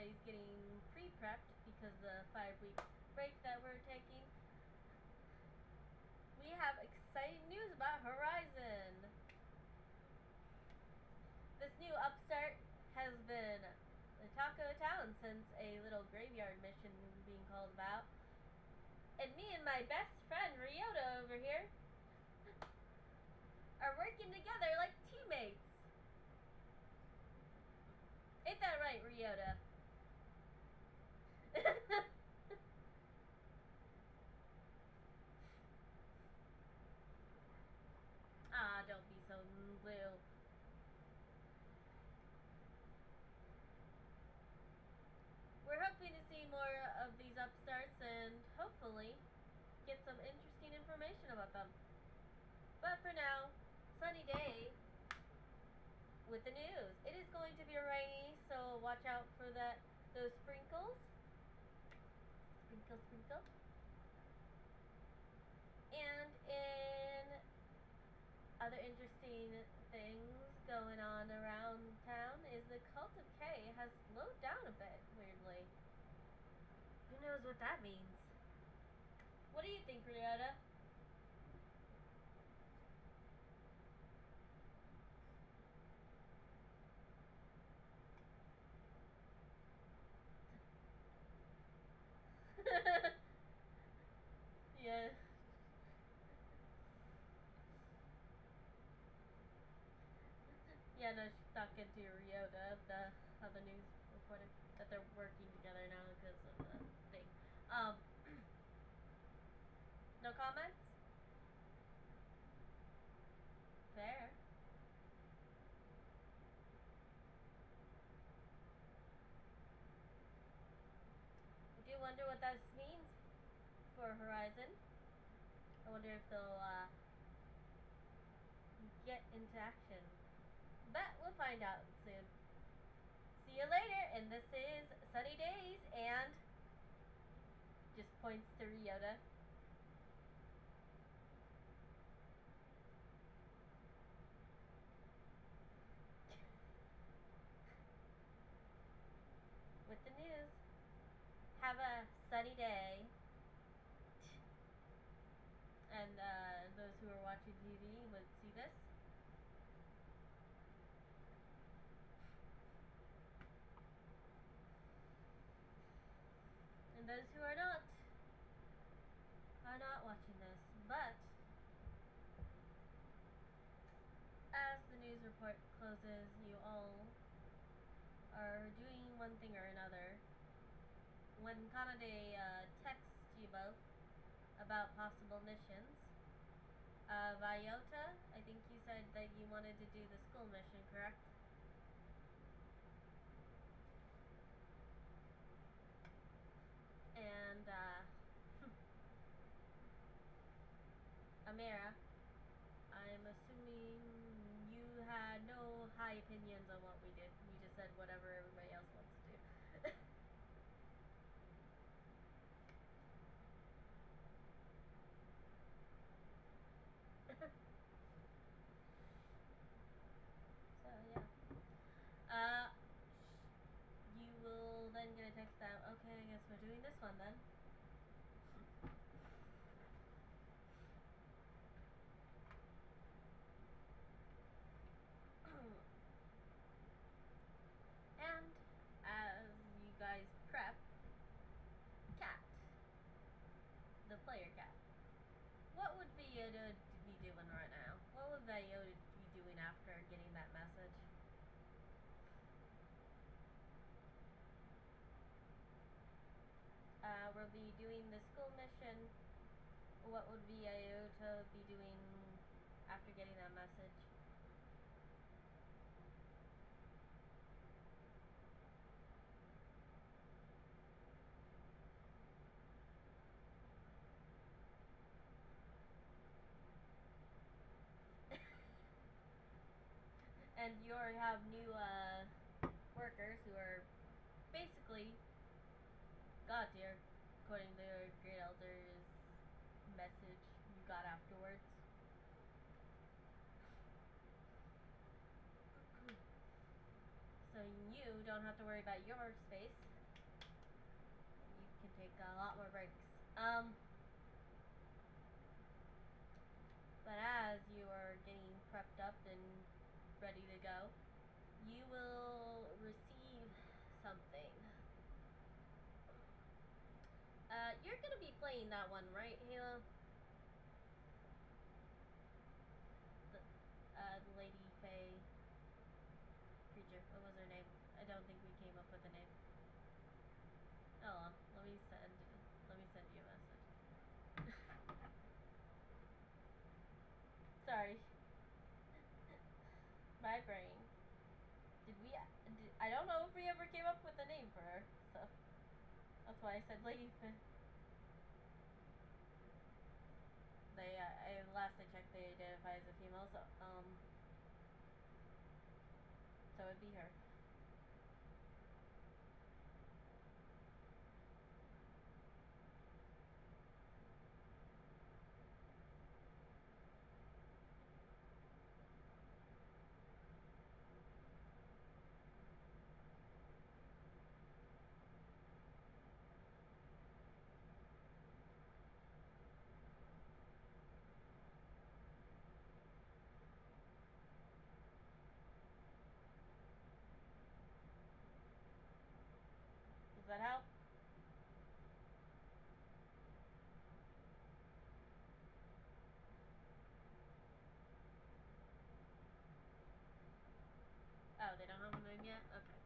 everybody's getting pre-prepped because of the 5-week break that we're taking, we have exciting news about Horizon. This new upstart has been the talk of the town since a little graveyard mission being called about. And me and my best friend Ryota over here are working together like teammates. Ain't that right, Ryota? Ah, don't be so blue. We're hoping to see more of these upstarts and hopefully get some interesting information about them. But for now, sunny day with the news. It is going to be rainy, so watch out for those sprinkles. Sprinkle, sprinkle. And in other interesting things going on around town is the Cult of K has slowed down a bit, weirdly. Who knows what that means? What do you think, Ryota? Yeah. Yeah, no, she's talking to Ryota, the other news reporter, that they're working together now because of the thing. No comments? Fair. I do wonder what that means for Horizon. I wonder if they'll get into action. But we'll find out soon. See you later, and this is Sunny Days, and just points to Ryota. With the news. Have a sunny day. And those who are watching TV would see this. And those who are not watching this. But as the news report closes, you all are doing one thing or another. When Kanade texts you both about possible missions, Vyota, I think you said that you wanted to do the school mission, correct? And Amira, I'm assuming you had no high opinions on what we did. You just said whatever everybody else wants to do. So yeah. You will then get a text that, okay, I guess we're doing this one then. And as you guys prep, Cat, the player Cat, what would Vyota be doing right now? What would Vyota be doing after getting that message? We'll be doing the school mission. What would Vyota be doing after getting that message? And you already have new workers who are basically God tier, according to your Great Elder's message you got afterwards. So so you don't have to worry about your space. You can take a lot more breaks. But as you are getting prepped up and ready to go, you will receive something. You're gonna be playing that one, right, Halo? The Lady Fae creature. What was her name? I don't think we came up with a name. Hold on. Let me send you a message. Sorry. My brain. I don't know if we ever came up with a name for her, so that's why I said Lady Fae. Last I checked, they identify as a female, so it'd be her. Does that help? Oh, they don't have a name yet? Okay.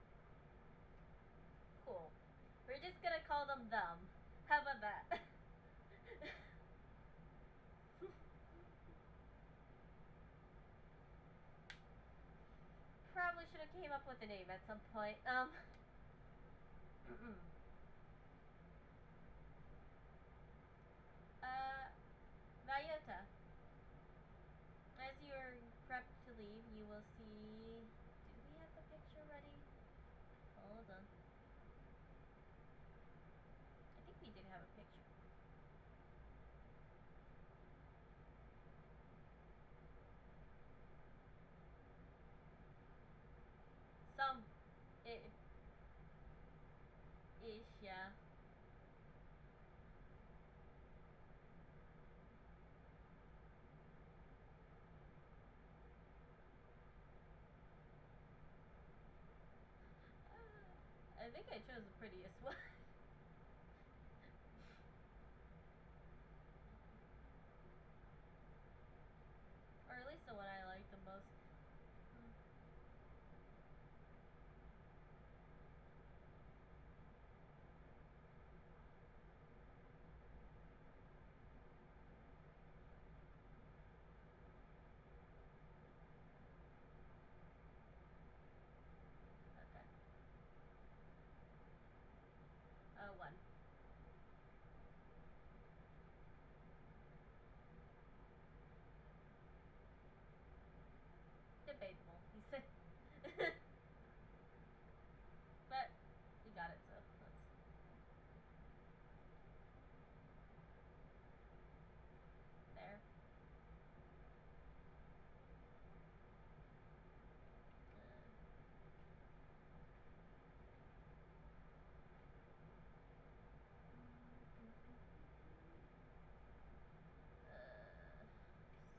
Cool. We're just gonna call them them. How about that? Probably should have came up with a name at some point. uh, Vayota. As you're prepped to leave, you will see. Did we have the picture ready? Hold on. I think we did have a picture. Some. It. Ish, yeah. I think I chose the prettiest one. Or at least the one I like the most. Okay. One. Debatable, he said. But you got it, so let's. There.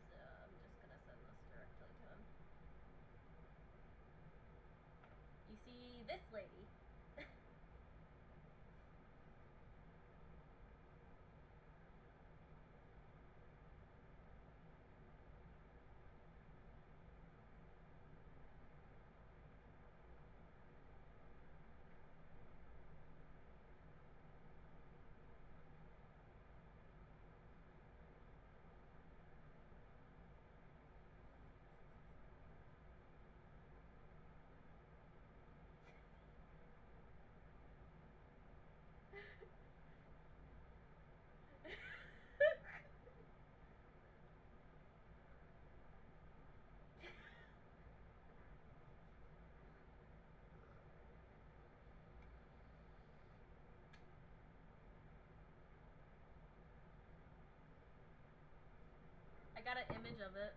So I'm just gonna send this directly to him. You see this lady. I got an image of it.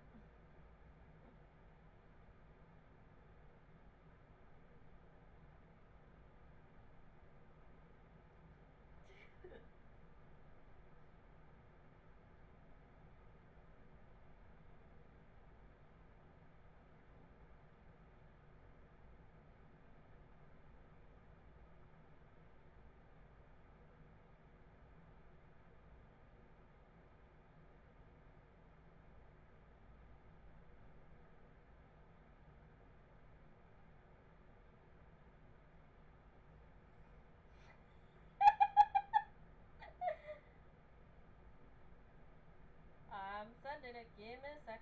Give me a sec.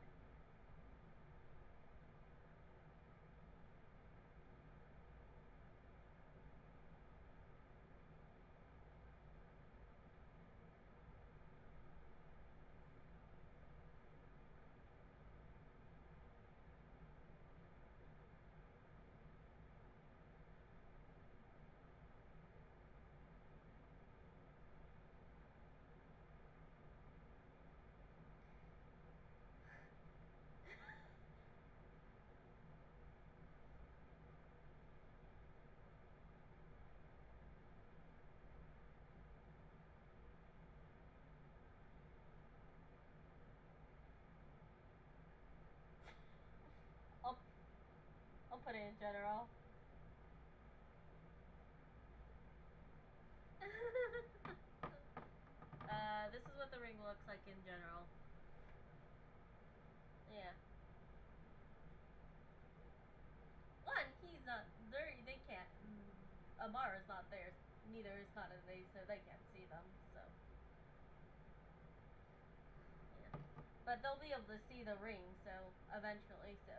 I'll, I'll put it in general. This is what the ring looks like in general. Yeah. One, he's not there. They can't. Amara's not there. Neither is Kanade, so they can't see them. So. Yeah. But they'll be able to see the ring. So eventually. So.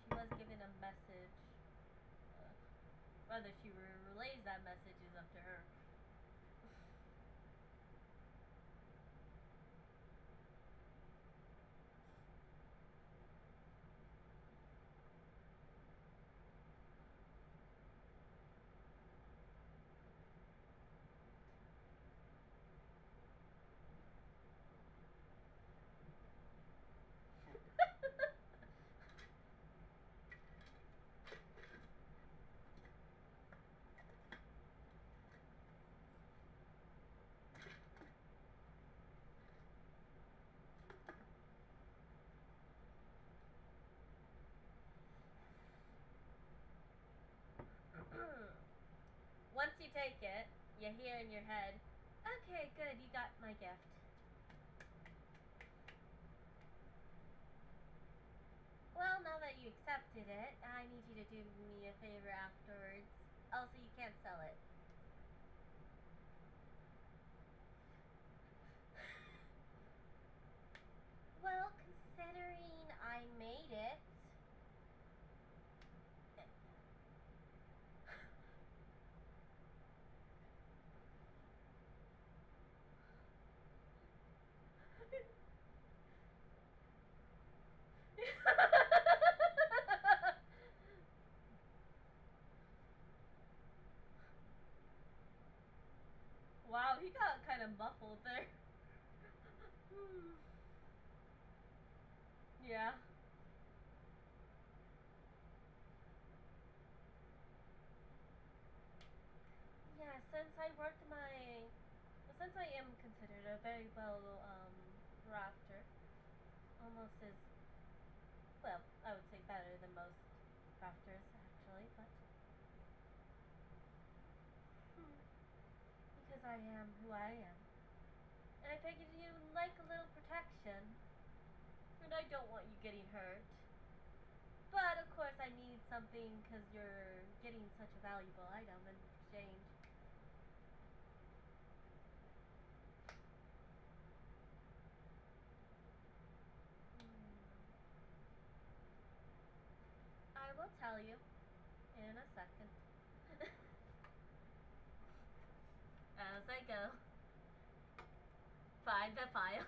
She was given a message. Uh, Whether she relays that message is up to her. Once you take it, you hear in your head, okay, good, you got my gift. Well, now that you accepted it, I need you to do me a favor afterwards. Also, you can't sell it. Well, considering I made it. Wow, he got kind of muffled there. Yeah. Yeah, since I am considered a very well rafter, almost as well, I would say better than most rafters actually, but because I am who I am, and I figured you would like a little protection, and I don't want you getting hurt. But of course, I need something because you're getting such a valuable item in exchange. I will tell you in a second. As I go, find the file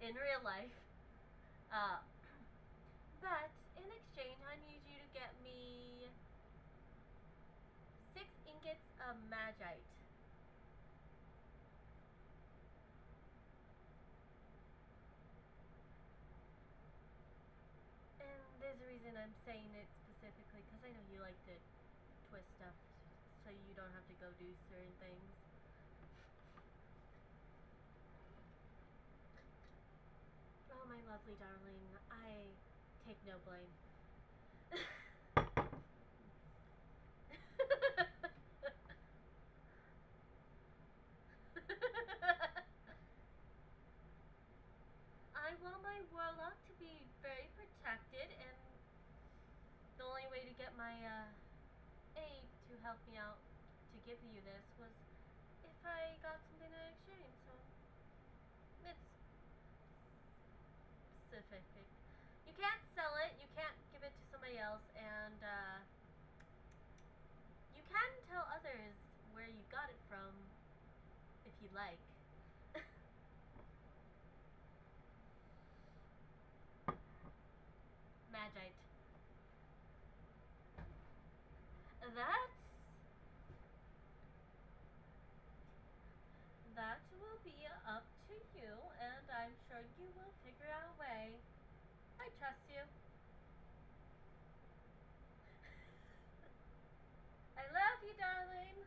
in real life. Uh, but in exchange, I need you to get me 6 ingots of magite. And there's a reason I'm saying it specifically because I know you like to twist stuff so you don't have to go do certain things. Oh, my lovely darling, I take no blame. I want my warlock to be very protected and get my aide to help me out to give you this was if I got something in exchange. So it's specific. You can't sell it. You can't give it to somebody else, and you can tell others where you got it from if you like. Magite. That will be up to you, and I'm sure you will figure out a way. I trust you. I love you, darling.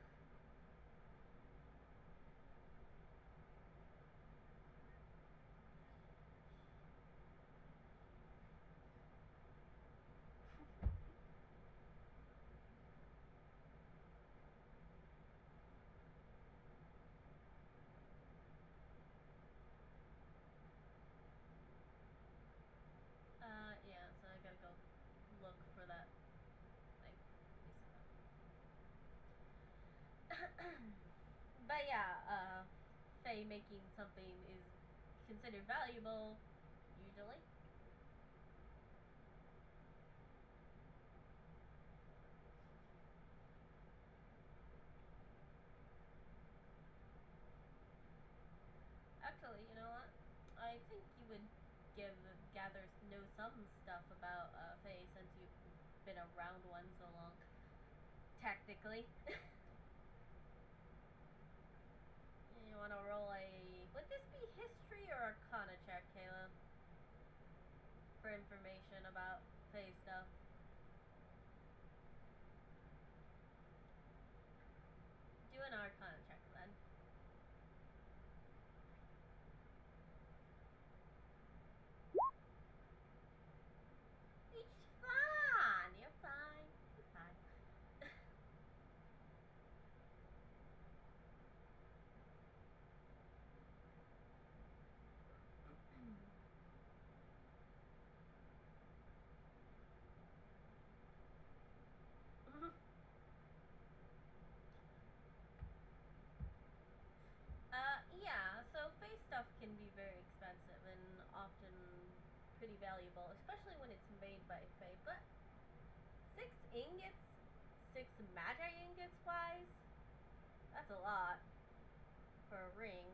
Yeah, so I gotta go look for that thing. But yeah, Faye making something is considered valuable, usually. Actually, you know what? I think you would know some stuff about Faye since you've been around one so long. Technically. You want to roll a... Would this be history or arcana check, Kayla? For information about Faye stuff. Do an arcana check then. It's fine. You're fine. You're fine. Yeah, so Faye stuff can be very expensive and often pretty valuable, especially when it's made by Faye. But 6 ingots, 6 magi ingots wise, that's a lot for a ring.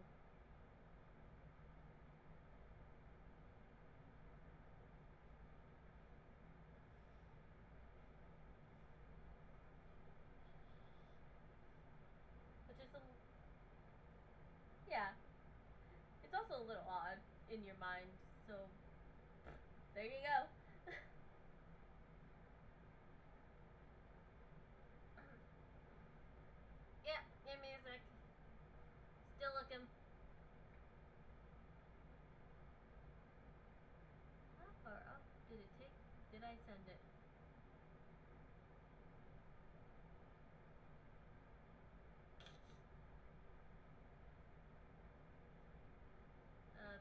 Which is yeah, it's also a little odd in your mind. So there you go. Yeah, your music. Still looking. How far up did it take? Did I send it?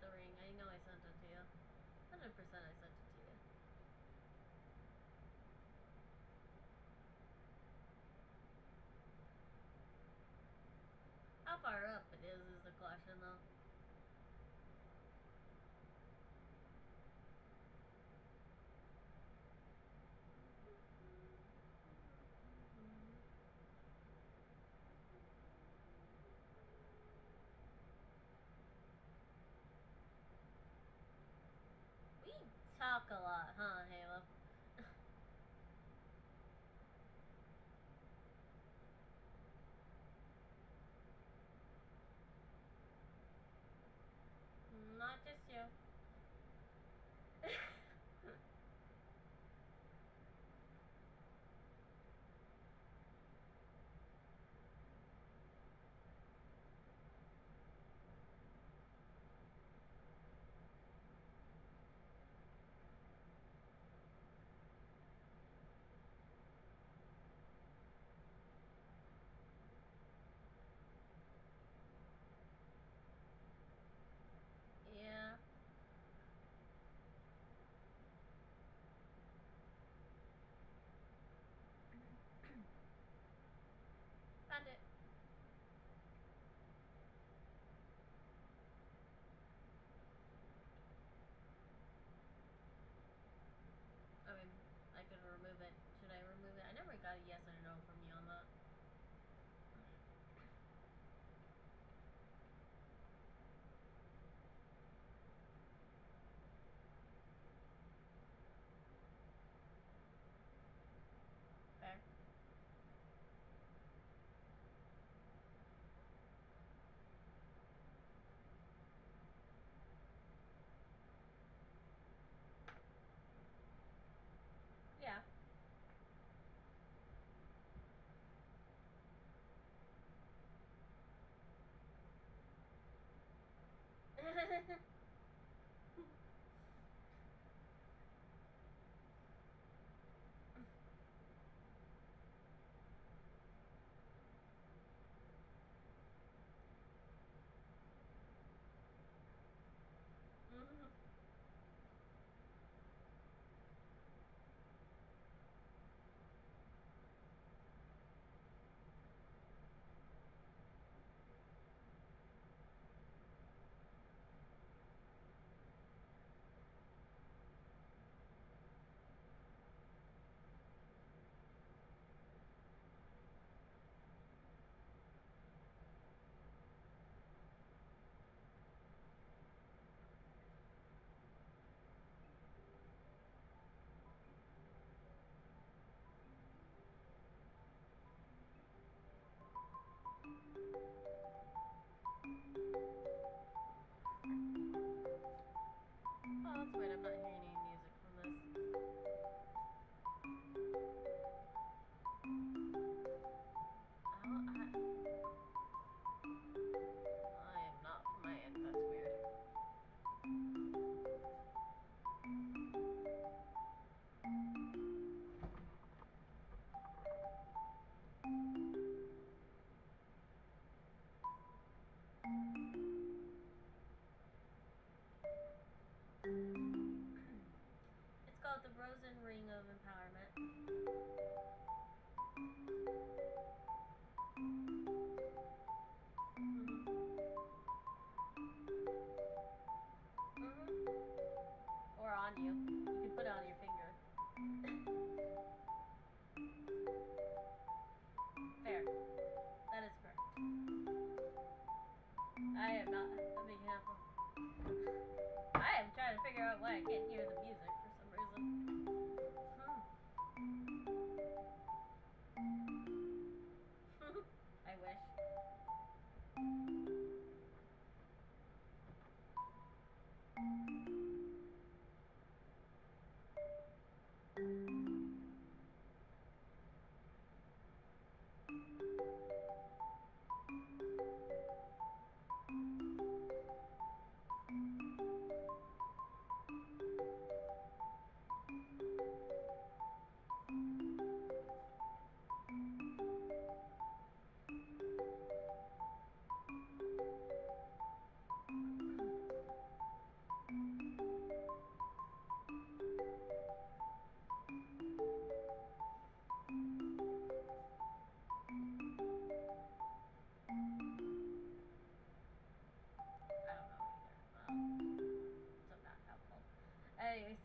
The ring. I know I sent it to you. 100% I sent it to you. How far up it is the question though. We talk a lot, huh, Halo? Not just you. Mhm. Oh, that's weird. I'm not hearing any music from this. I am not from my end. That's weird. It's called the Rosen Ring of Empowerment. Mhm. Mhm. Or on you. You can put it on your finger. Fair. That is correct. I am not being careful. I am trying to figure out why I can't hear the music for some reason. Hmm. I wish. I don't know either. So not helpful. Anyways.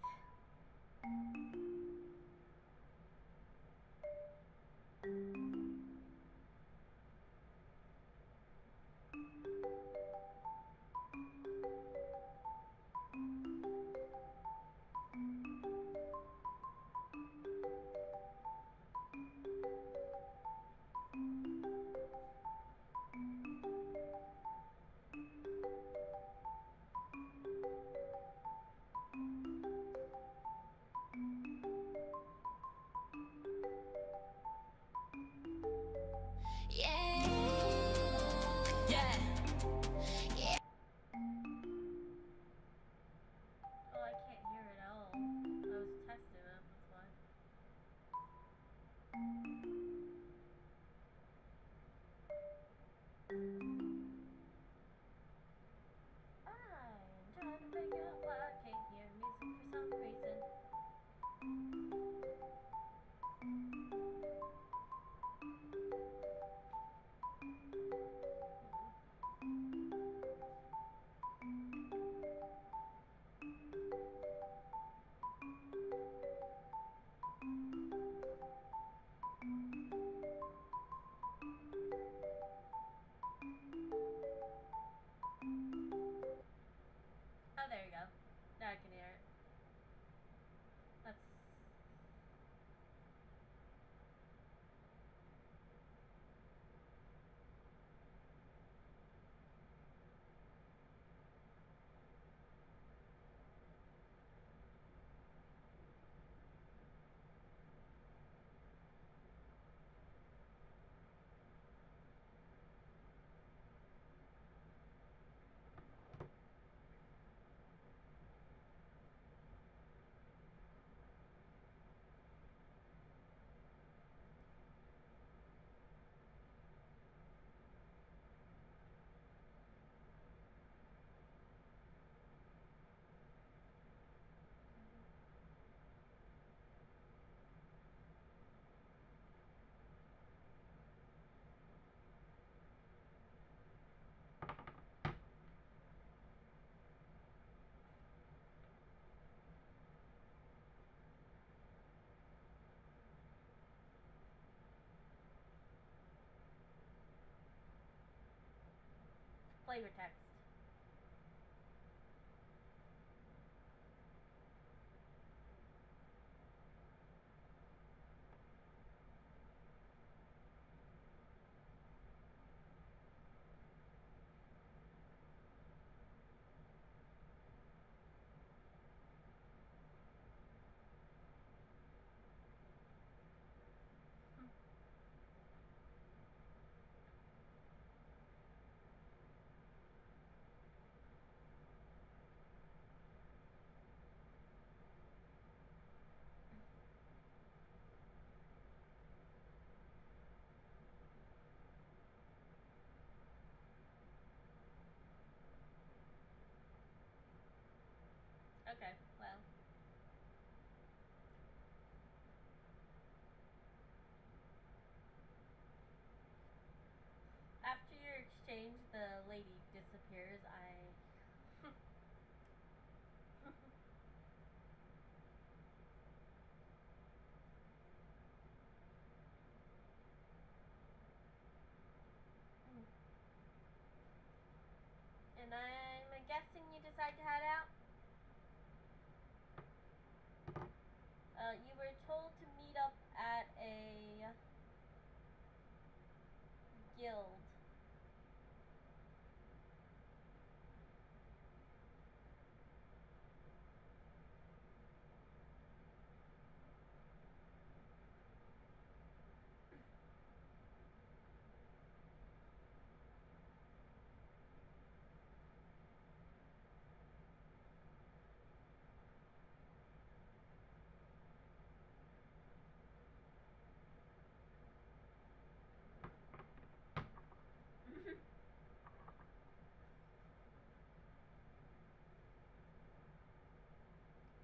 flavor text. Okay, well. After your exchange, the lady disappears. And I'm guessing you decide to head out? You were told to meet up at a guild.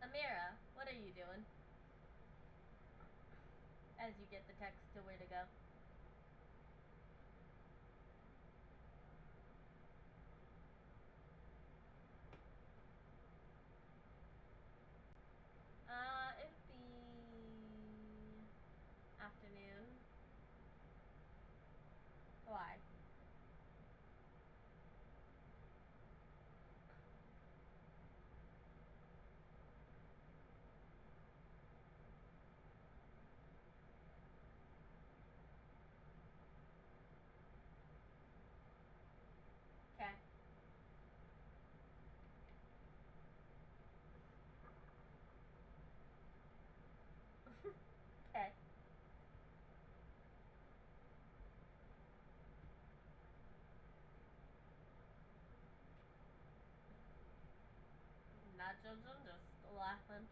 Amira, what are you doing? As you get the text to where to go. It'd be afternoon. Why? Okay. Okay. Not judging, just laughing.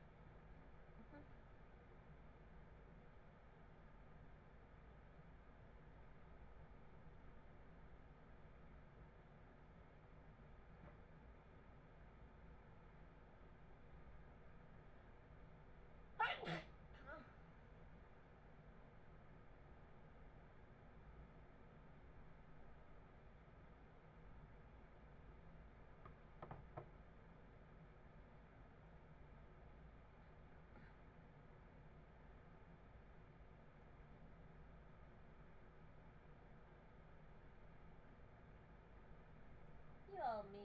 You owe me.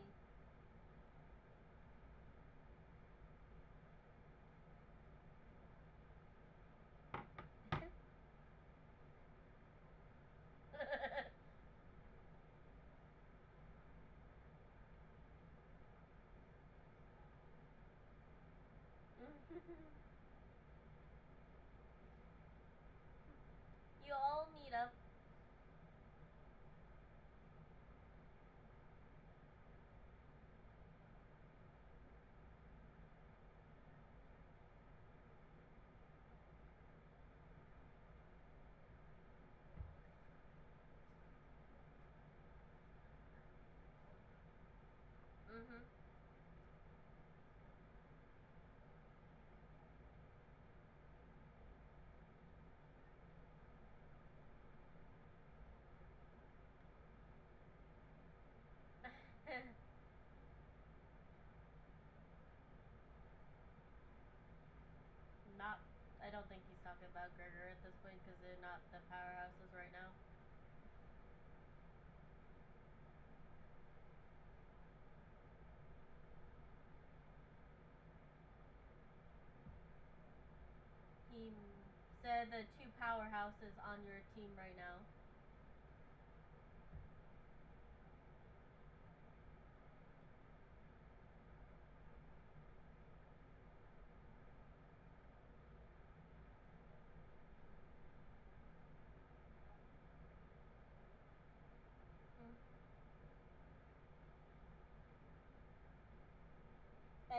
You all meet up. Mm-hmm. Not. I don't think he's talking about Gregor at this point because they're not the powerhouses right now. the two powerhouses on your team right now.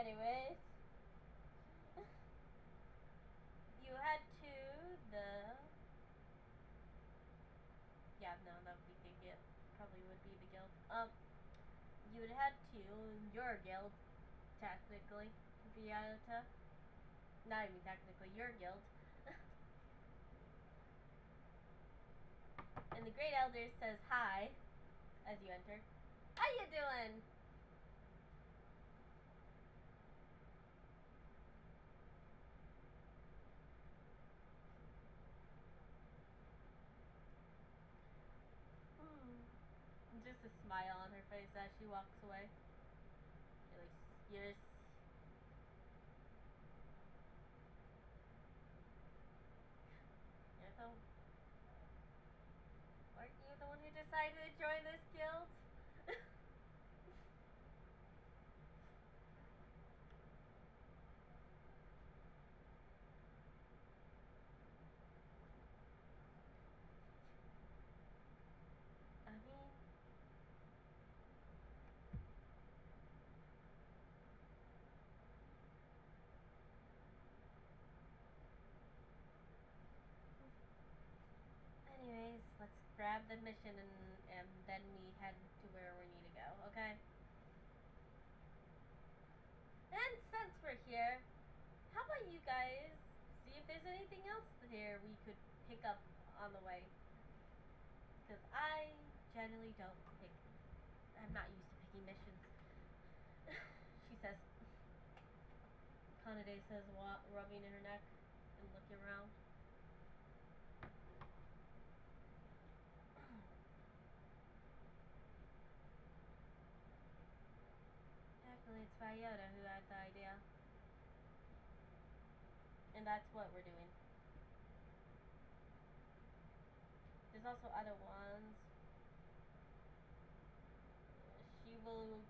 Anyways, you head to the. Yeah, no, that would be the guild. Probably would be the guild. You would head to your guild, technically, Viata. Not even technically, your guild. And the Great Elder says hi as you enter. How you doing? Just a smile on her face as she walks away. You're like, you're the, aren't you the one who decided to join this guild? I mean, anyways, let's grab the mission and then we head to where we need to go, okay? And since we're here, how about you guys see if there's anything else here we could pick up on the way? Because I generally don't pick. I'm not used to picking missions. She says. Kanade says, rubbing in her neck and looking around. Actually, it's Vayota who had the idea. And that's what we're doing. There's also other ones. She will.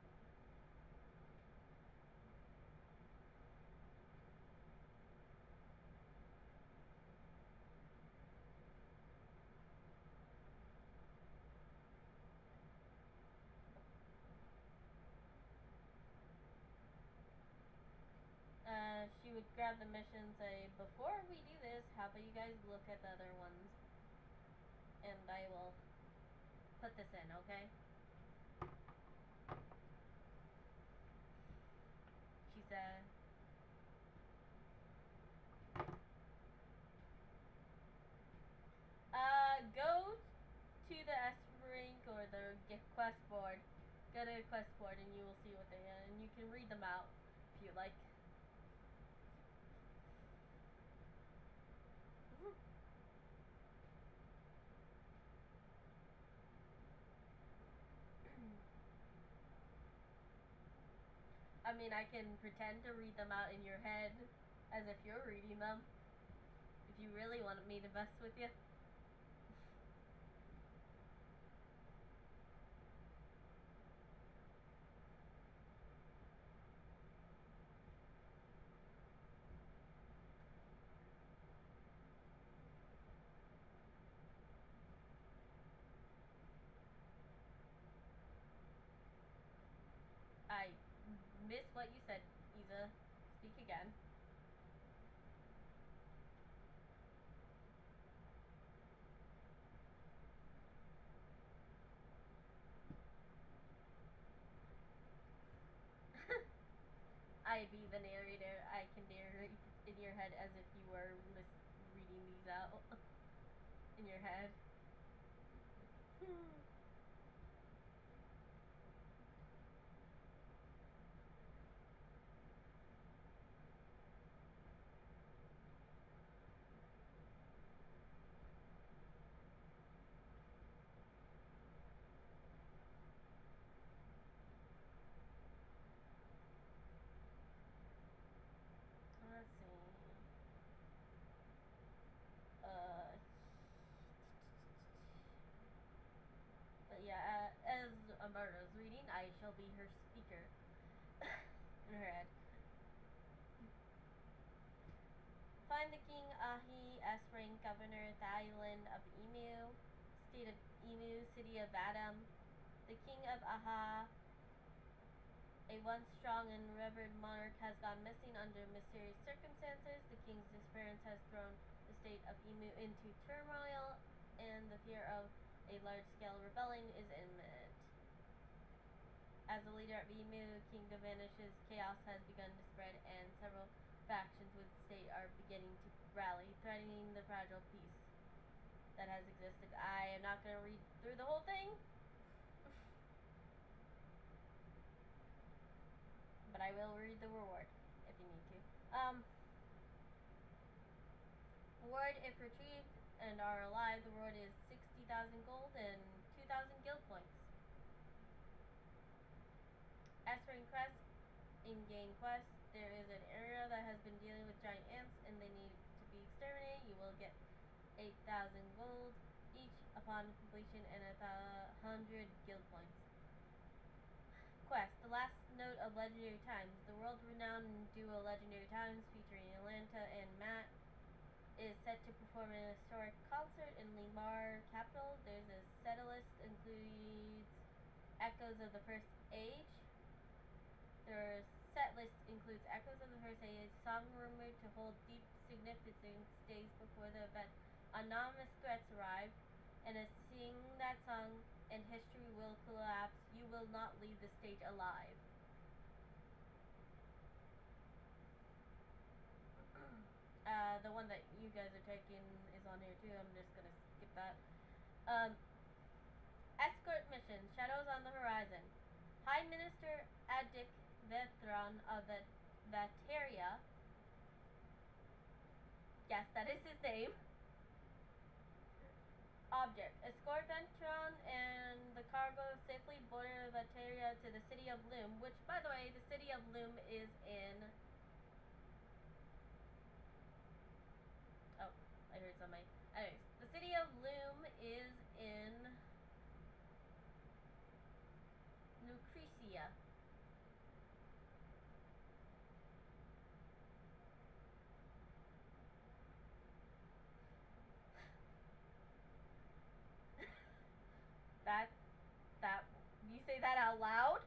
She would grab the mission and say, before we do this, how about you guys look at the other ones? And I will put this in, okay? She said, go to the Esperink or the quest board. Go to the quest board and you will see what they are. And you can read them out if you like. I mean, I can pretend to read them out in your head as if you're reading them. If you really want me to mess with you. I missed what you said, Isa. Speak again. I be the narrator. I can narrate in your head as if you were reading these out in your head. Let's see. I shall be her speaker. In her head. Find the king Ahi S. rank governor the island of Emu, state of Emu, city of Adam. The king of Aha, a once strong and revered monarch, has gone missing under mysterious circumstances. The king's disappearance has thrown the state of Emu into turmoil, and the fear of a large-scale rebellion is imminent. As the leader of Emu Kingdom vanishes, chaos has begun to spread, and several factions within the state are beginning to rally, threatening the fragile peace that has existed. I am not going to read through the whole thing, but I will read the reward if you need to. Reward, if retrieved and are alive, the reward is 60,000 gold and 2,000 guild points. S-rank quest, in-game quest. There is an area that has been dealing with giant ants and they need to be exterminated. You will get 8,000 gold each upon completion and 100 guild points. Quest, the last note of Legendary Times. The world-renowned duo Legendary Times, featuring Atlanta and Matt, is set to perform an historic concert in Limar capital. There's a set list includes Echoes of the First Age. Their set list includes Echoes of the First Age, song rumored to hold deep significance days before the event. Anonymous threats arrive, and as sing that song and history will collapse, you will not leave the stage alive. The one that you guys are taking is on here too. I'm just gonna skip that. Escort mission. Shadows on the horizon. High Minister Adik Vethron of the Vateria. Yes, that is his name. Object. Escort Ventron and the cargo safely border Vateria to the city of Loom, which, by the way, the city of Loom is in... Oh, I heard somebody. Anyways, the city of Loom is in Lucretia. that, you say that out loud?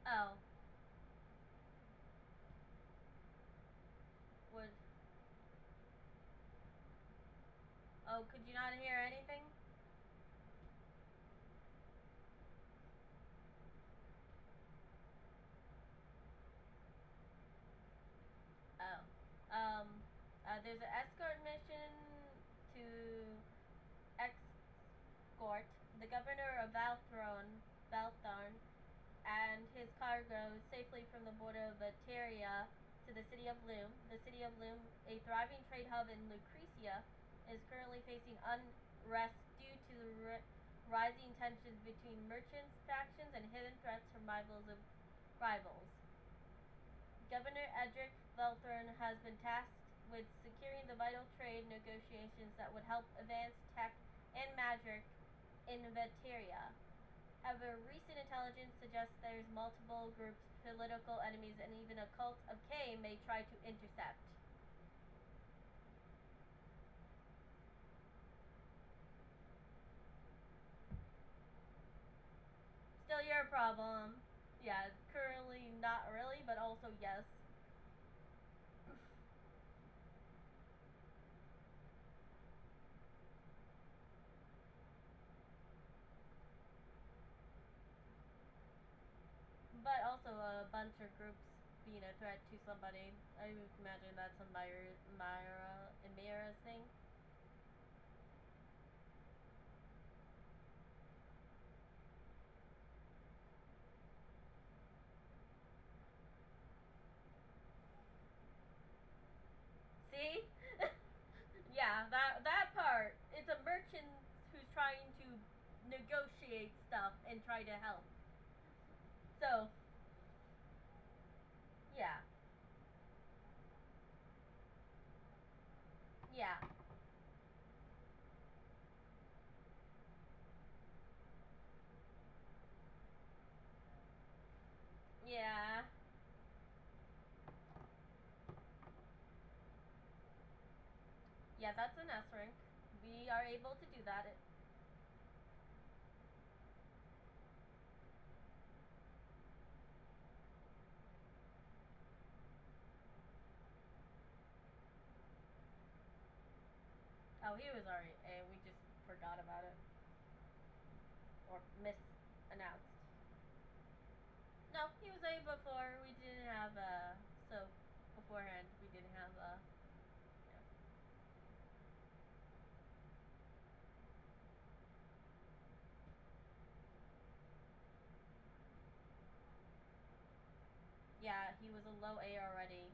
Oh. Would... Oh, could you not hear anything? Oh. There's an escort mission to escort the governor of Valtharn, and his cargo safely from the border of Vateria to the city of Loom. The city of Loom, a thriving trade hub in Lucretia, is currently facing unrest due to the rising tensions between merchants, factions, and hidden threats from rivals. Governor Edric Velthorn has been tasked with securing the vital trade negotiations that would help advance tech and magic in Vateria. However, recent intelligence suggests there's multiple groups, political enemies, and even a cult of K may try to intercept. Still your problem. Yeah, currently not really, but also yes. But also a bunch of groups being a threat to somebody. I would imagine that's a Myra's thing. See? Yeah, that part. It's a merchant who's trying to negotiate stuff and try to help. So, yeah. Yeah, that's an S rank. We are able to do that. Oh, he was already A. We just forgot about it. Or misannounced. No, he was A before. We didn't have so beforehand we didn't have yeah, he was a low A already.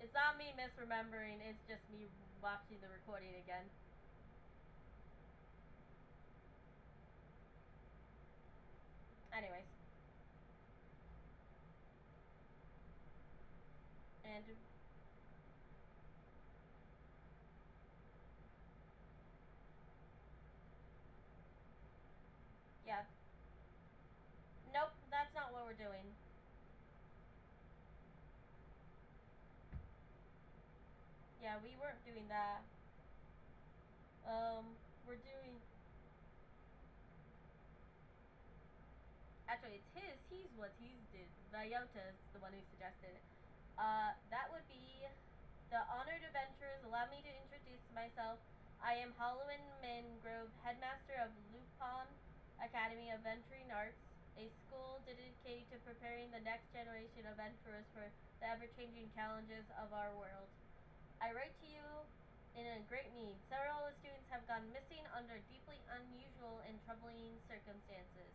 It's not me misremembering, it's just me watching the recording again. Anyways. And yeah. Nope, that's not what we're doing. Yeah, we weren't doing that. We're doing. Actually, it's his. He's what he's did. Viota's the one who suggested it. That would be the honored adventurers. Allow me to introduce myself. I am Halloween Mangrove, headmaster of Lupin Academy of Venturing Arts, a school dedicated to preparing the next generation of adventurers for the ever-changing challenges of our world. I write to you in a great need. Several students have gone missing under deeply unusual and troubling circumstances.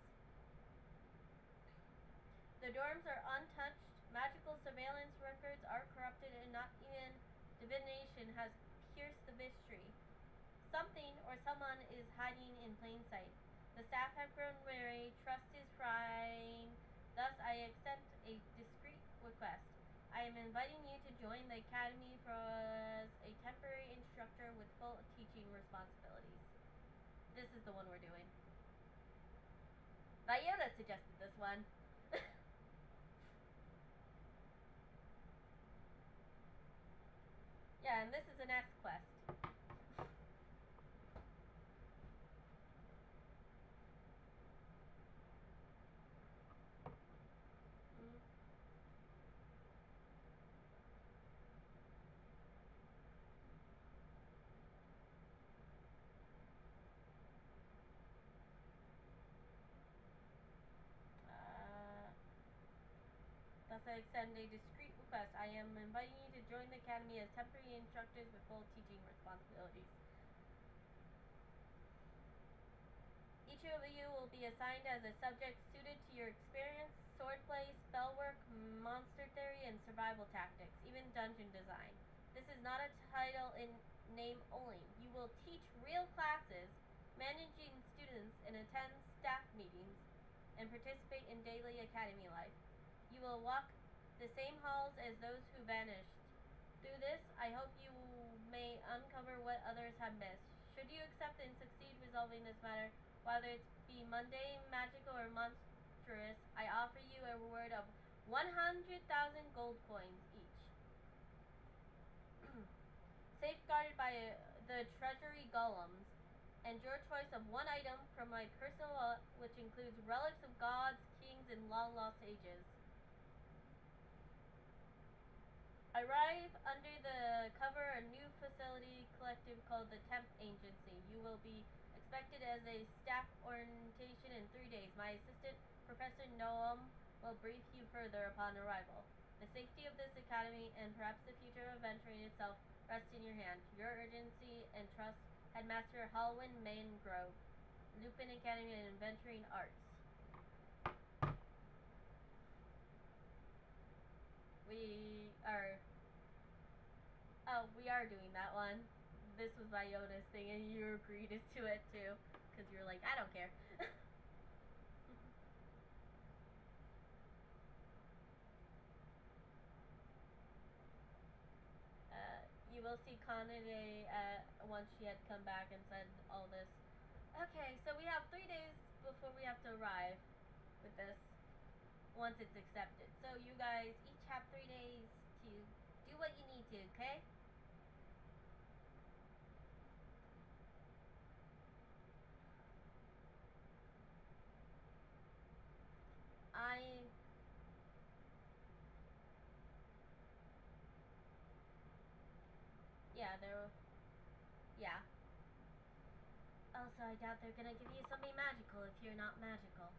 The dorms are untouched, magical surveillance records are corrupted, and not even divination has pierced the mystery. Something or someone is hiding in plain sight. The staff have grown weary, trust is frying, thus I accept a discreet request. I am inviting you to join the academy for as a temporary instructor with full teaching responsibilities. This is the one we're doing. Viola suggested this one. Yeah, and this is an S quest. Mm. Thus I extend a discreet request. I am inviting you to join the academy as temporary instructors with full teaching responsibilities. Each of you will be assigned as a subject suited to your experience: swordplay, spellwork, monster theory, and survival tactics, even dungeon design. This is not a title in name only. You will teach real classes, managing students, and attend staff meetings, and participate in daily academy life. You will walk the same halls as those who vanished. Through this, I hope you may uncover what others have missed. Should you accept and succeed resolving this matter, whether it be mundane, magical, or monstrous, I offer you a reward of 100,000 gold coins each. Safeguarded by the treasury golems, and your choice of one item from my personal vault, which includes relics of gods, kings, and long lost ages. Arrive under the cover of a new facility collective called the Temp Agency. You will be expected as a staff orientation in 3 days. My assistant, Professor Noam, will brief you further upon arrival. The safety of this academy, and perhaps the future of venturing itself, rests in your hand. Your urgency and trust, Headmaster Halloween Mangrove, Lupin Academy and Venturing Arts. We are we are doing that one. This was Viona's thing, and you agreed to it too, because you're like, I don't care. You will see Kanade once she had come back and said all this. Okay, so we have 3 days before we have to arrive with this, once it's accepted. So you guys each have 3 days to do what you need to, okay? I yeah, yeah. Also, I doubt they're gonna give you something magical if you're not magical.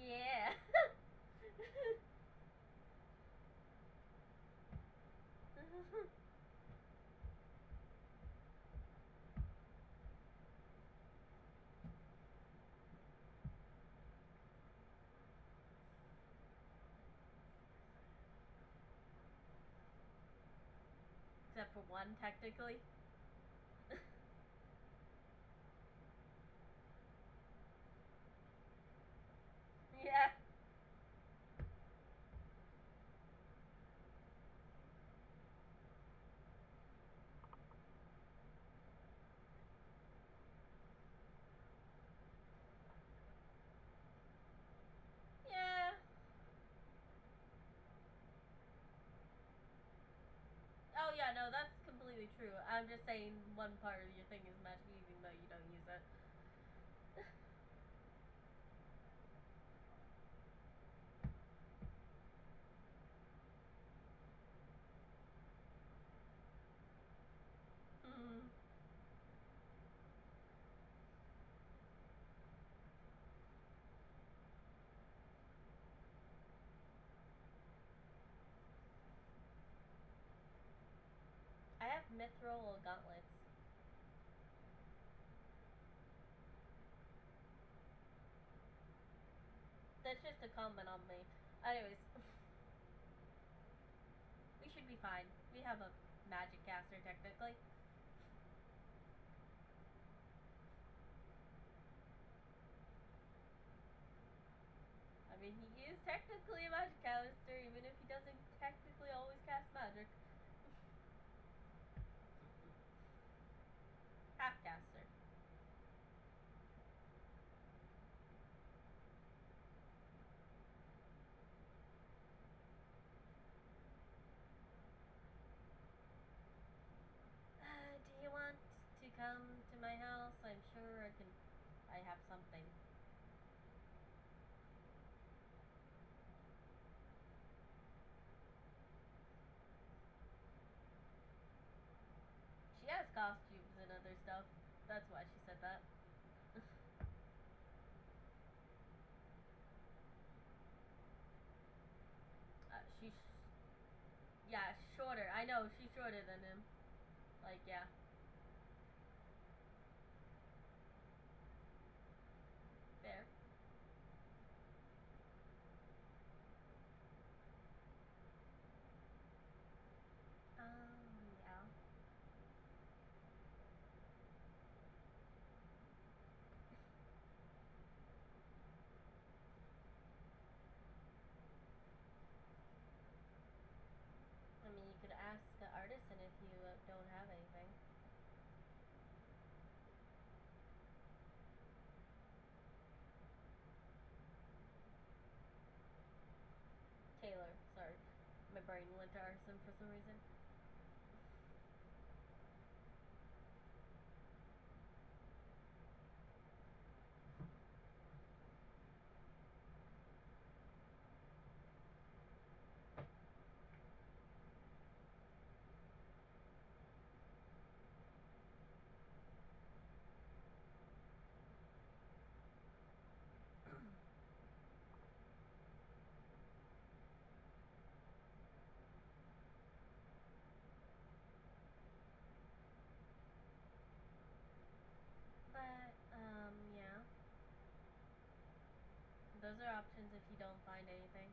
Yeah. Except for one, technically. Yeah. Yeah. Oh yeah, no, that's completely true. I'm just saying one part of your thing is magic even though you don't use it. Mm. I have mithril gauntlets. That's just a comment on me. Anyways, we should be fine. We have a magic caster technically. I mean, he is technically a magic caster, even if he doesn't technically always cast magic. Half caster. Do you want to come to my house? I'm sure I can. I have something. She has costumes and other stuff. That's why she said that. She's yeah, shorter. I know she's shorter than him. Like yeah, fair. Yeah. I mean, you could ask the artisan if you don't have anything. Taylor, sorry, my brain went to artisan for some reason. But yeah, those are options if you don't find anything.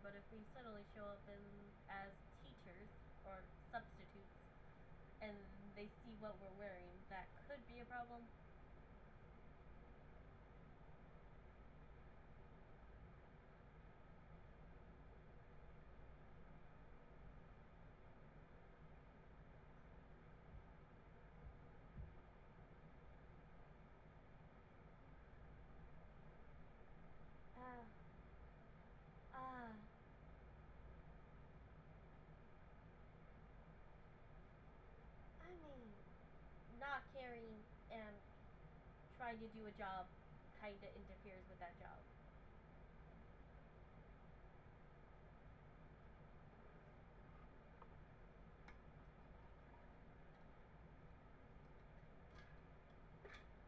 but if we suddenly show up as teachers or substitutes and they see what we're wearing, that could be a problem. Ah, ah. I mean, not caring and trying to do a job kind of interferes with that job.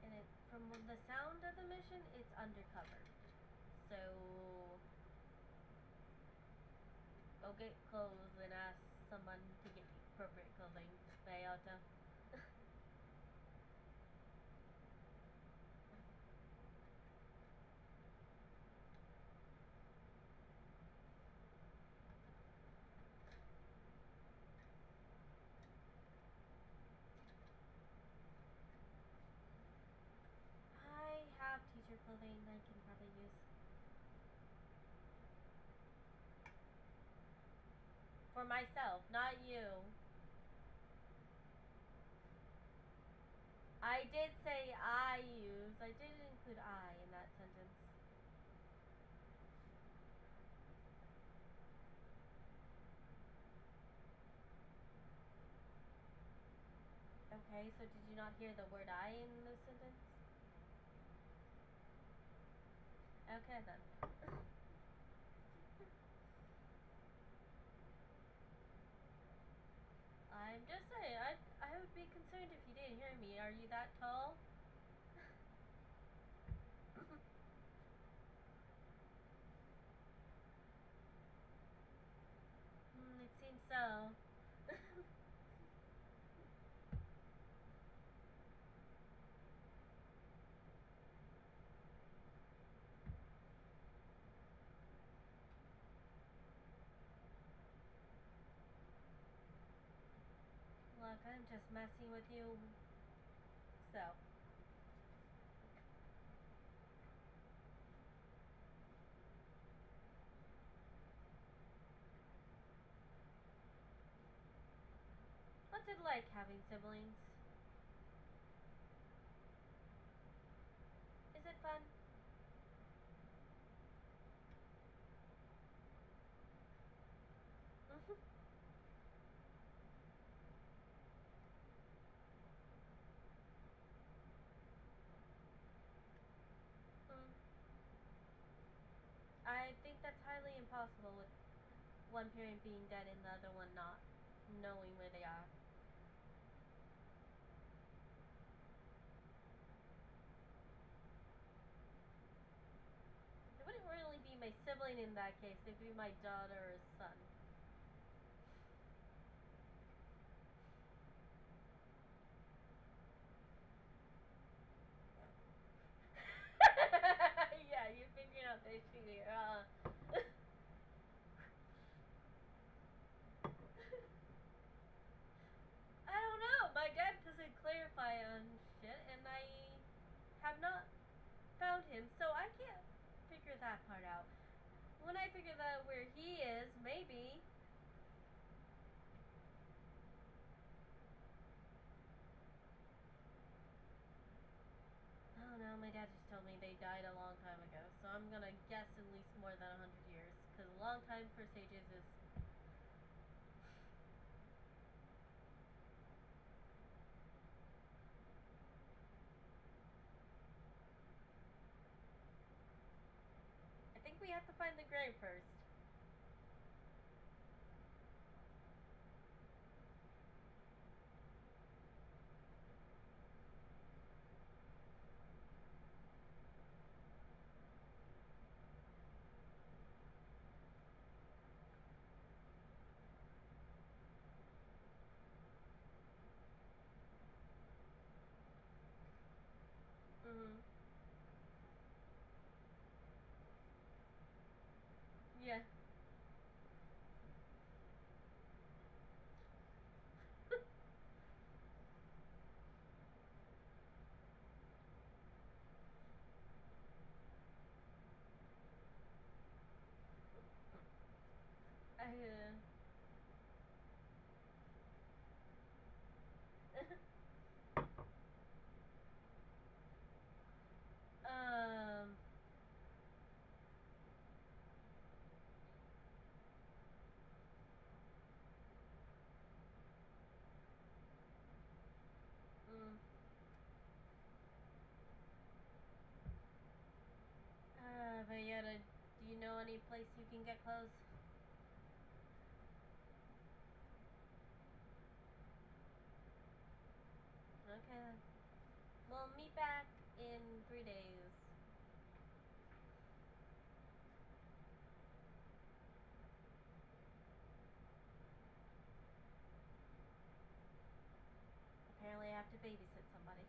And from the sound of the mission, it's undercover. So go get clothes and ask someone to get you appropriate clothing. Bayota. I have teacher clothing I can probably use. For myself, not you. I did say I use. I didn't include I in that sentence. Okay, so did you not hear the word I in the sentence? Okay then. I'm just saying, I would be concerned if you didn't hear me. Are you that tall? It seems so. Look, I'm just messing with you. So. What's it like having siblings? Is it fun? Mm-hmm. Mm. I think that's highly impossible with one parent being dead and the other one not knowing where they are. It wouldn't really be my sibling in that case. It'd be my daughter or son. Yeah, you're figuring out the issue here. I don't know. My dad doesn't clarify on shit, and I have not found him, so I can't figure that part out. When I figure out where he is, maybe. I don't know. My dad just told me they died a long time ago, so I'm gonna guess at least more than 100 years, because a long time for sages is. I think we have to find the grave first. Mm-hmm. Yeah. any place you can get clothes? Okay then. We'll meet back in 3 days. Apparently I have to babysit somebody.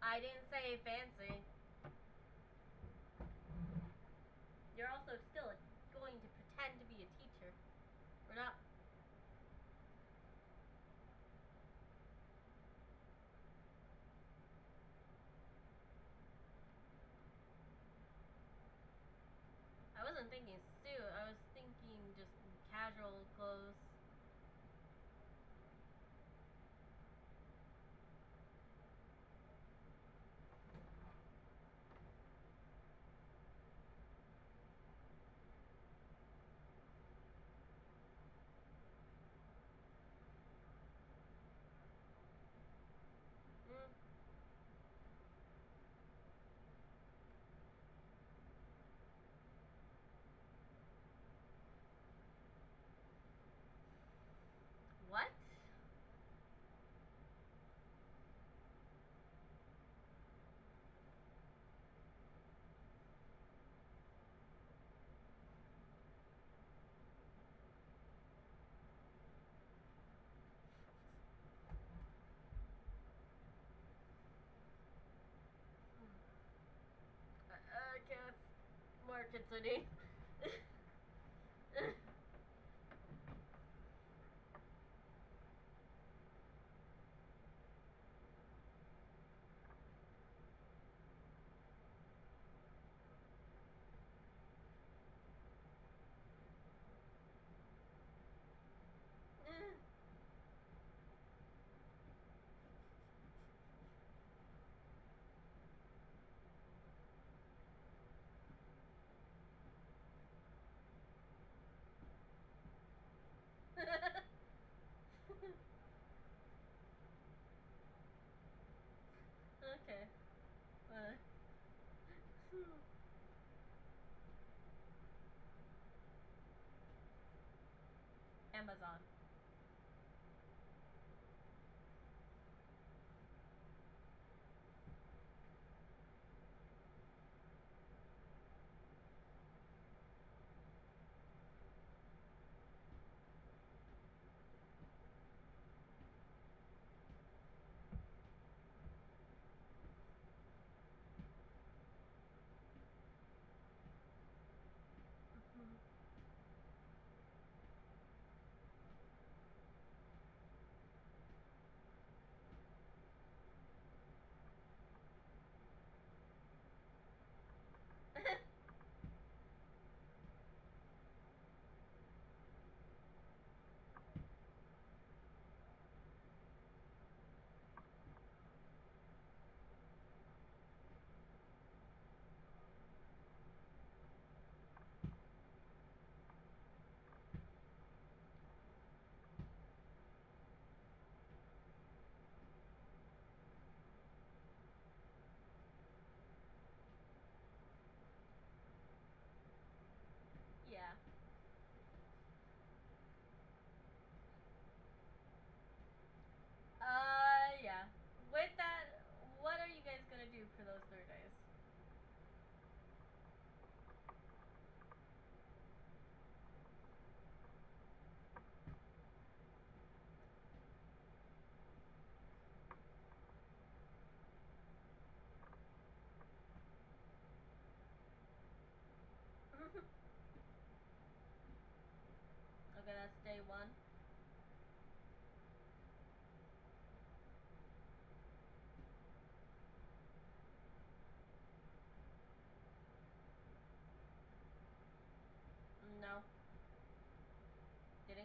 I didn't say fancy. You're also still going to pretend to be a teacher. We're not. I wasn't thinking suit. I was thinking just casual clothes. Mm. What? Okay, that's more concerning. Okay. Uh, Amazon. Yeah. Yeah. With that, what are you guys gonna do for those 3 days? Okay, that's day one.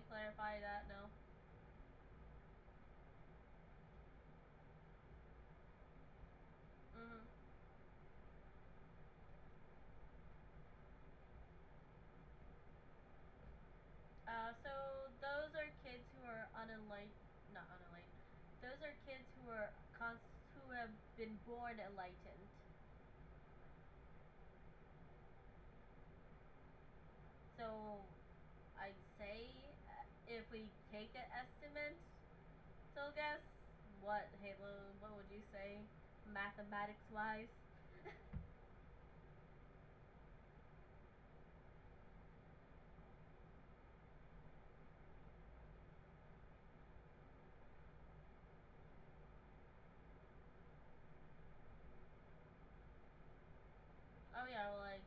clarify that? No. Mhm. So those are kids who are unenlightened, not unenlightened. Those are kids who have been born enlightened. So I'd say if we take an estimate, so guess what, Halo? What would you say, mathematics wise? Oh yeah, well, like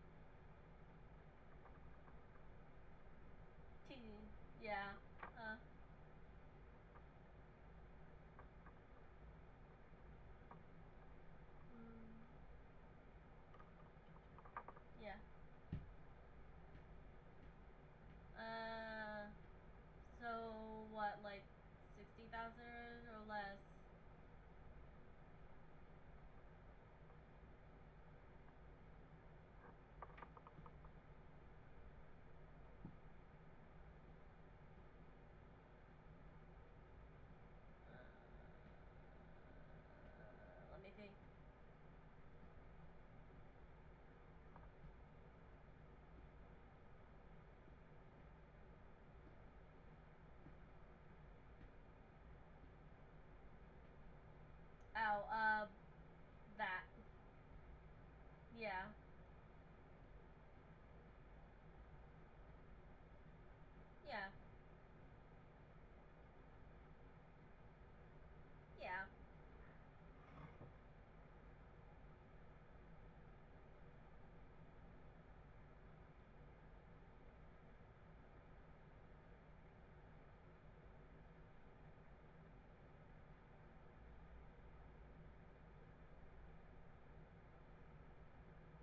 T. Yeah. Uh. Mm, yeah. Uh. So what, like 60,000 or less? Let me think. Oh, that. Yeah. Yeah. Yeah.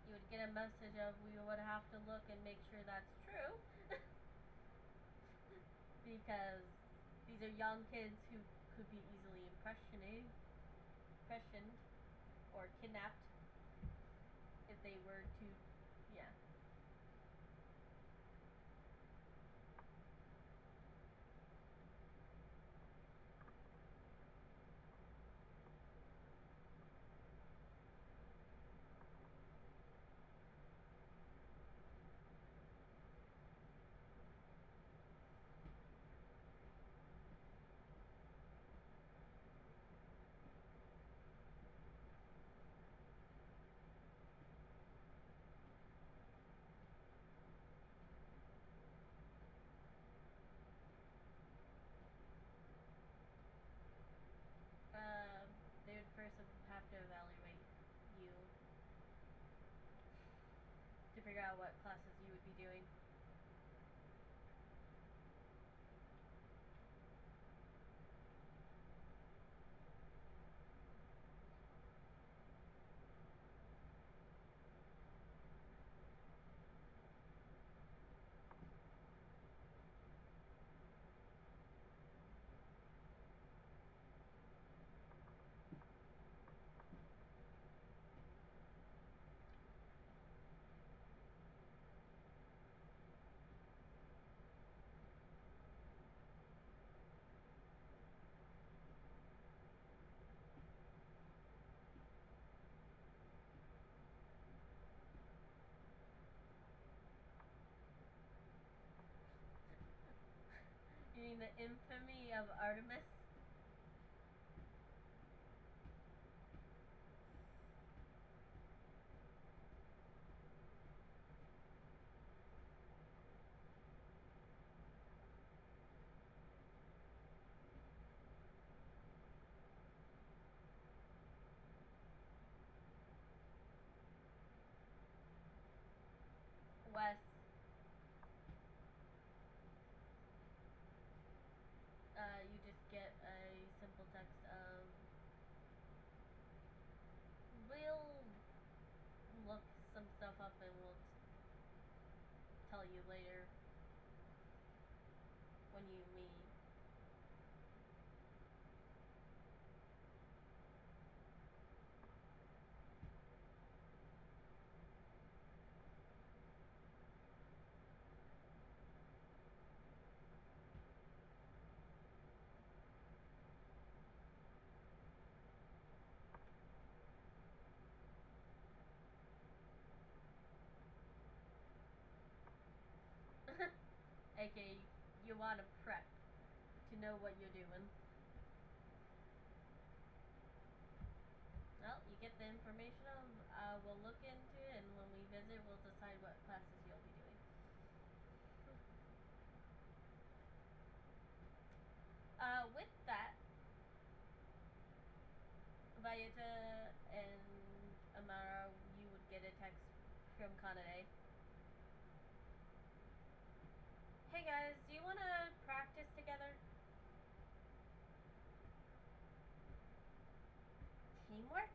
You would get a message of we would have to look and make sure that's true. Because these are young kids who could be easily impressioned, or kidnapped if they were to, yeah. Um, they would first have to evaluate you to figure out what classes you would be doing. You mean the infamy of Artemis? Wes, you just get a simple text of, we'll look some stuff up and we'll tell you later when you mean. AKA, you want to prep to know what you're doing. Well, you get the information. We'll look into it, and when we visit, we'll decide what classes you'll be doing. With that, Vayeta and Amara, you would get a text from Kanade. Hey guys, do you want to practice together? Teamwork?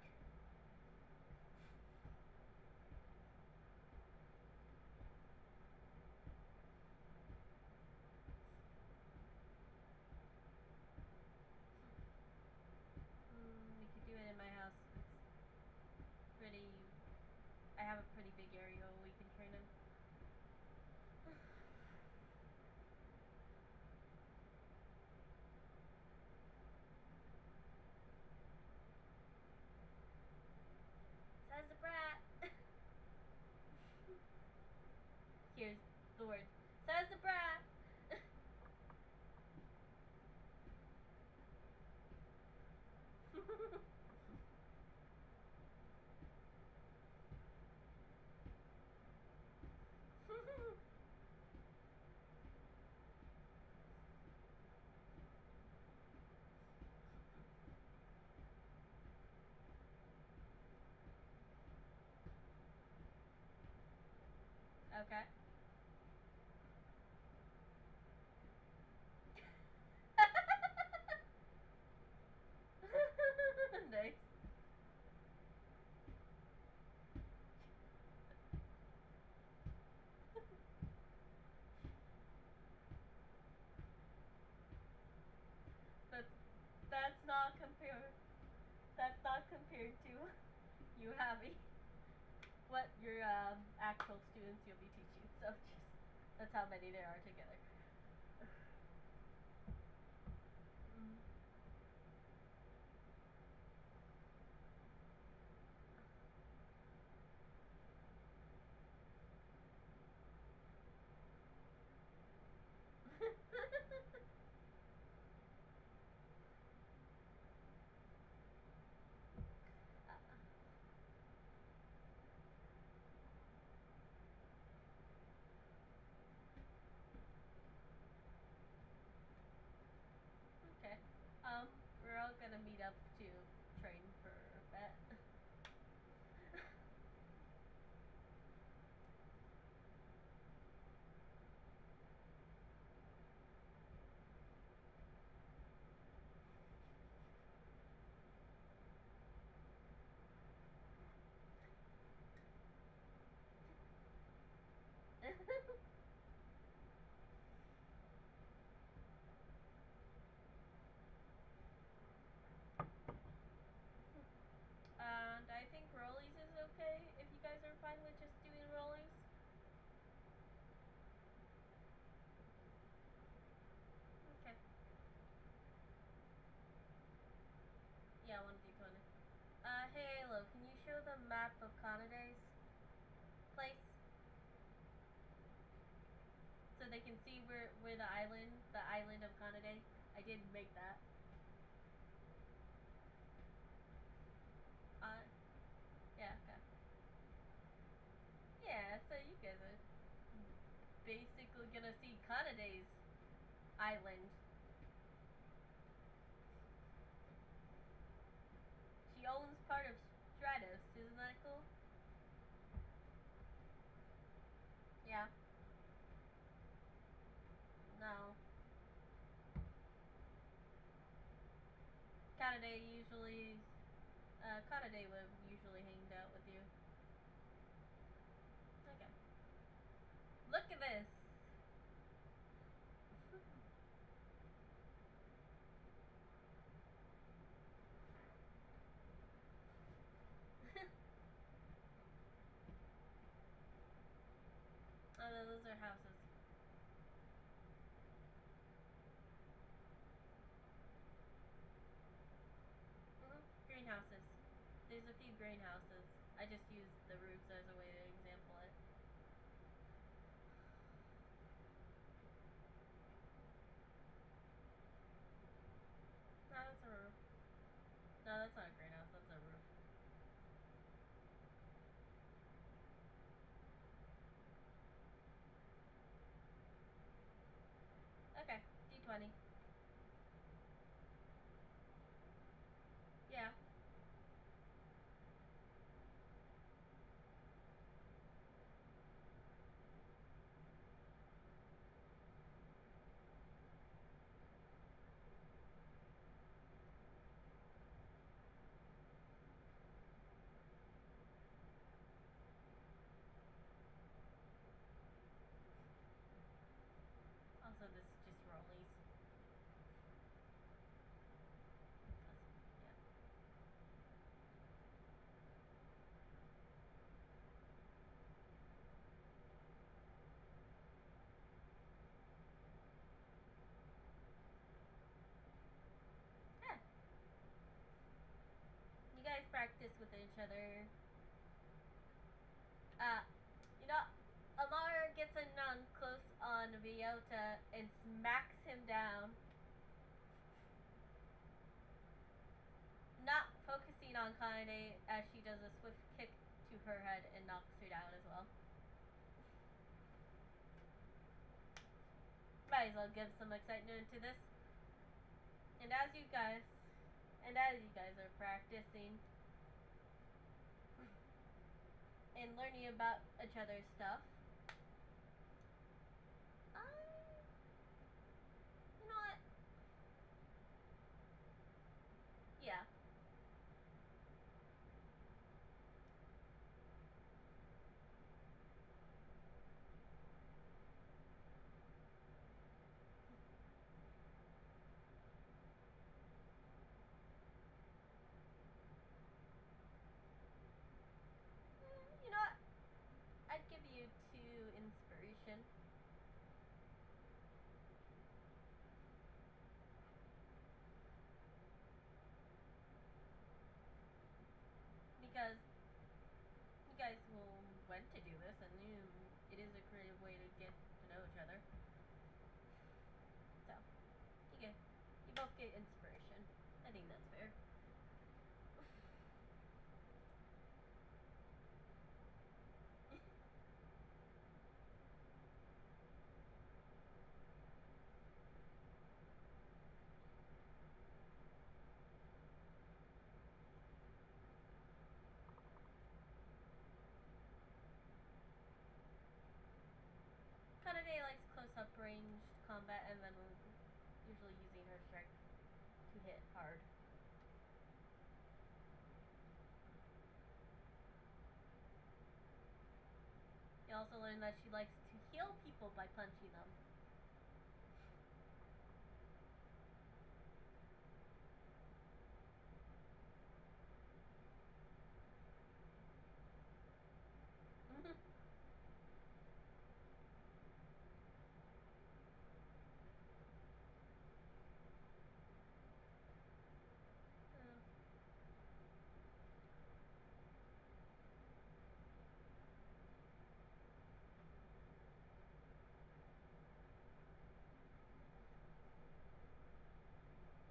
We could do it in my house. It's pretty. I have a pretty big area where we can train him. Says the brat. Here's the word. Says the brat. Okay. Nice. That's that's not compared. That's not compared to you having what your actual students you'll be teaching. So just that's how many there are together. Mm. Okay. We're all gonna meet up to train for a bit. And I think rollies is okay if you guys are fine with just doing rollies. Okay. Yeah, 1d20. Hey Alo, can you show the map of Kanade's place? So they can see where the island of Kanade. I did make that. Uh, yeah, okay. Yeah, so you guys are basically gonna see Kanade's island. She owns part of Stratos, isn't that cool? Yeah. No. Kanade usually Kanade would usually hang out with you. Okay. Look at this. are houses. Greenhouses. There's a few greenhouses. I just used the roofs as a way to example it. No, that's a roof. No, that's not a greenhouse. That's a roof. Okay, D20. Yeah. Also, this is just rollies. Yeah. Yeah. You guys practice with each other. Uh, you know, Amar gets in on close on Ryota and smacks him down. Not focusing on Kanade as she does a swift kick to her head and knocks her down as well. Might as well give some excitement to this. And as you guys are practicing and learning about each other's stuff, you know what? Yeah. You know what? I'd give you 2 inspiration. Because you guys will want to do this, and it is a creative way to get to know each other. So, you both get inspiration. I think that's fair. Kanade likes close-up ranged combat, and then usually using her strike to hit hard. You also learn that she likes to heal people by punching them.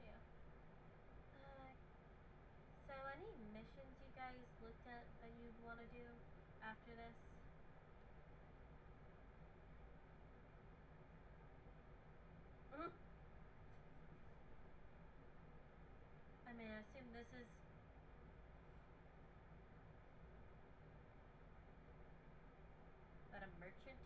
Yeah. So any missions you guys looked at that you'd want to do after this? I mean, I assume this is that a merchant?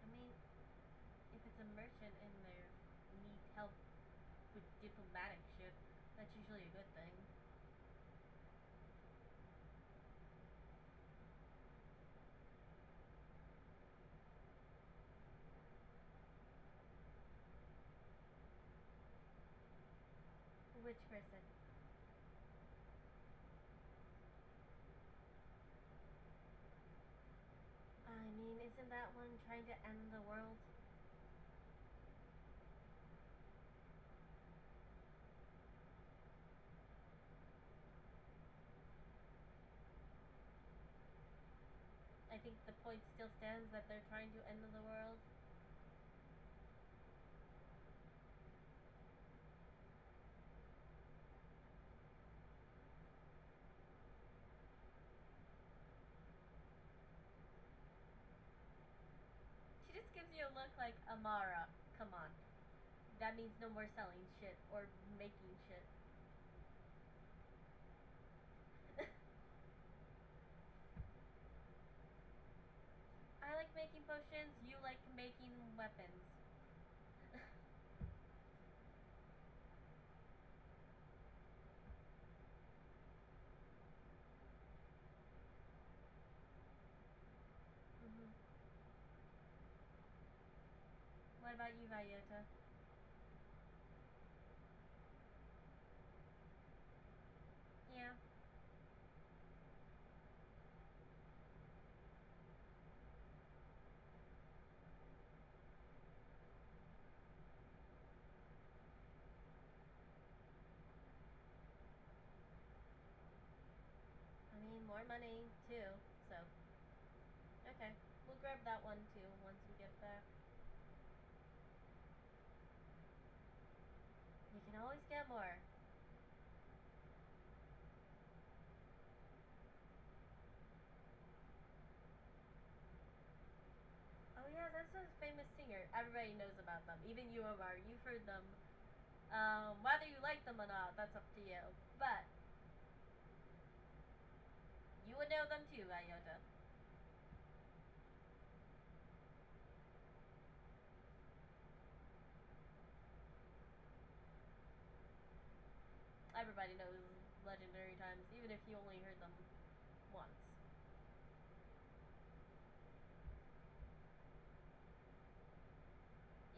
I mean, if it's a merchant and they need help with diplomatic shit, that's usually a good thing. Which person? I mean, isn't that one trying to end the world? I think the point still stands that they're trying to end the world. She just gives you a look like, Amara, come on. That means no more selling shit or making shit. I like making potions, you like making weapons. Hmm. What about you, Vayota? Yeah. I mean, more money, too, so. Okay. We'll grab that one, too, once we get back. You can always get more. Oh yeah, that's a famous singer. Everybody knows about them. Even you, Omar. You've heard them. Whether you like them or not, that's up to you. But you would know them too, Iota. Everybody knows Legendary Times, even if you only heard them once.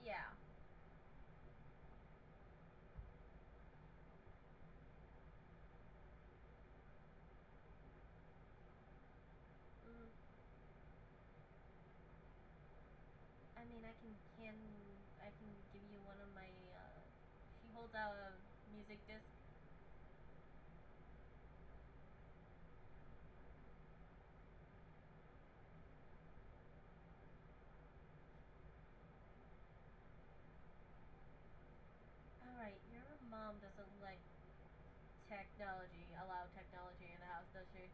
Yeah. Mm. I mean, I can give you one of my. She holds out a music disc. All right, your mom doesn't like allow technology in the house, does she?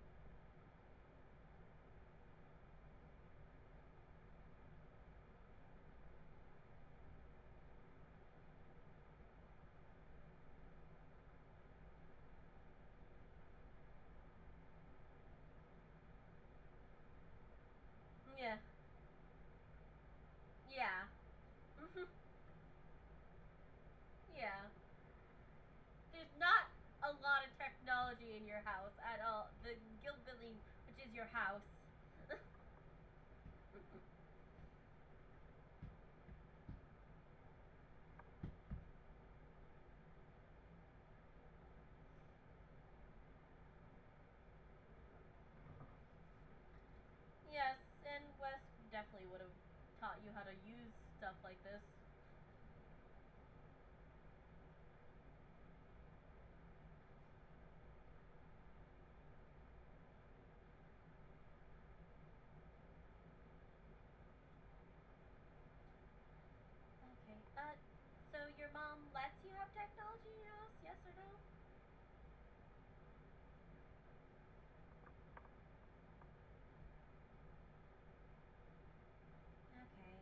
Yeah. Yeah. Yeah. There's not a lot of technology in your house at all. The guild building, which is your house. Yes, and Wes definitely would have taught you how to use stuff like this. Okay. So your mom lets you have technology in your house? Yes or no? Okay.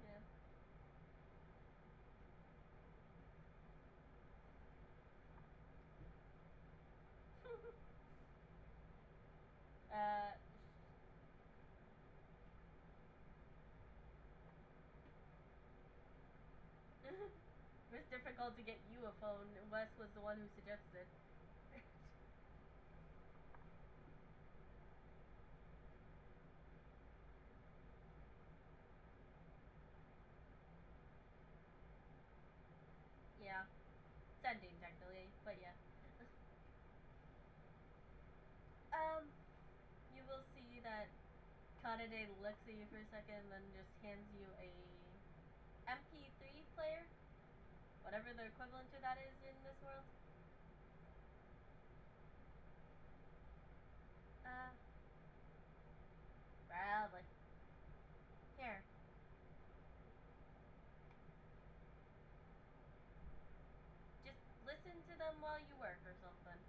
Yeah. uh, it was difficult to get you a phone. Wes was the one who suggested. Ascending, technically, but yeah. You will see that Kanade looks at you for a second and then just hands you a MP3 player, whatever the equivalent to that is in this world. Uh, Probably. Here. Just listen to them while you work or something.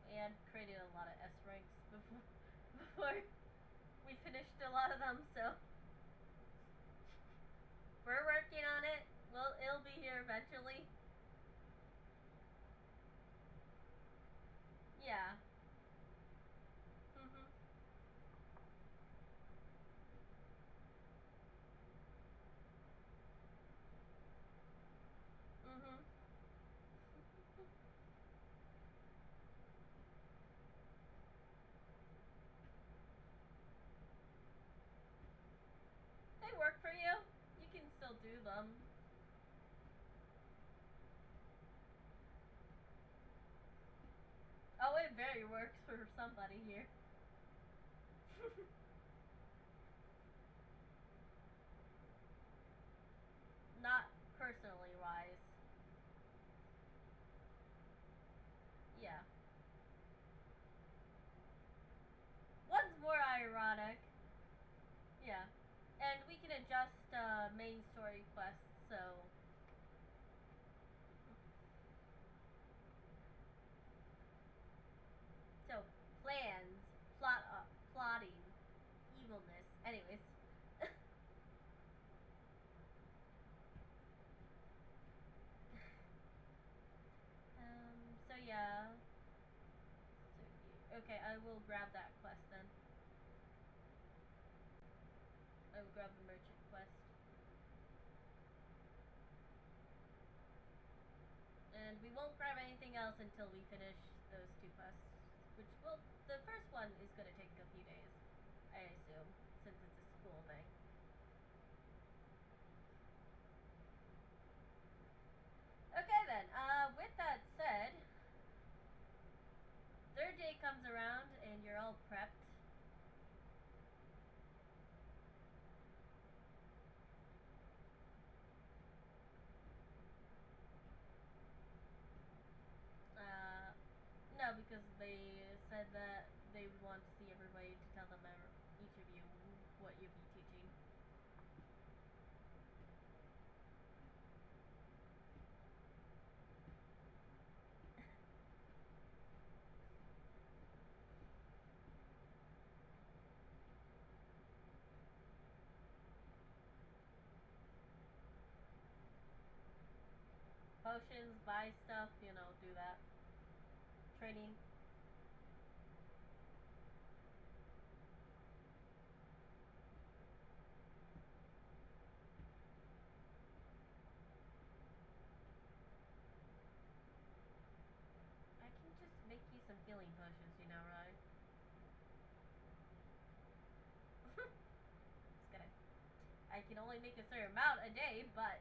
We had created a lot of S ranks before we finished a lot of them, so we're working on it. Well, it'll be here eventually. Yeah. Mhm. Mhm. They work for you. You can still do them. Oh, it very works for somebody here. Not personally wise. Yeah. One's more ironic. Yeah. And we can adjust main story quests, so so plans, plotting, evilness. Anyways. So yeah. So, okay, I will grab that quest then. I will grab the merchant quest. And we won't grab anything else until we finish those two quests. Which will, the first one is going to take a few days, I assume, since it's a school thing. Okay then, with that said, third day comes around and you're all prepped. Uh, no, because they said that they would want to see everybody to tell them, each of you, what you'll be teaching. Potions, buy stuff, do that. Training. I can just make you some healing potions, right? Just gonna. I can only make a certain amount a day, but.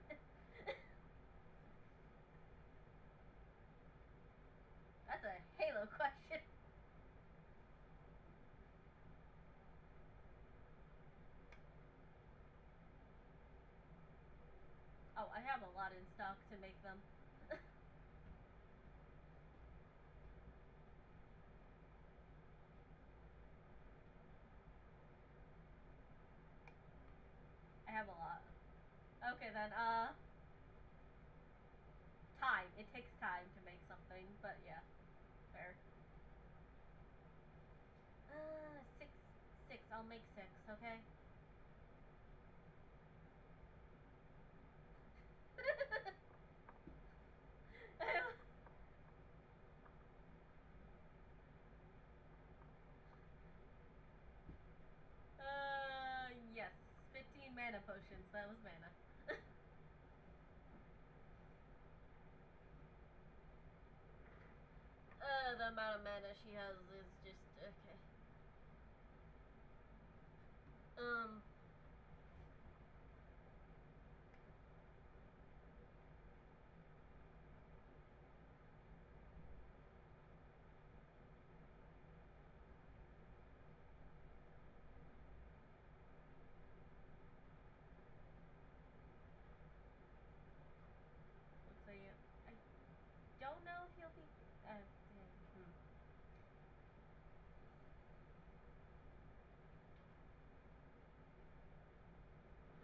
That's a Halo question. Oh, I have a lot in stock to make them. I have a lot. Okay then, time. It takes time to make something, but yeah, fair. Six. Six. I'll make six, okay? Yes. 15 mana potions. That was mana. the amount of mana she has is just okay. Looks like I don't know if he'll be.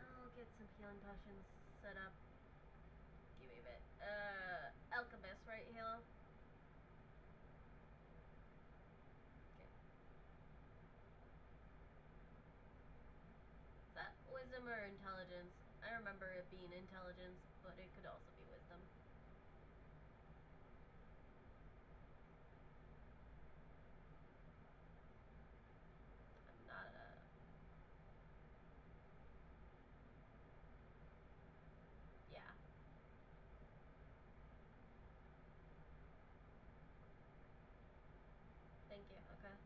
I'll get some healing potions set up. Give me a bit. Alchemist, right, Halo? Okay. Is that wisdom or intelligence? I remember it being intelligence, but it could also be wisdom. I'm not yeah. Thank you, okay.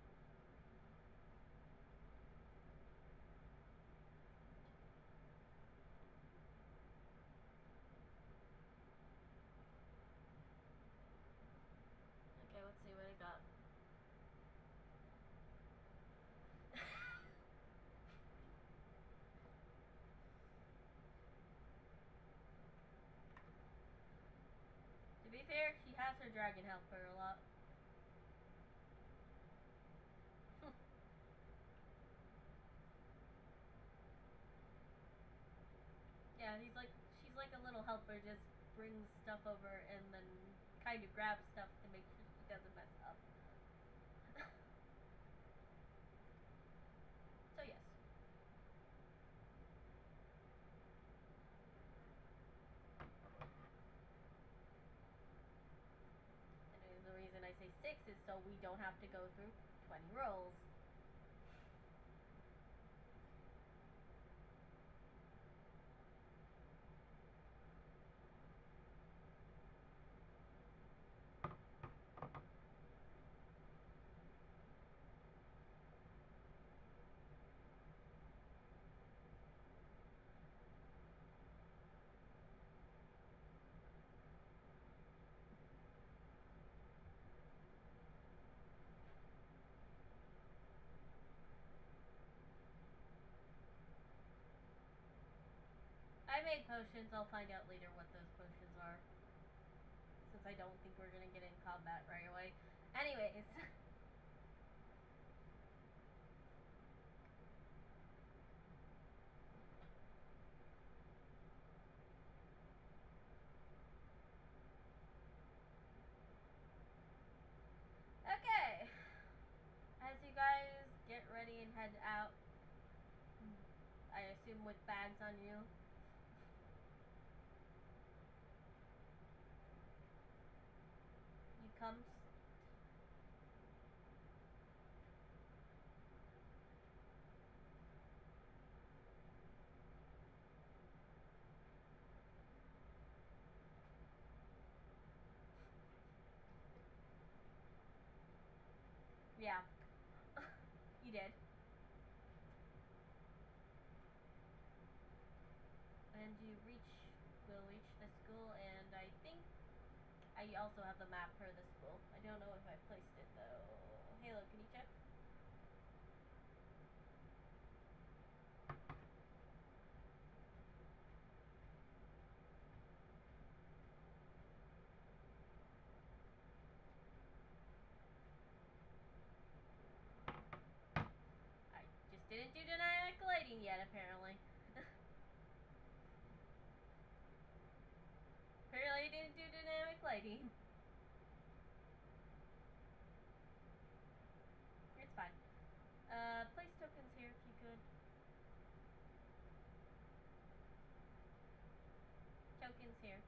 Okay, let's see what I got. To be fair, she has her dragon helper a lot. Yeah, she's like a little helper, just brings stuff over and then kind of grabs stuff to make sure she doesn't mess up. So yes. And the reason I say 6 is so we don't have to go through 20 rolls. I made potions. I'll find out later what those potions are. Since I don't think we're gonna get in combat right away. Anyways. Okay. As you guys get ready and head out, I assume with bags on you. You come. Yeah. You did. And you will reach the school, and I think I also have the map for the school. I don't know if I placed it though. Halo, can you check? I just didn't do dynamic lighting yet, apparently. Apparently I didn't do dynamic lighting. It's fine. Place tokens here if you could. Tokens here.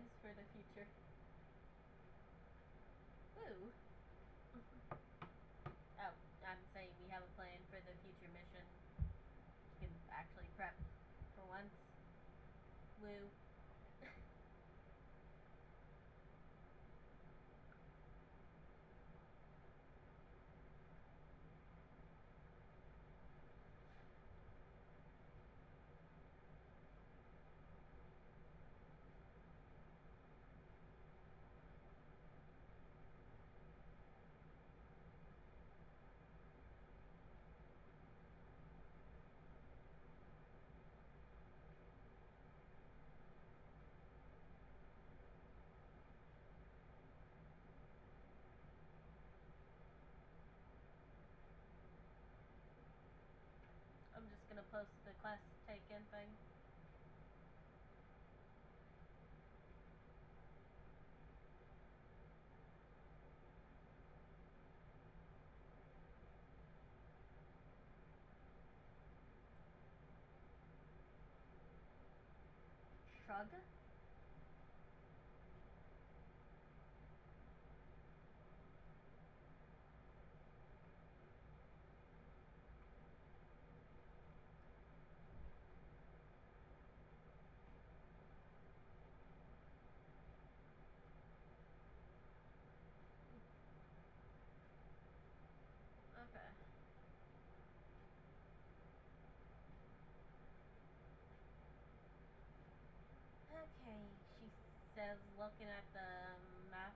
plans for the future? Woo. Oh, I'm saying we have a plan for the future mission. You can actually prep for once. Woo. I'm just gonna post the class taken thing. Shrug? Okay. Okay, she says, looking at the map.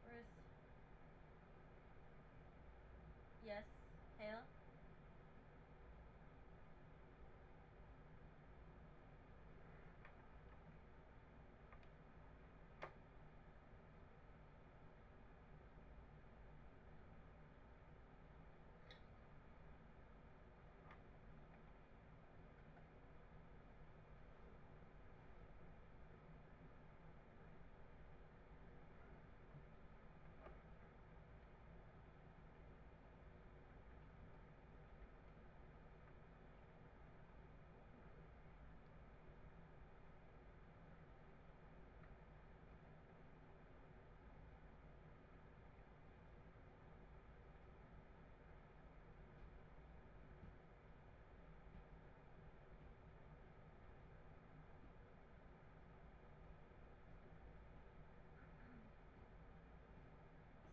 Where's. Yes, Hale?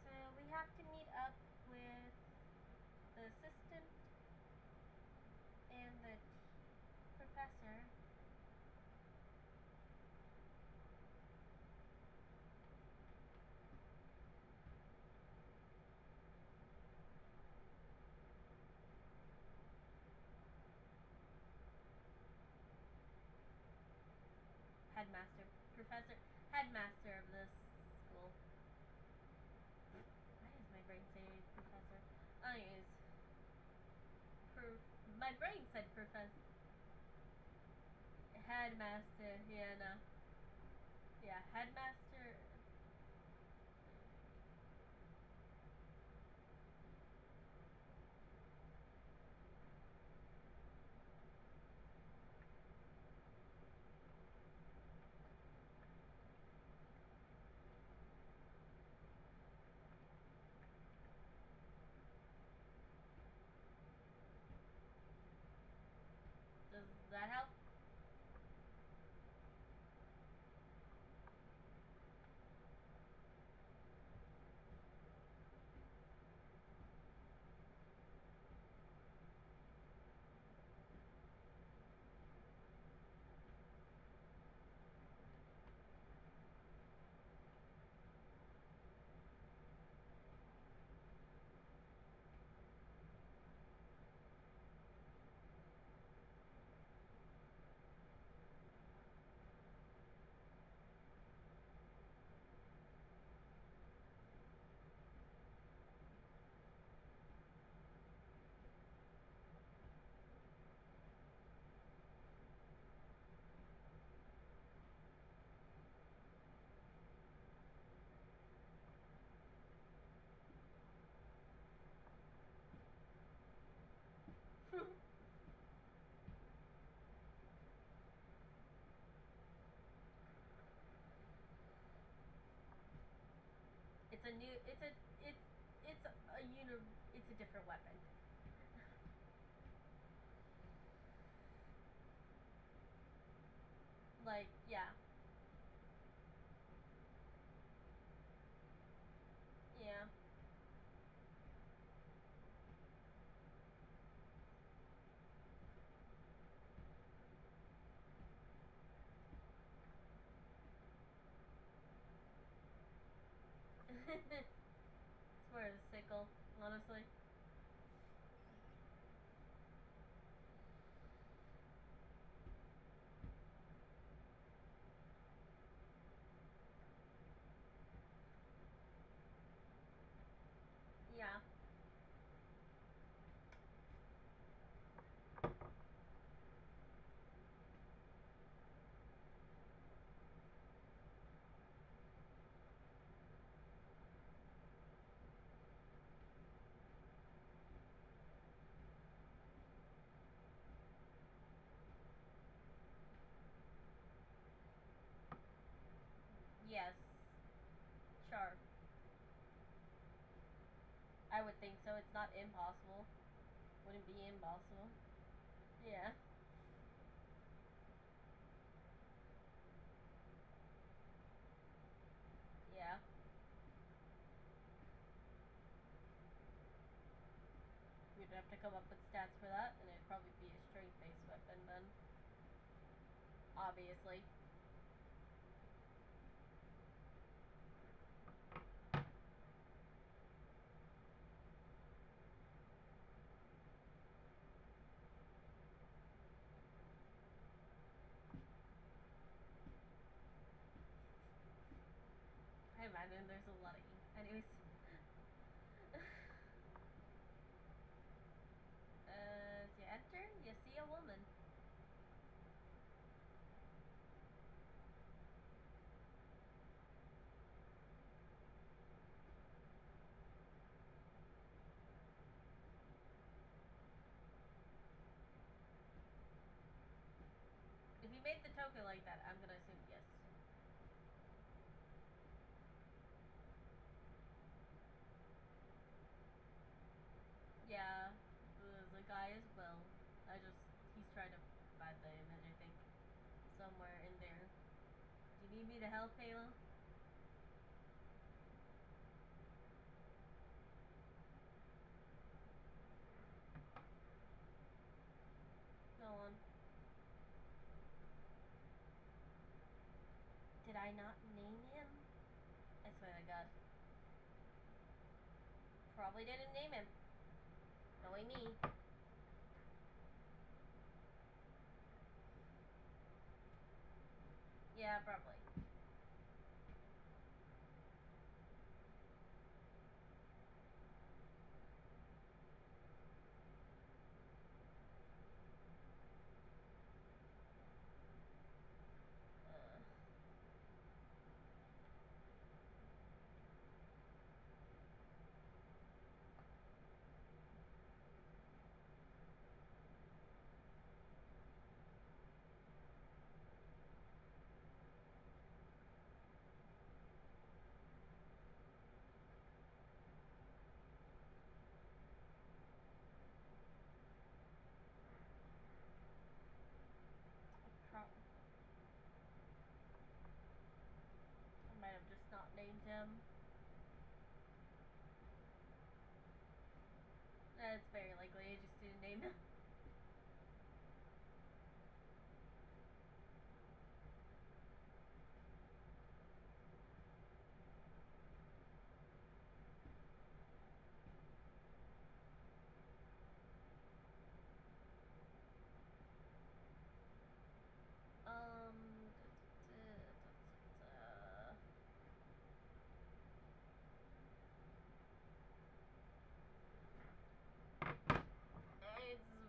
So we have to meet up with the assistant and the professor. Headmaster. Professor. Headmaster of this school. Why does my brain say professor? Anyways. My brain said professor. Headmaster. Yeah, no. Yeah, headmaster. Does that help? a new. It's a It's a different weapon. Like, yeah. Yeah. It's more of a sickle, honestly. Yeah. Yes. Sure. I would think so. It's not impossible. Wouldn't be impossible. Yeah. Yeah. You'd have to come up with stats for that, and it'd probably be a strength-based weapon then. Obviously. I imagine there's a lot of ink. Anyways. As you enter, you see a woman. If you made the token like that, I'm gonna assume yes. Yeah, there's a guy as well. He's trying to find the image, I think. Somewhere in there. Do you need me to help, Halo? Go on. Did I not name him? I swear to God. Probably didn't name him. Knowing me. Yeah, probably. Uh, I might have just not named him. That's very likely. I just didn't name him. Um. It's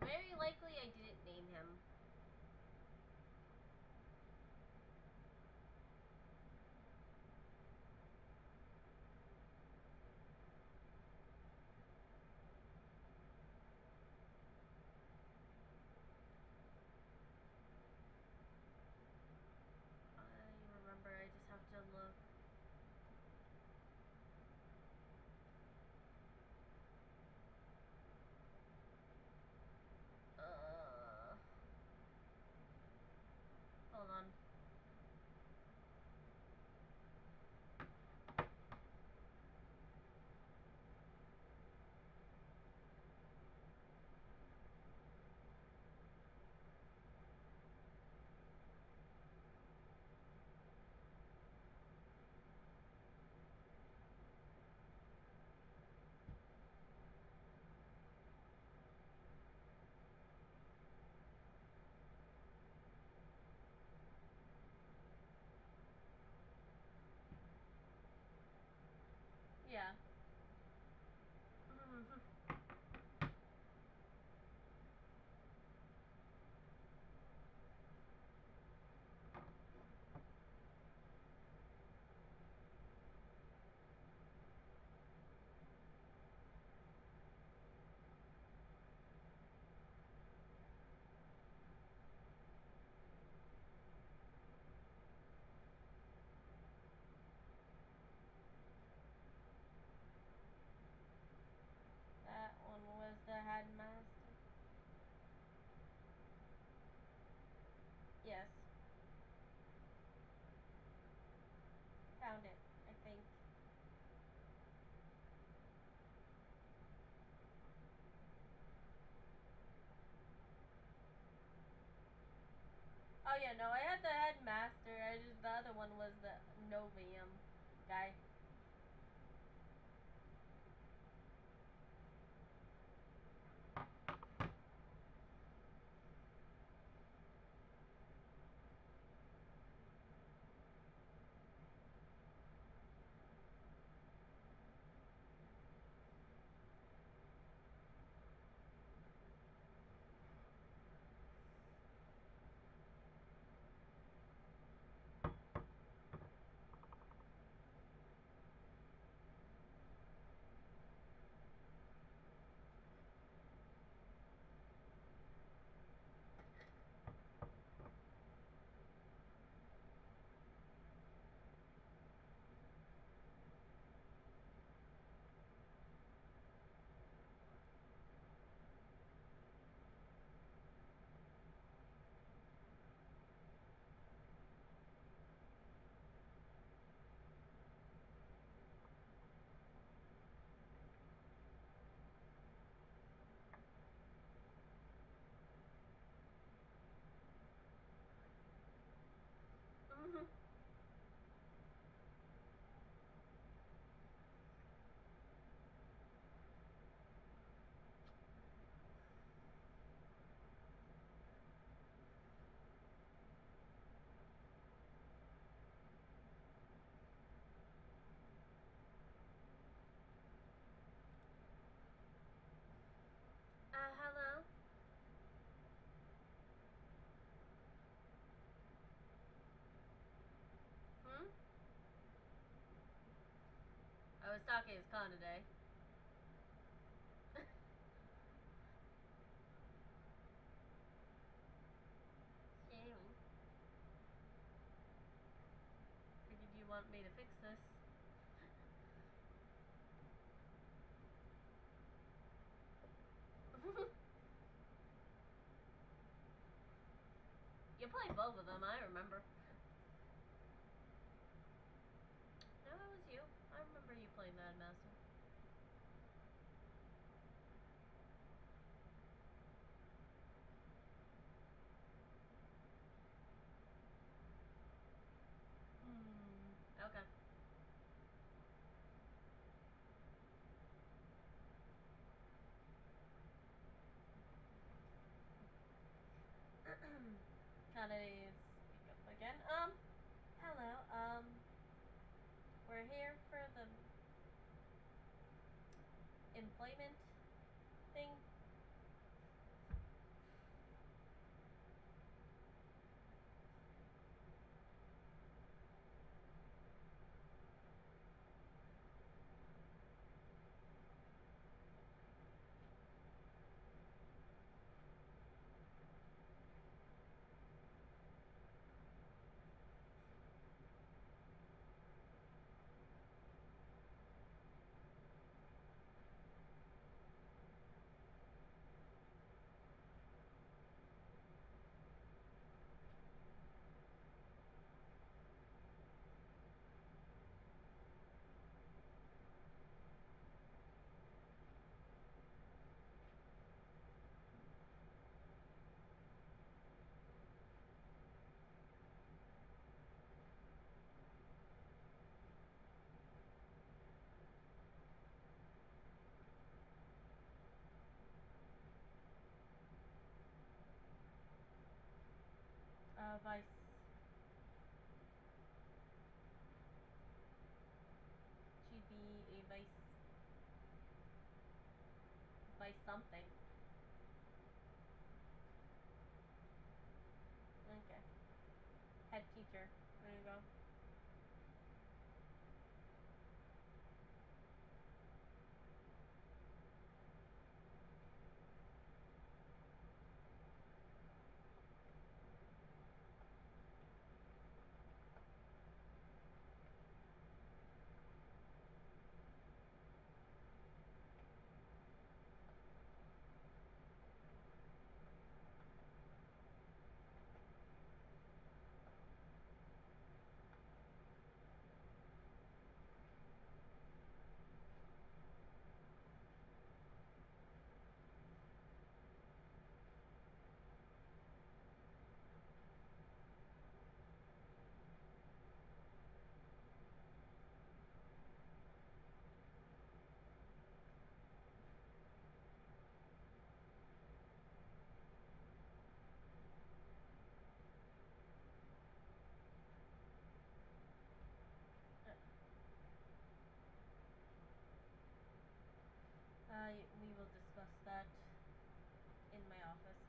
Yes. Found it, I think. Oh yeah, no, I had the headmaster. The other one was the Novium guy. Mhm. Hello. Hmm. I was talking his con today. Shame. Or did you want me to fix this? You played both of them, I remember. No, it was you. I remember you playing Mad Master. Hmm. Okay. Candidates speak up again. Hello. We're here for the employment thing. Vice. She'd be a vice. Vice something. Okay. Head teacher. There you go. that in my office.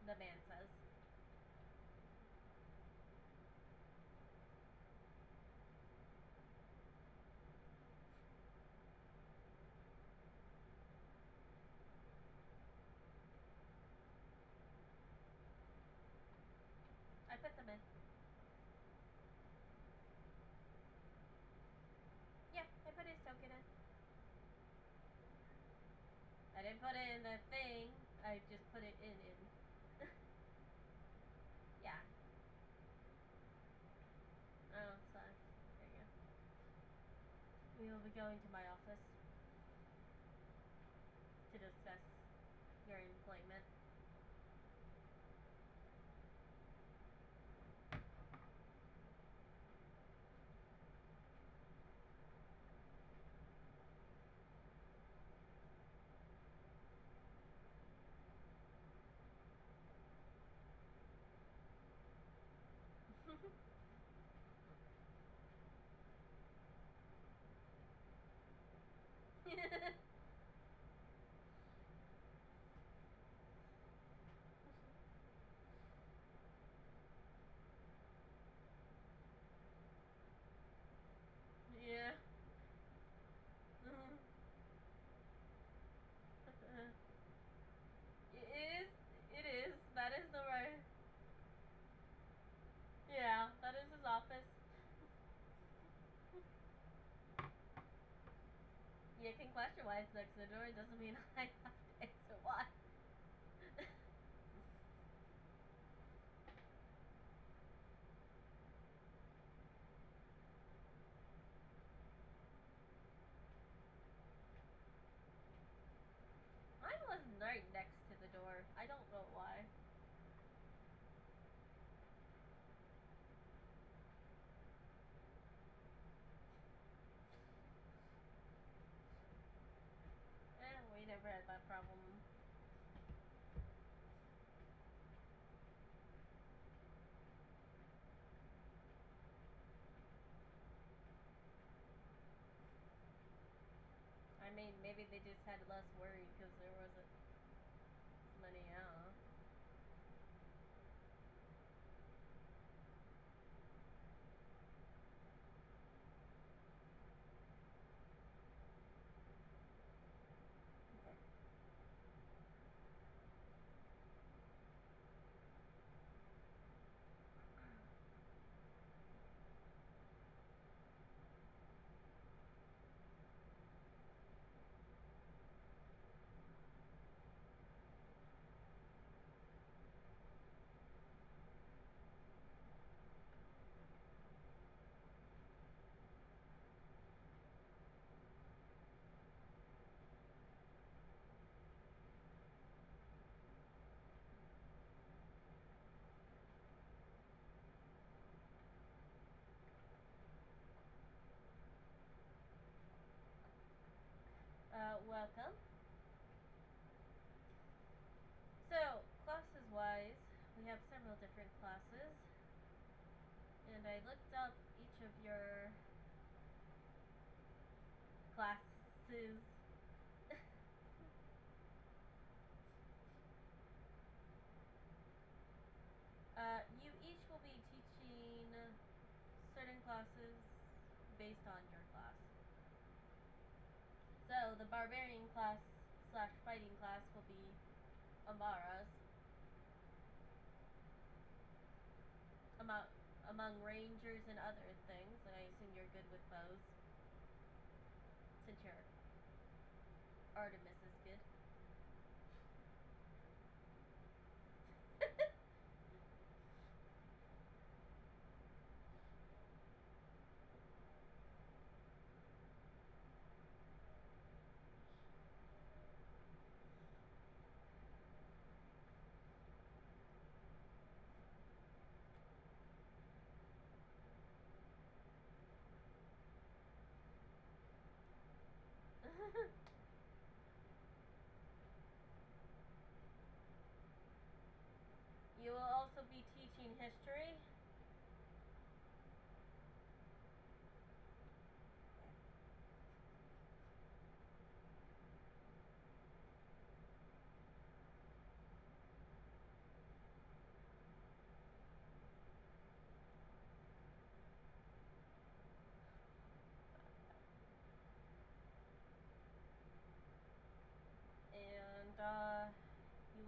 The man says. I put them in. Yeah, I put his token in. I didn't put it in the thing. I just put it in. Yeah. Oh, sorry. There you go. We will be going to my office to discuss your employment. Yeah. It is. It is. That is the right. Yeah, that is his office. You can question why it's next to the door. It doesn't mean I have to answer why. Mine was right next to the door. I don't know why. We never had that problem. I mean, maybe they just had less worry because there wasn't as many out. Welcome. So, classes wise, we have several different classes. And I looked up each of your classes. You each will be teaching certain classes based on your class. So, the barbarian class slash fighting class will be Amara's. Among, among rangers and other things, and I assume you're good with bows. Since your Artemis is good. You will also be teaching history.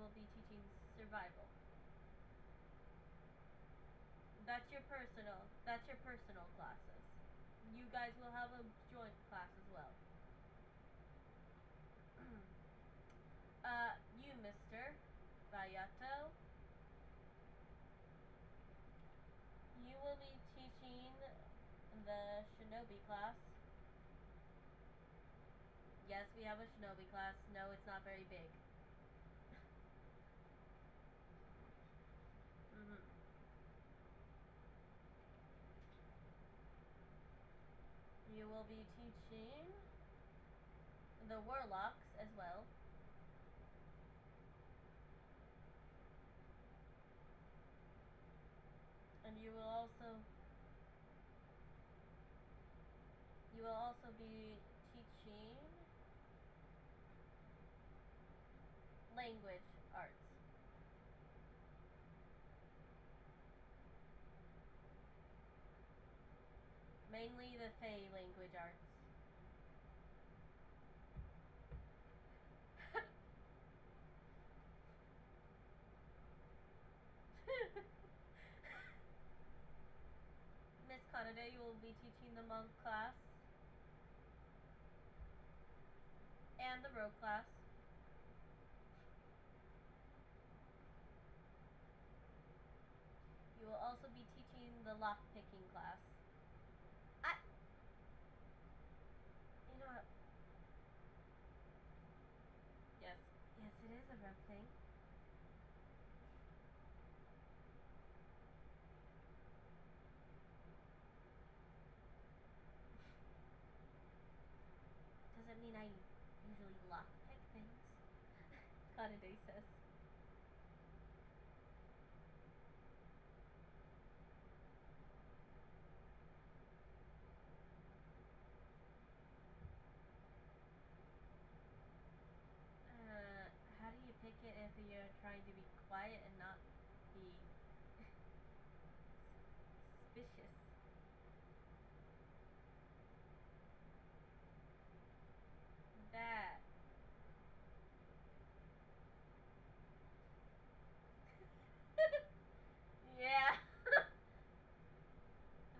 will be teaching survival. That's your personal classes. You guys will have a joint class as well. You, Mr. Bayato, you will be teaching the shinobi class. Yes, we have a shinobi class. No, it's not very big. Mm-hmm. You will be teaching the warlocks as well. And you will also be teaching language arts. Mainly the Fey language arts. Miss Kanade, you will be teaching the monk class and the rogue class. You will also be teaching the lock picking class. You know what? Yes. Yes, it is a rogue thing. Doesn't mean I usually lock pick things. Kanade says. How do you pick it if you're trying to be quiet and not be suspicious? That. Yeah.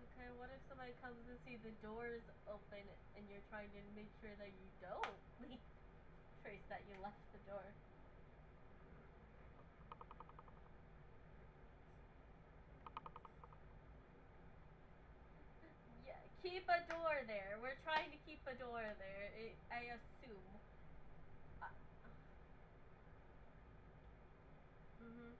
Okay, what if somebody comes and see the doors open and you're trying to make sure that you don't leave trace that you left the door? Yeah, keep a door there. We're trying to keep a door there. I assume. Uh, mhm.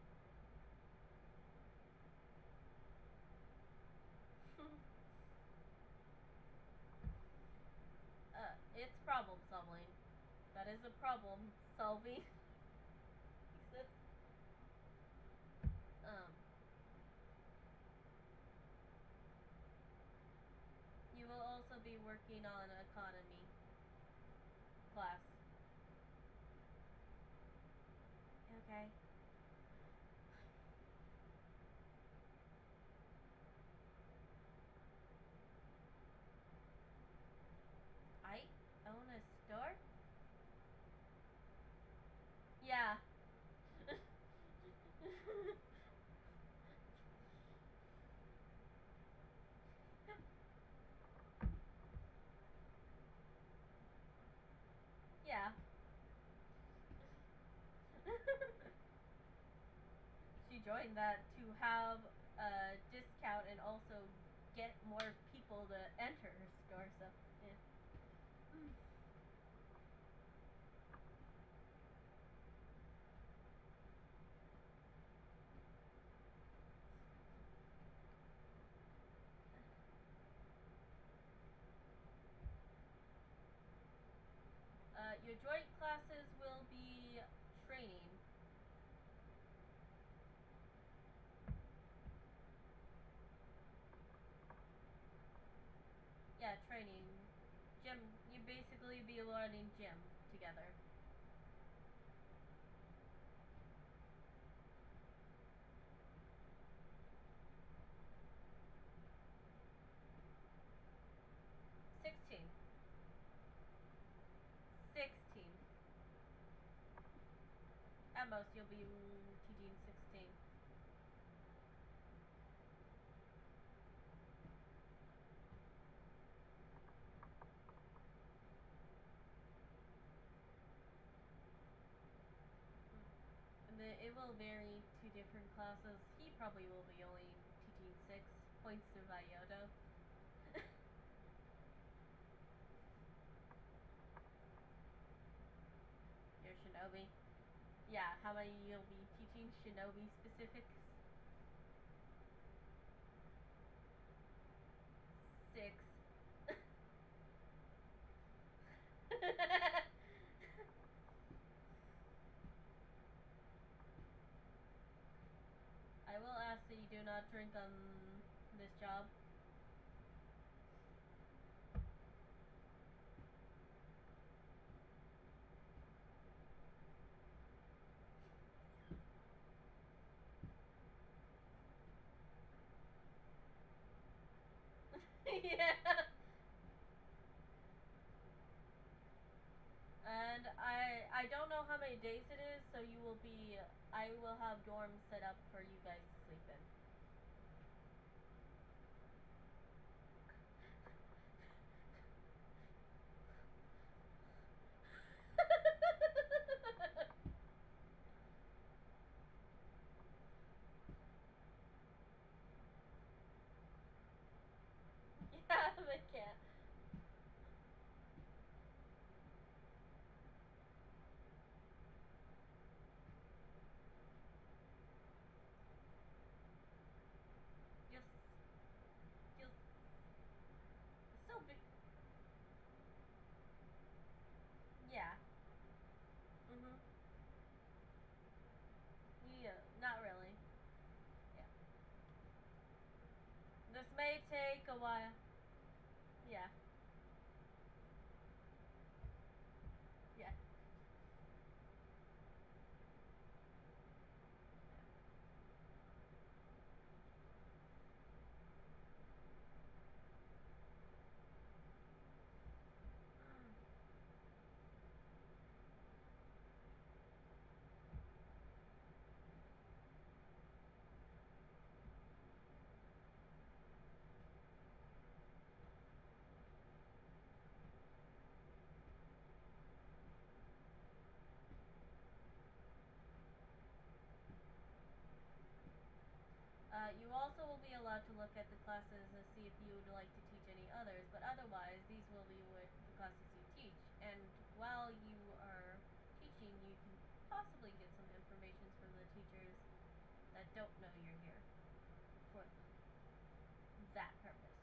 It's problem solving. That is a problem solving. um, you will also be working on economy class. Okay. I own a store? Yeah. Yeah. She joined that to have a discount and also get more people to enter her store, so yeah. Your joint classes will be training. Yeah, training. Gym. You basically be learning gym together. 16. 16. At most, you'll be teaching 16. And it will vary to different classes. He probably will be only teaching 6 points to Vayoto. Your Shinobi. Yeah, how many you'll be teaching Shinobi specifics? 6. I will ask that you do not drink on this job. Yeah. And I don't know how many days it is, so you will be I will have dorms set up for you guys to sleep in. Yeah, they can't. You'll you'll still be. Yeah. Mhm. Yeah, not really. Yeah. This may take a while. Yeah. Yeah. You also will be allowed to look at the classes and see if you would like to teach any others, but otherwise, these will be what the classes you teach. And while you are teaching, you can possibly get some information from the teachers that don't know you're here for that purpose.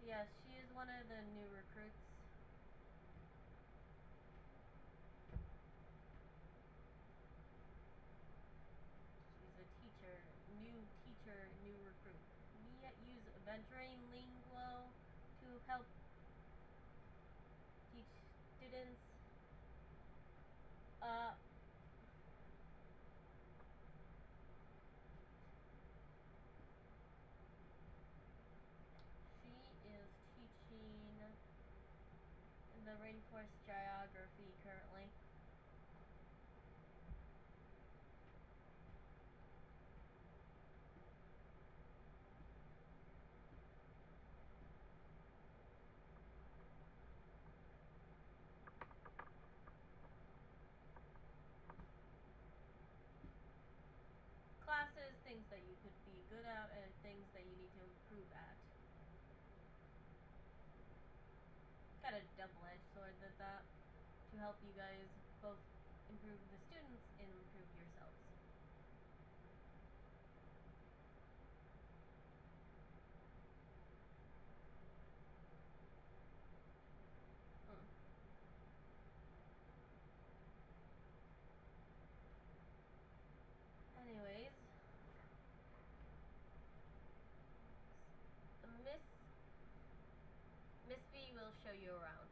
Yes, she is one of the new recruits. She's a teacher, new recruit. We use venturing linguo to help teach students. Uh, she is teaching the rainforest geography currently. Classes, things that you could be good at, and things that you need to improve at. Kind of double-edged sword with that to help you guys both improve the students and improve yourselves. Mm. Anyways, Miss Miss V will show you around.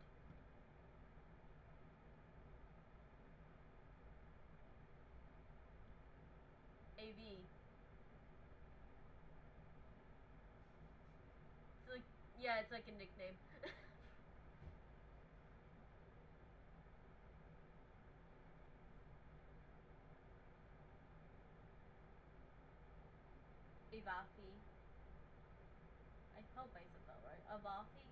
Yeah, it's like a nickname. Ivafi. I hope I said that right. Avafi.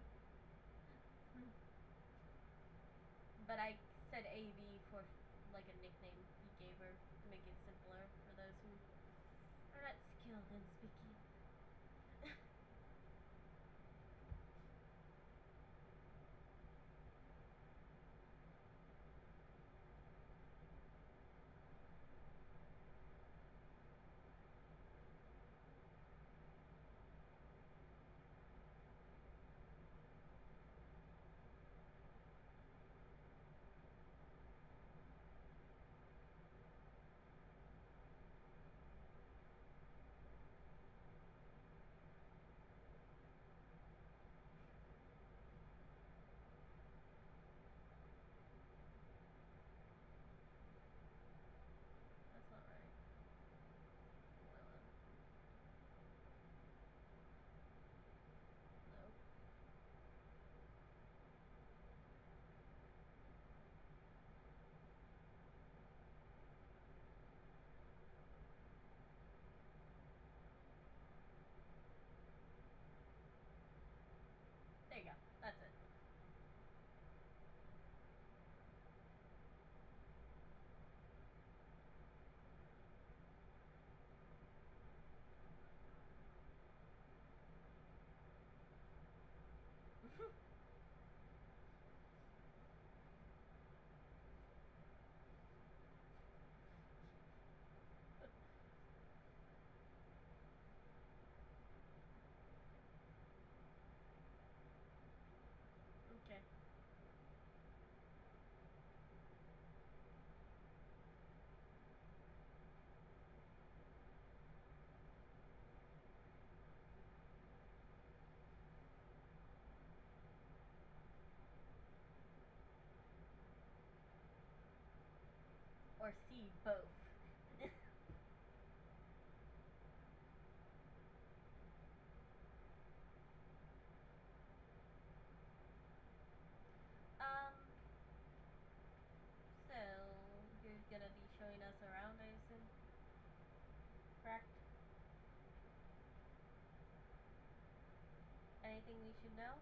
But I said AV for like a nickname he gave her to make it simpler for those who are not skilled in speaking. That's not right. No. There you go. That's it. Okay. Or C, both. um, so you're gonna be showing us around, I assume? Correct? Anything we should know?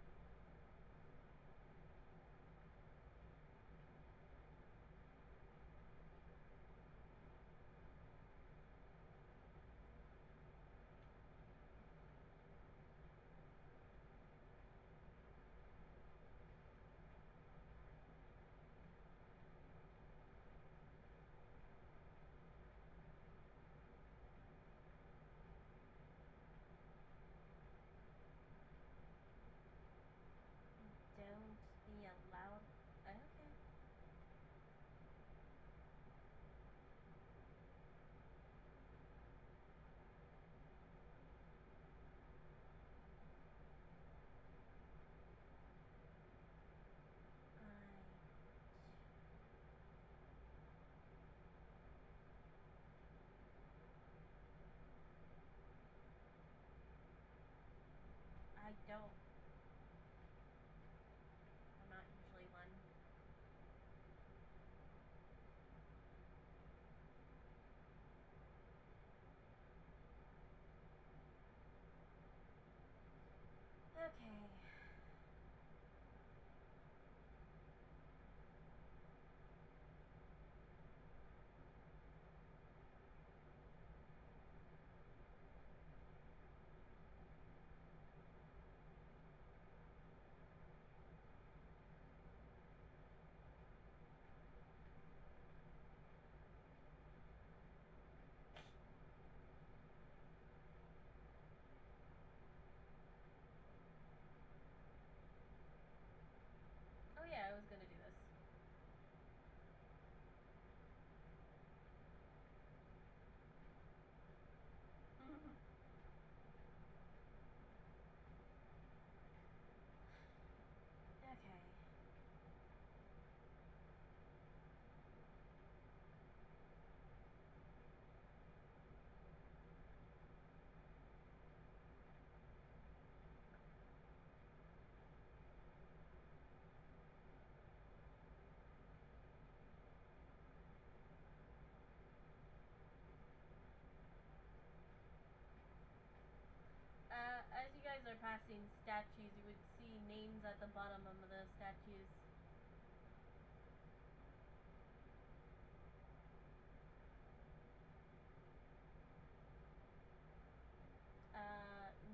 passing statues, you would see names at the bottom of the statues.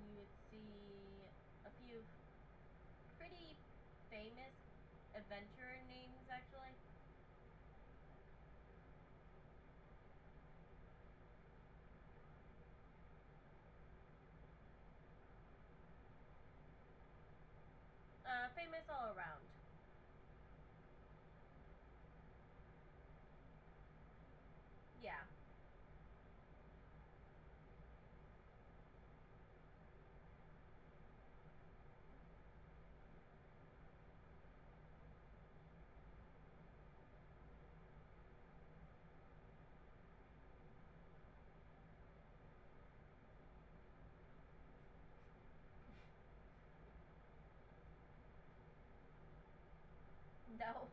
You would see a few pretty famous adventurer names, actually. Famous all around. Yeah. No.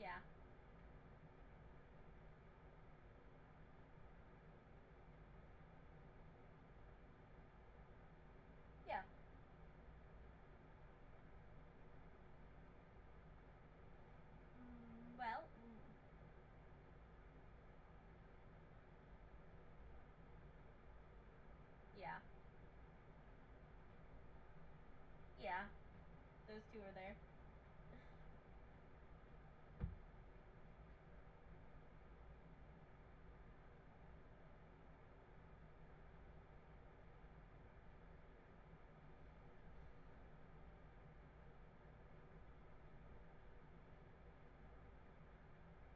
Yeah. Yeah. Well, yeah. Yeah. Those two are there.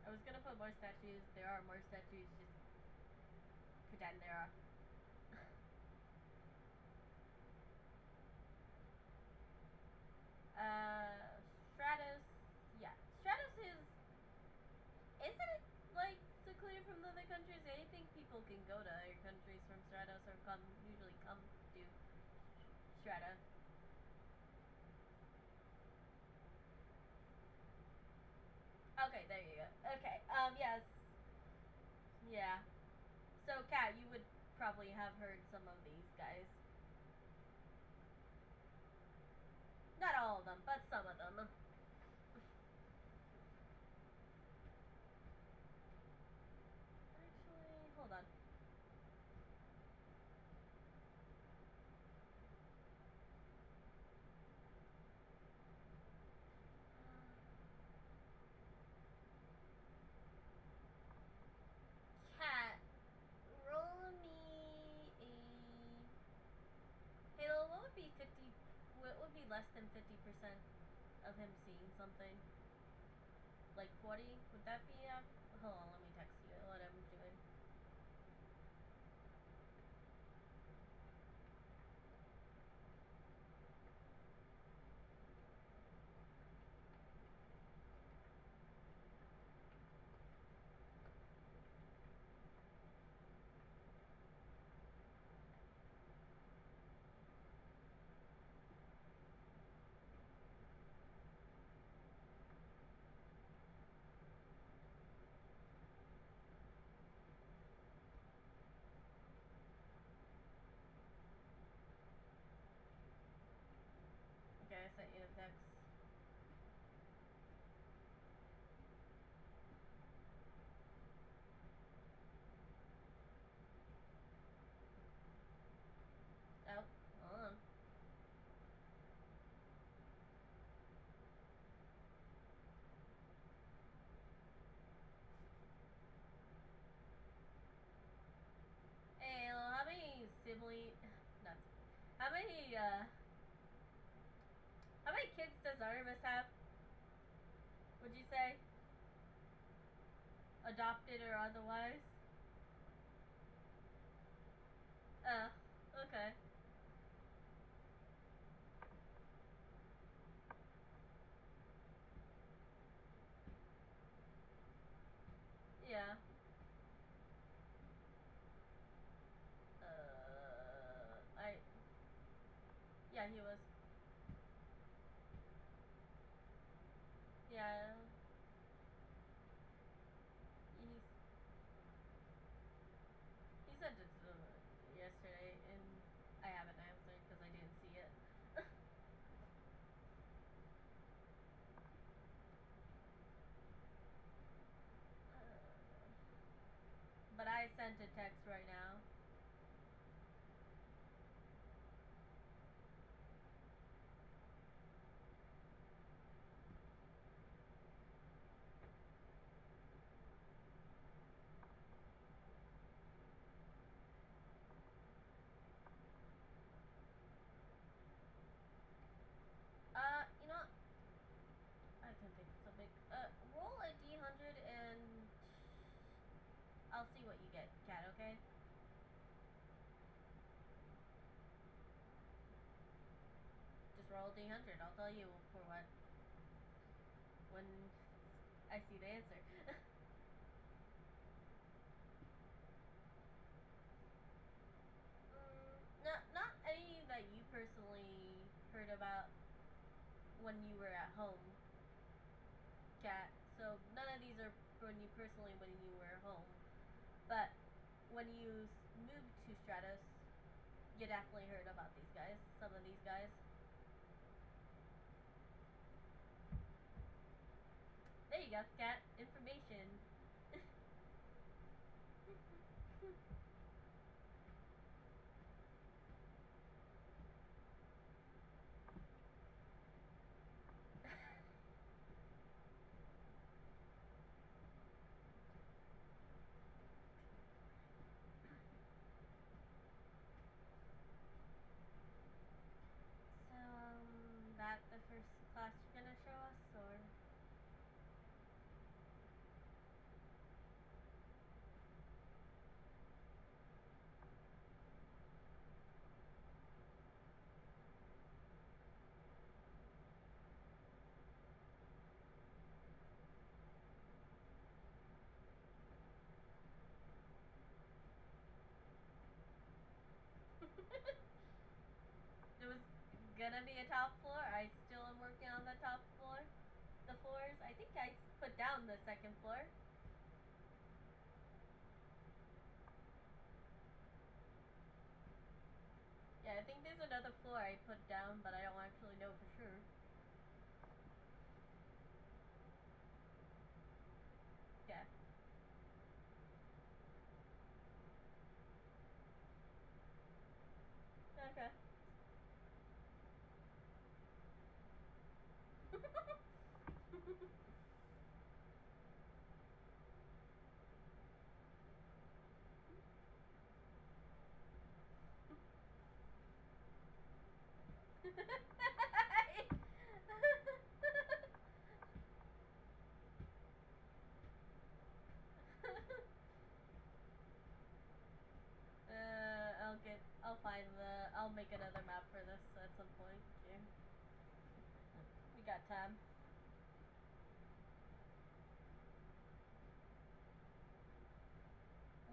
I was gonna put more statues. There are more statues. Just pretend there are. uh, Stratos. Yeah, Stratos is. Isn't it like secluded from the other countries? I think people can go to other countries from Stratos or usually come to Strata. Okay, there you go. Okay. Yes. Yeah. So, Kat, you would probably have heard some of these guys. Not all of them, but some of them. Actually, hold on. Cat, roll me a Halo. What would be 50? What would be less than 50% of him seeing something? Like 40? Would that be? Hold on, let me text you what I'm doing. Okay, I sent you a text. Oh, hold on. Hey, Halo, how many sibling? Not sibling. How many kids does Artemis have? Would you say? Adopted or otherwise? Uh, okay. Yeah. Yeah, he was. Yeah. He's, he sent it to yesterday, and I haven't answered because I didn't see it. But I sent a text right now. You know, I can think of something. Roll a D100 and I'll see what you get, cat. Okay. Just roll a D100. I'll tell you for what when I see the answer. Not any that you personally heard about when you were at home, cat. So none of these are when you personally when you were home. But when you moved to Stratos, you definitely heard about these guys. Some of these guys. There you go, cat. Information. So, that the first class you're gonna show us, or? It was gonna be a top floor. I still am working on the top floor. The floors. I think I put down the second floor. Yeah, I think there's another floor I put down, but I don't actually know for sure. Yeah. Okay. I'll find I'll make another map for this at some point. Yeah. We got time.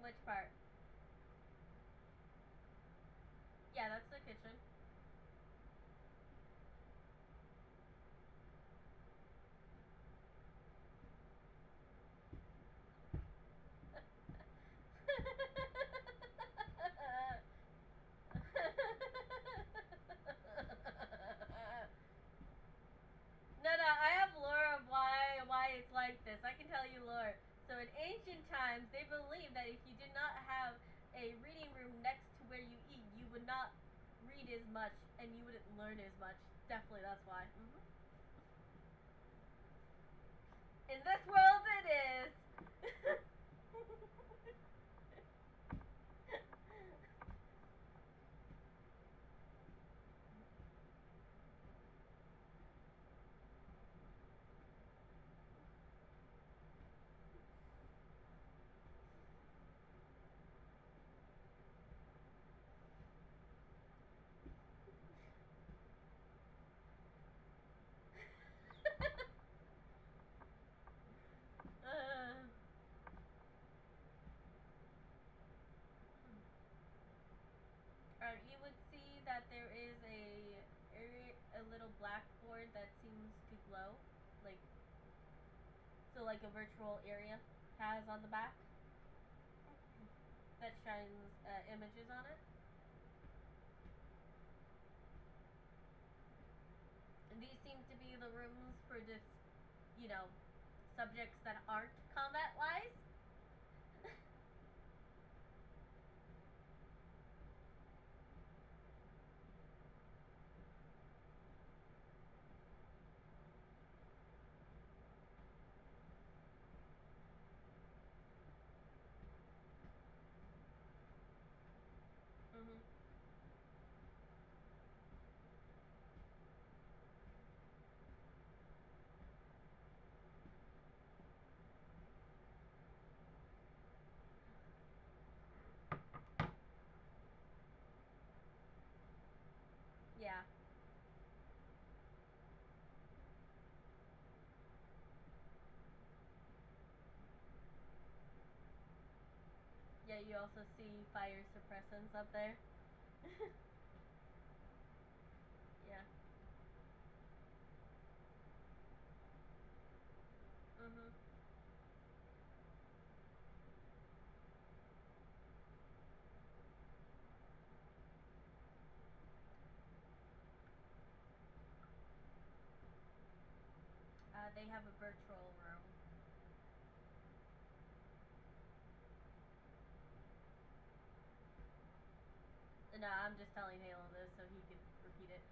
Which part? Yeah, that's the kitchen. No, I have lore of why it's like this. I can tell you lore. So in ancient times, they believed that if you did not have a reading room next to where you eat, you would not read as much and you wouldn't learn as much. Definitely, that's why. In this world, it is. a little blackboard that seems to glow, like so like a virtual area has on the back that shines images on it. And these seem to be the rooms for just, you know, subjects that aren't combat wise. Mm-hmm. Yeah. Yeah, you also see fire suppressants up there. Yeah. Mm-hmm. They have a virtual room. No, I'm just telling Halo this so he could repeat it.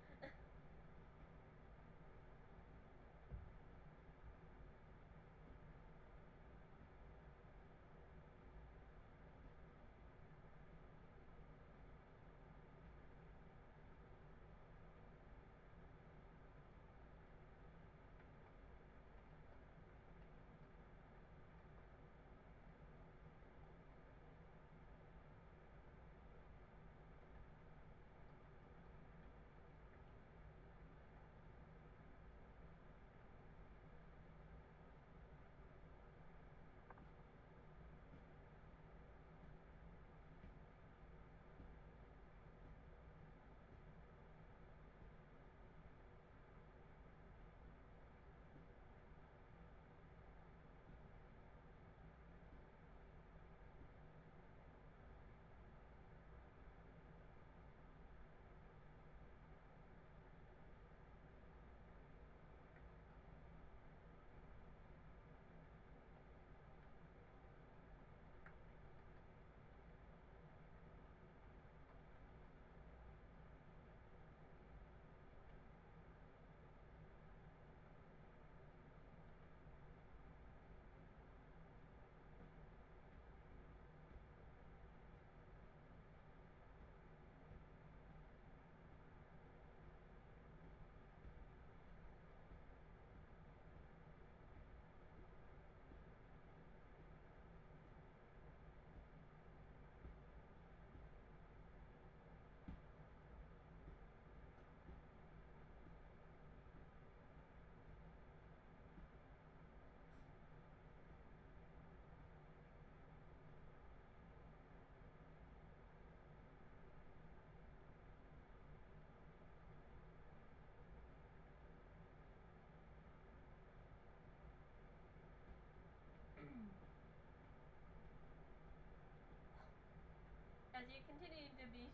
As you continue to be.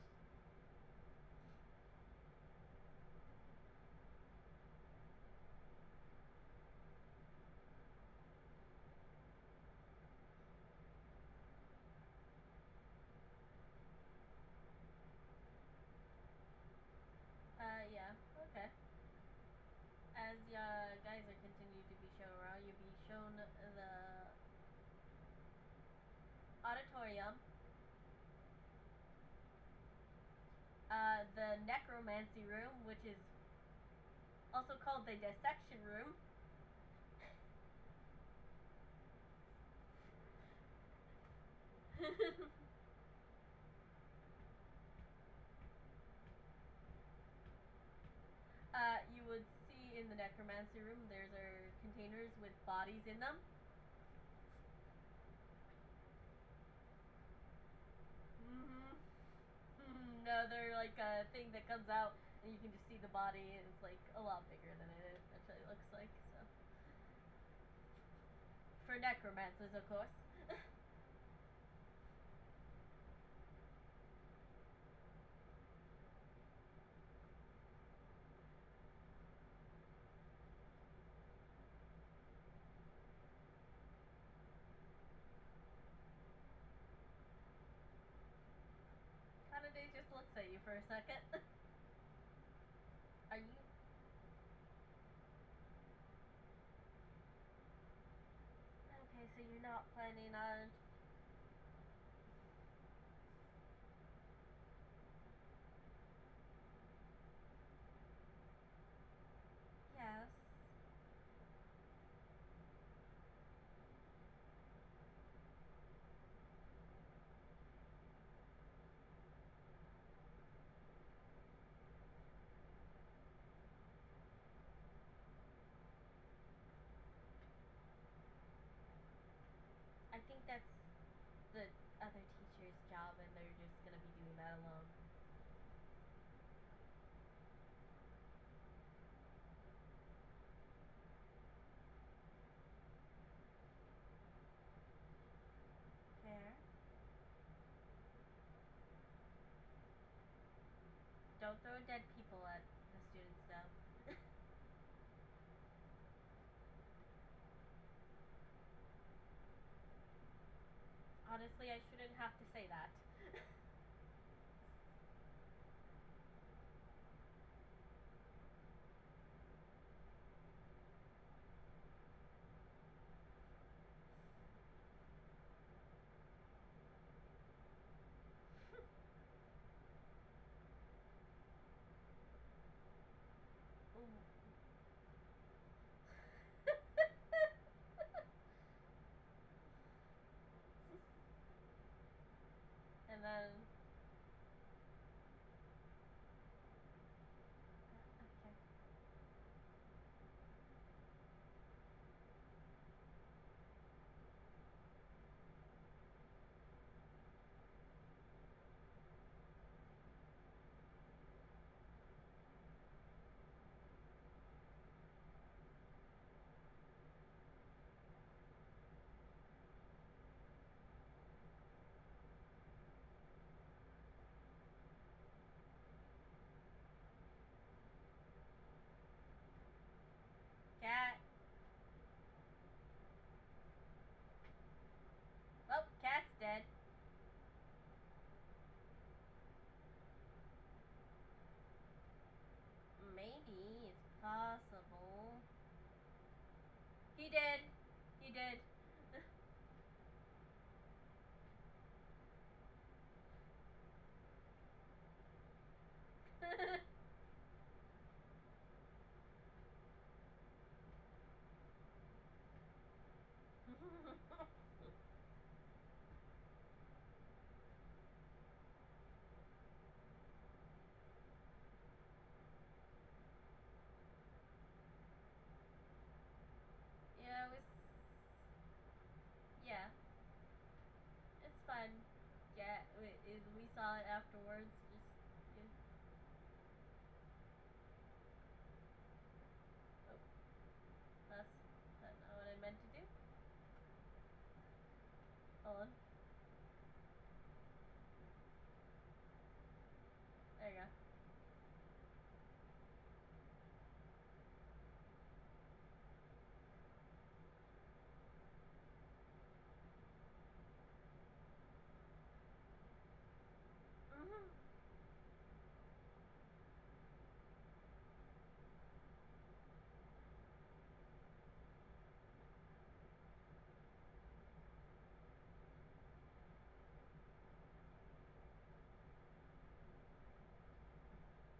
Yeah, okay. As guys are continued to be shown around, you'll be shown the auditorium, the necromancy room, which is also called the dissection room. You would see in the necromancy room there's containers with bodies in them. Mm-hmm. No, they're like a thing that comes out And you can just see the body, and it's like a lot bigger than it actually looks like. So, for necromancers, of course. Holiday just looks at you for a second. Are you? Okay, so you're not planning on. Yes. I think that's the other teacher's job, and they're just gonna be doing that alone. Fair. Don't throw dead people at the students, though. Honestly, I shouldn't have to say that. And then. Okay. Cat. Oh, cat's dead. Maybe it's possible. He did. He did. Yeah, it was. Yeah, it's fun. Yeah, we saw it afterwards. Just. Yeah. Oh, that's not what I meant to do. Hold on. There you go. Mhm.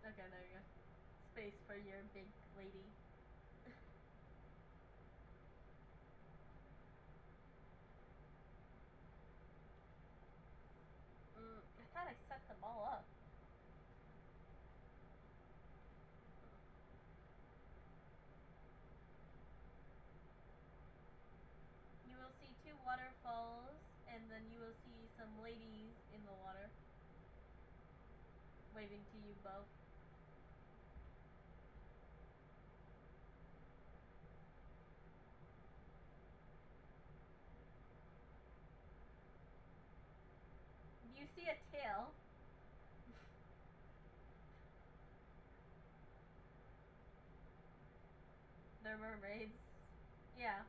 Okay, there you go. Space for your big lady. I thought I set them all up. You will see two waterfalls, and then you will see some ladies in the water waving to you both. see a tail. They're mermaids. Yeah.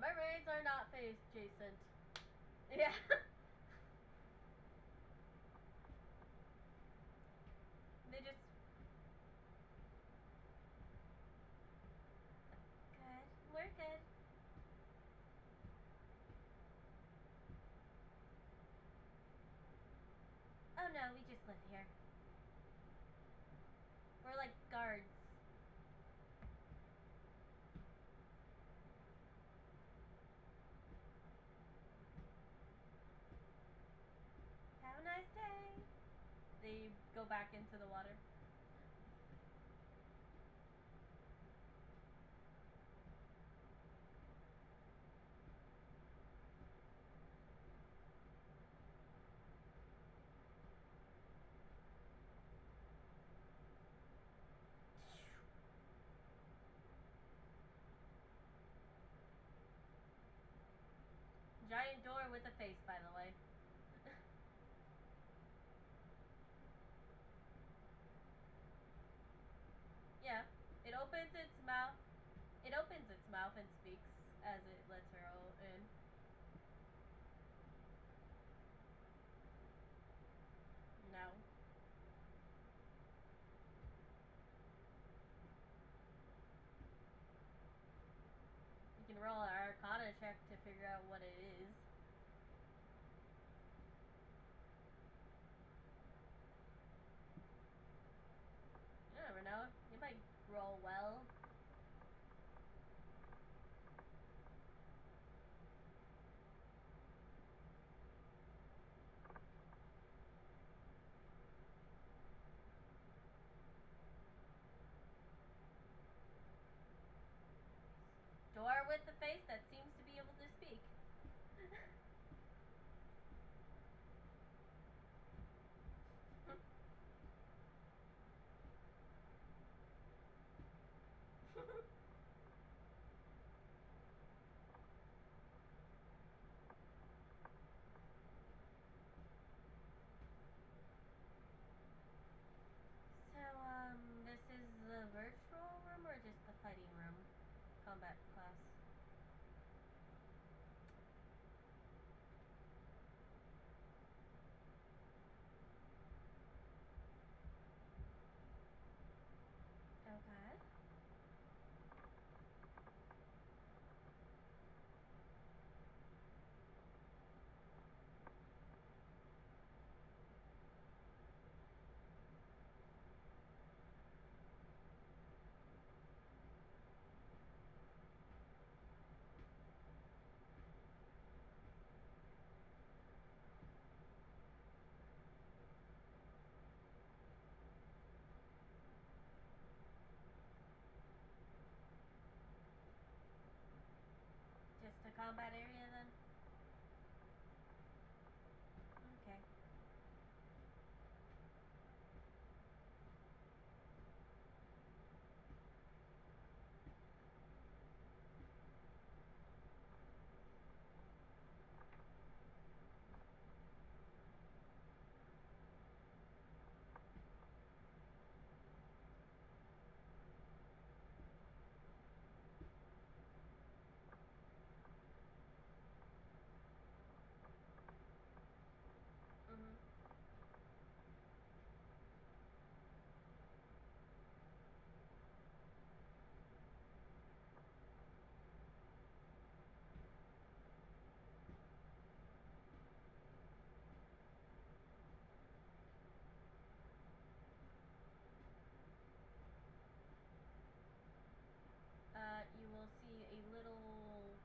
Mermaids are not face adjacent. Yeah. They just. Good. We're good. Oh no, we just live here. We're like guards. Have a nice day. They go back into the water. Giant door with a face, by the way. Yeah. It opens its mouth. It opens its mouth and speaks as it lets her in. No. You can roll an Arcana check to figure out what it is. You never know. You might roll well. Door with the face that seems to be able to speak. So, this is the virtual room or just the fighting room? Combat class. Okay. Just a combat area then? Okay. Mm-hmm. You will see a little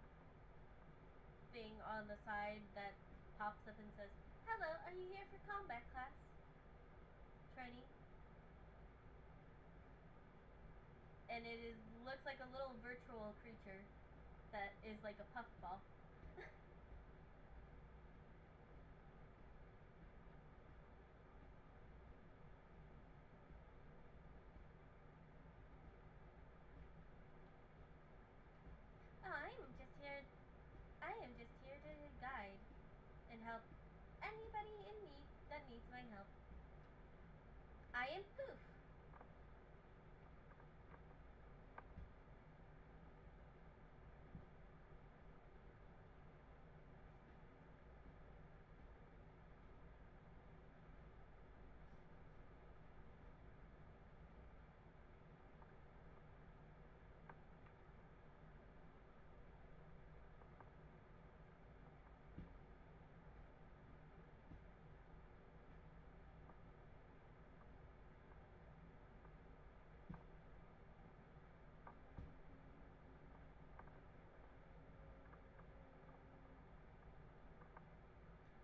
thing on the side that pops up and says, "Hello, are you here for combat class? Trainee?" And it is looks like a little virtual creature that is like a puffball. help anybody in need that needs my help. I am Poof.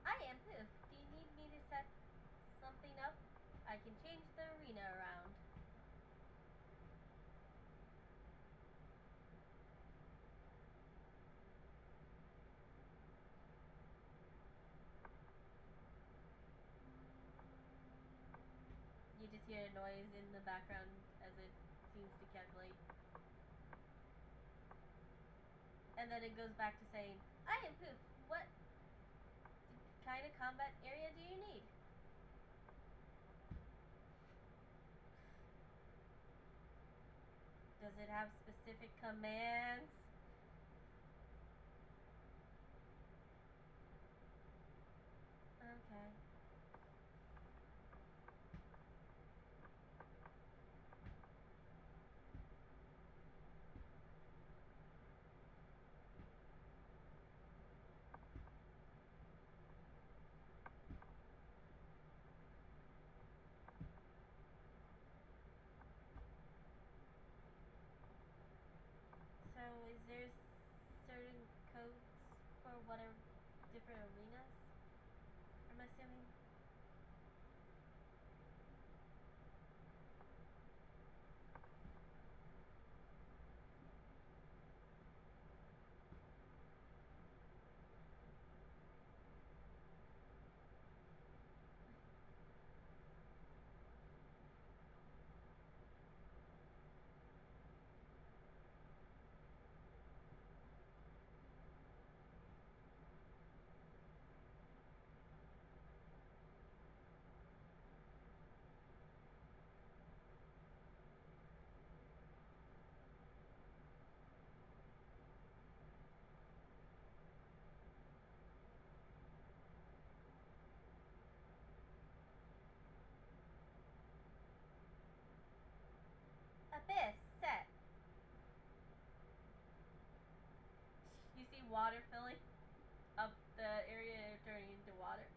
I am Poof. Do you need me to set something up? I can change the arena around. You just hear a noise in the background as it seems to calculate. And then it goes back to saying, I am Poof. What kind of combat area do you need? Does it have specific commands? Okay. So is there certain codes for whatever different arenas? I'm assuming. Abyss set. You see water filling up the area, turning into water.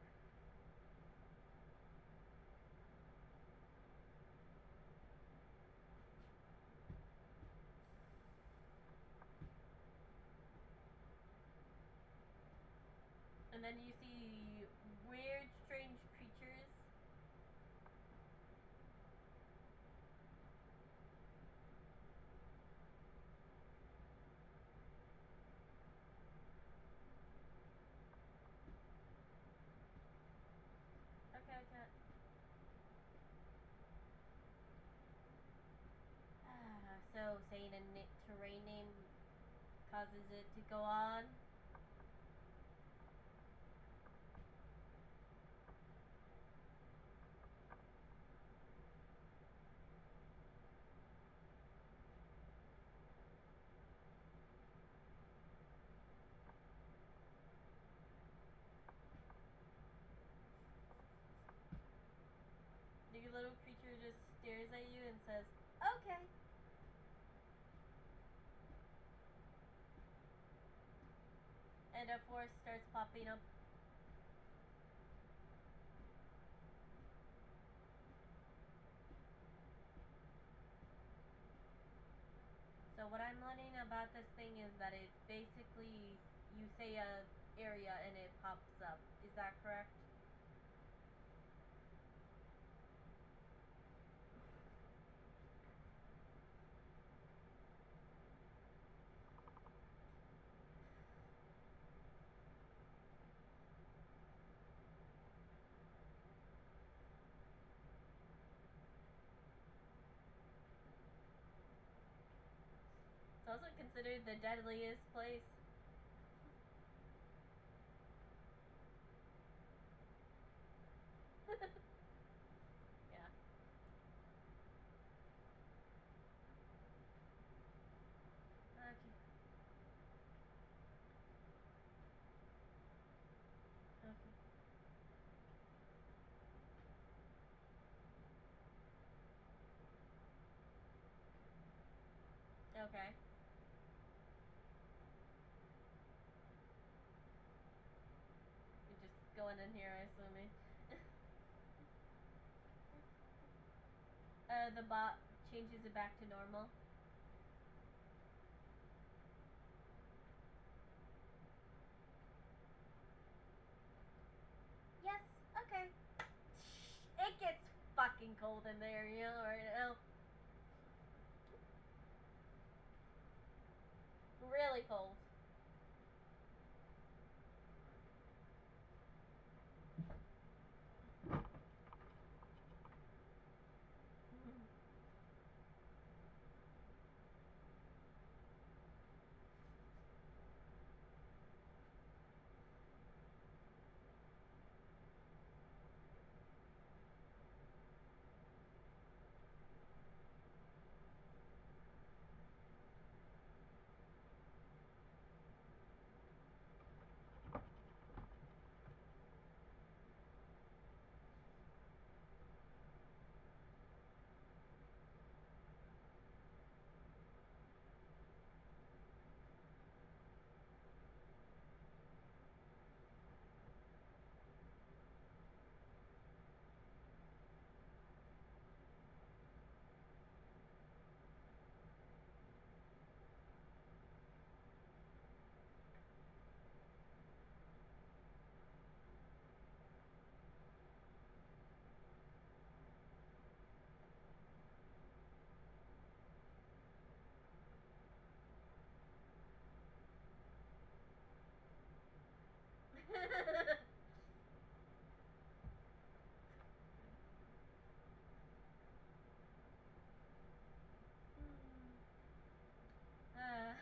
And then you see weird, strange creatures. Okay, okay. So saying a terrain name causes it to go on. The little creature just stares at you and says, okay. And a forest starts popping up. So what I'm learning about this thing is that it's basically, you say a area and it pops up. Is that correct? It's also considered the deadliest place. Okay. You're just going in here, I assuming. The bot changes it back to normal. Yes, okay. It gets fucking cold in there, you know, right now. Really cold. uh,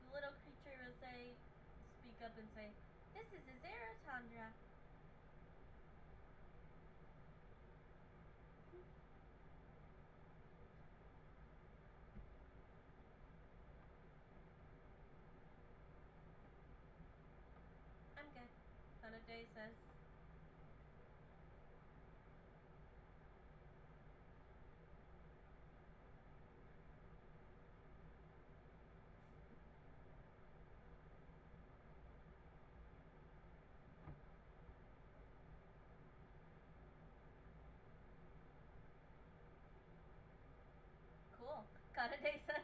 the little creature will say, speak up and say, "This is a Zeratandra." I'm good. Day says. Cool. Day says.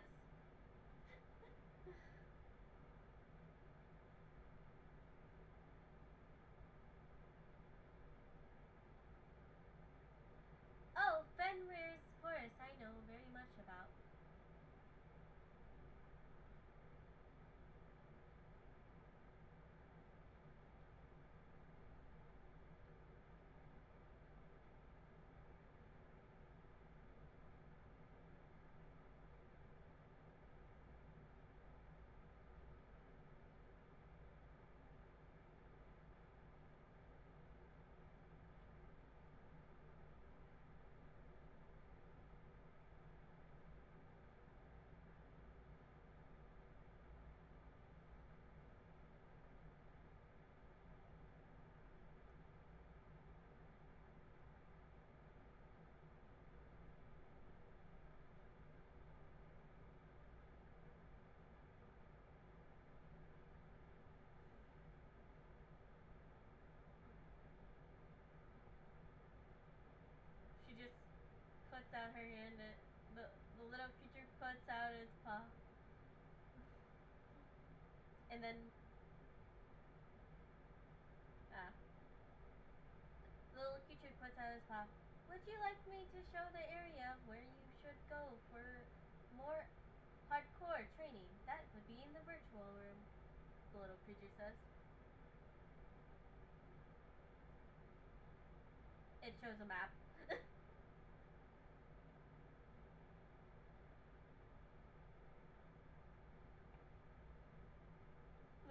Oh, Fenrir's forest, I know very much about. She just puts out her hand. And the little creature puts out its paw. And then, ah, the little creature puts out its paw. Would you like me to show the area where you should go for more hardcore training? That would be in the virtual room, the little creature says. It shows a map.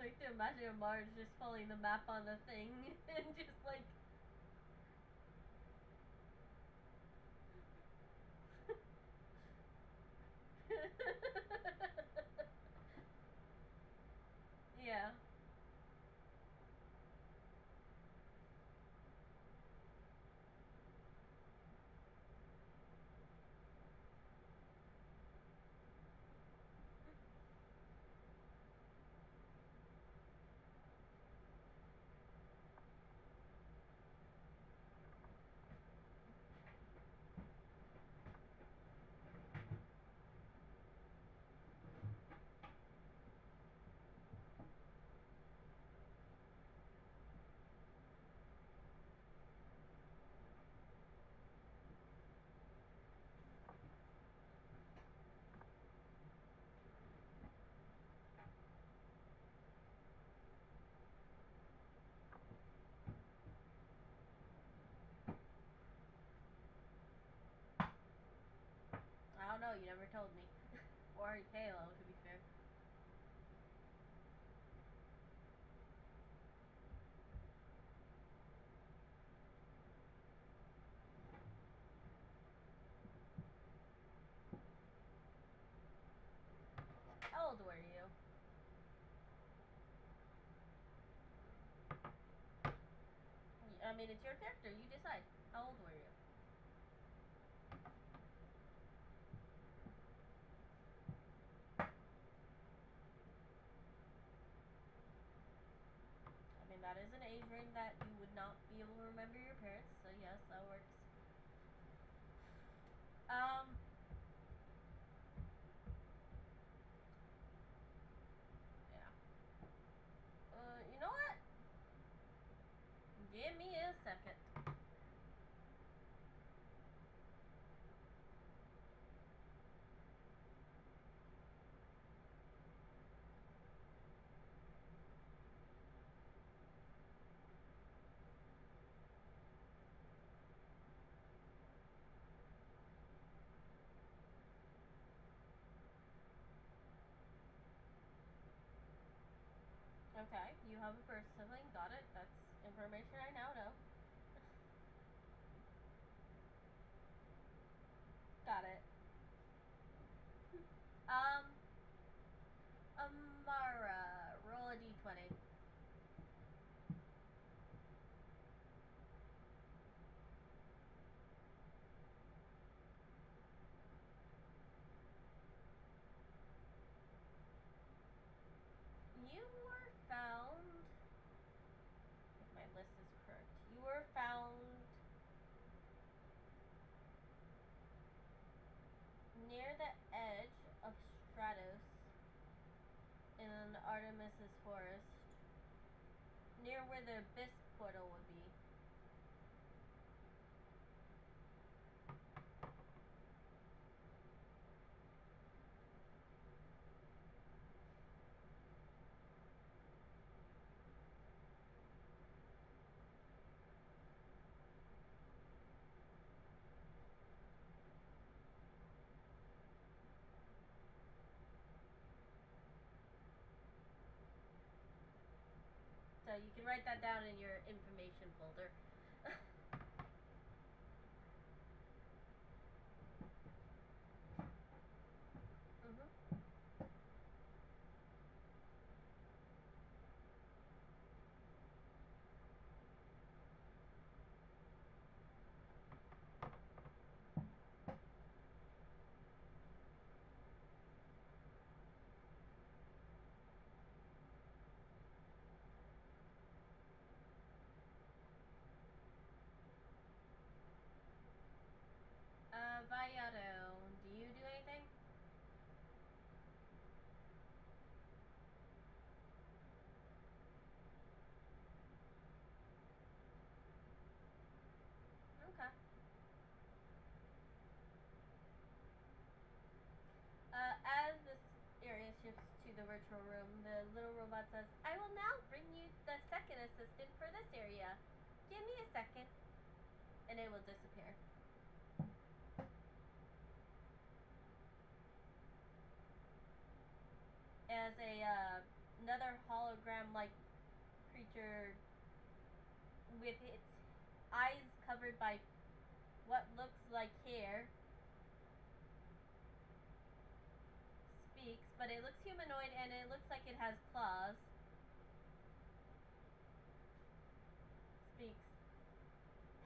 Like to imagine a Mars just following the map on the thing and just like know. You never told me. Or Halo, to be fair. How old were you? I mean, it's your character. You decide. How old were you? I mean, that is an age range that you would not be able to remember your parents. So yes, that works. Um. Yeah. You know what? Give me a second. Okay, you have a first sibling. Got it. That's information I now know. Got it. Um, Amara, roll a d20. You were found, if my list is correct, you were found near the edge of Stratos in Artemis's forest, near where the Abyss portal would be. So you can write that down in your information folder. Mm-hmm. Vallato, do you do anything? Okay. As this area shifts to the virtual room, the little robot says, I will now bring you the second assistant for this area. Give me a second. And it will disappear. As another hologram like creature with its eyes covered by what looks like hair speaks, but it looks humanoid and it looks like it has claws. Speaks.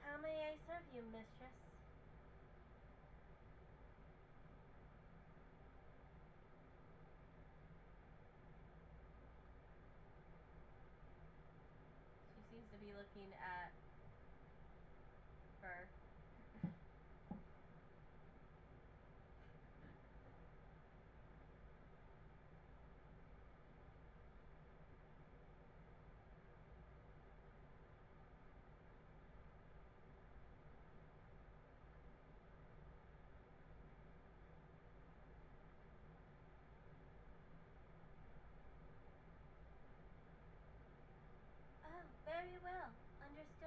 How may I serve you, mistress? She seems to be looking at her. Oh, very well. Understood.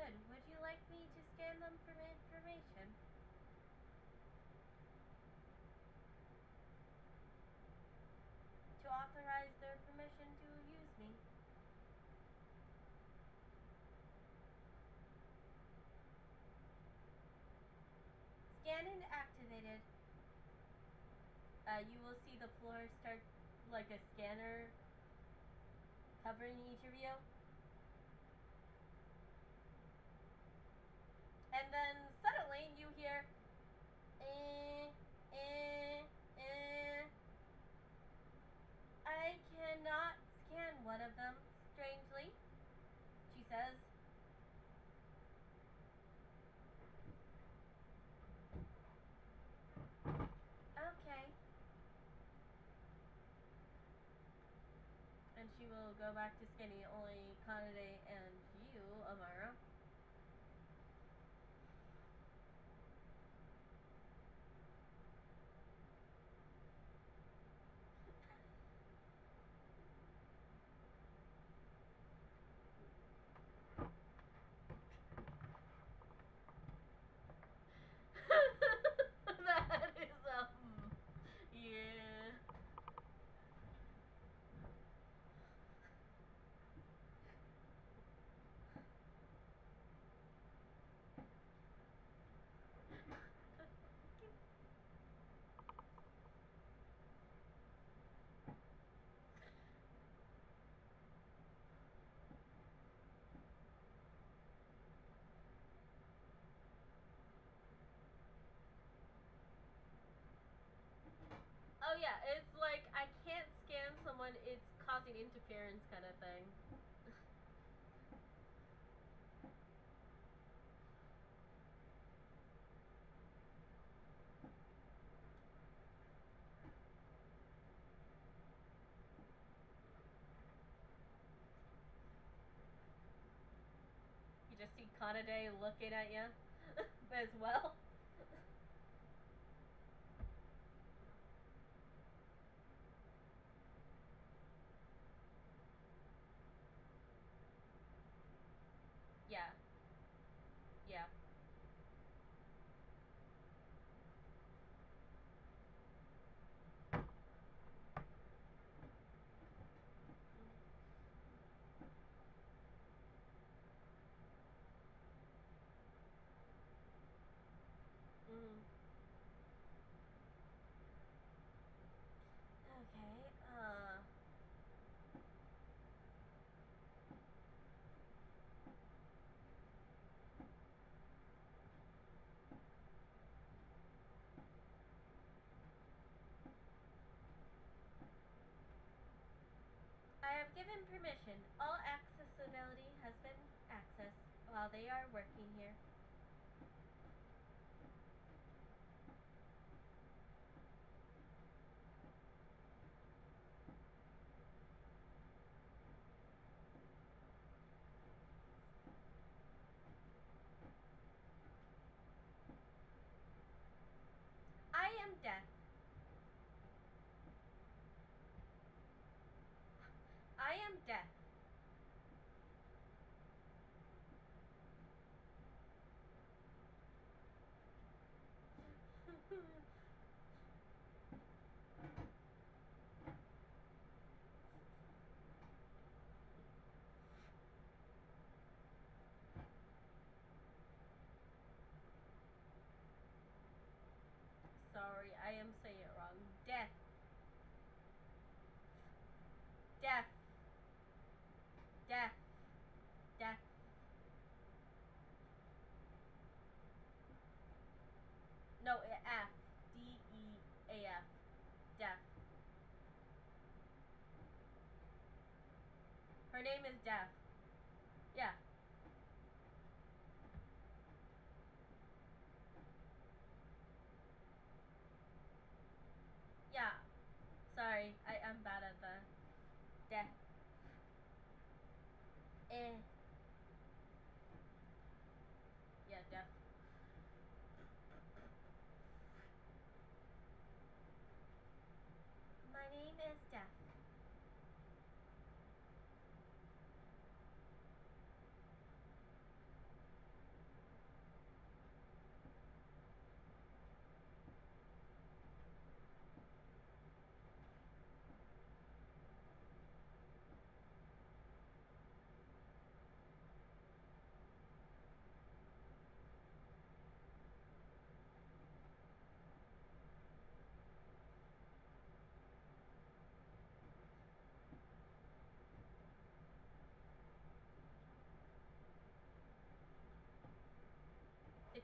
me. Scanning activated. You will see the floor start like a scanner covering each of you. And then suddenly you hear, eh, eh, eh. I cannot scan one of them, strangely, she says. Okay. And she will go back to skinny, only Kanade and you, Amara. That is, yeah. Oh yeah, it's like I can't scan someone, it's causing interference kind of thing. You just see Kanade looking at you as well. Yeah. Yeah. Mm. Okay. I have given permission. All accessibility has been accessed while they are working here. I am death. I am death. Sorry, I am saying it wrong. Death. Death. Death. Death. No, F. D-E-A-F. Death. Her name is Death. Yeah. Yeah. Sorry, I'm bad at the Death. Eh. Yeah, Death. My name is Death.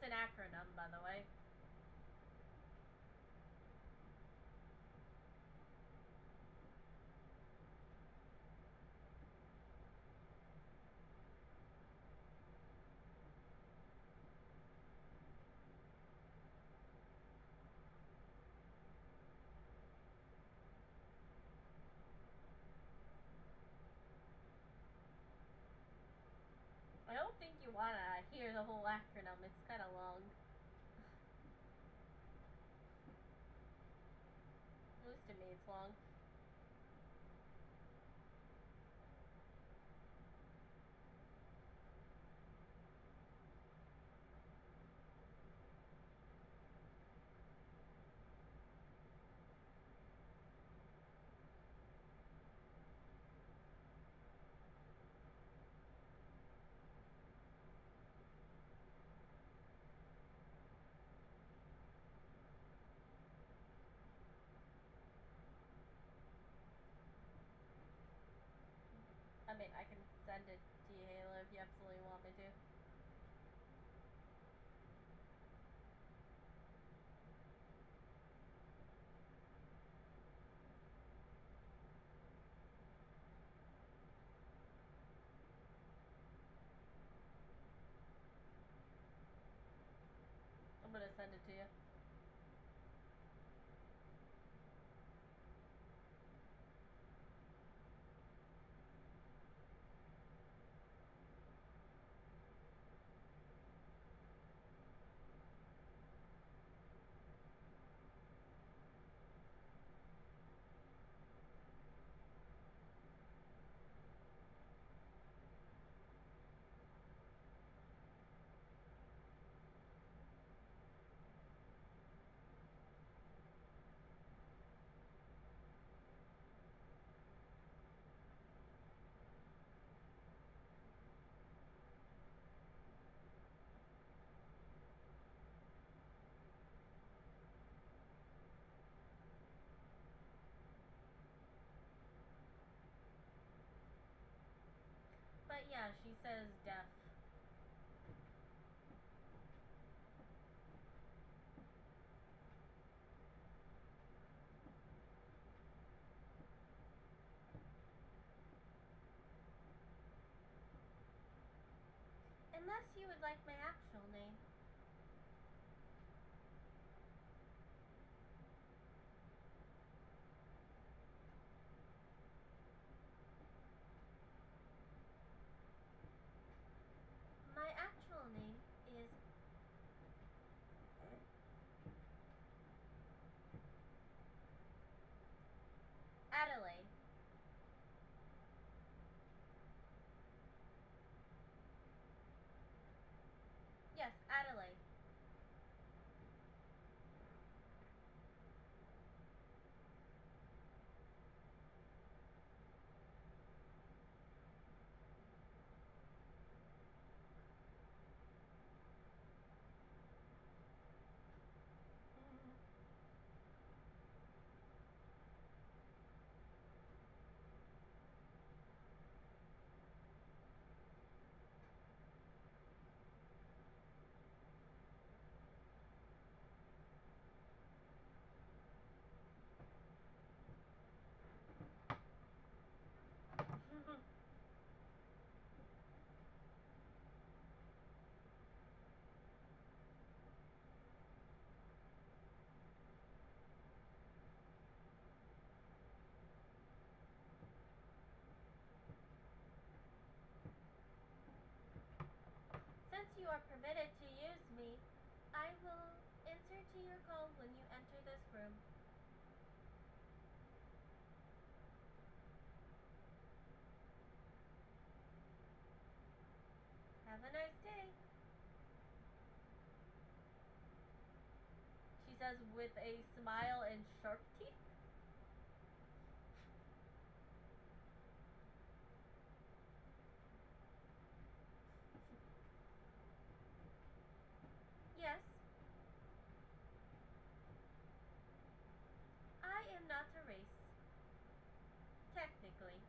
an acronym, by the way. I don't think you want to hear the whole acronym. It's kind of long. At least to me, it's long. I mean, I can send it to you, Halo, if you absolutely want me to. I'm gonna send it to you. But yeah, she says deaf. Unless you would like my actual name. My actual name is Adelaide. Yes, Adelaide. Since you are permitted to use me, I will answer to your call when you enter this room. Have a nice day. She says with a smile and sharp teeth. Yes, I am not a race. Technically.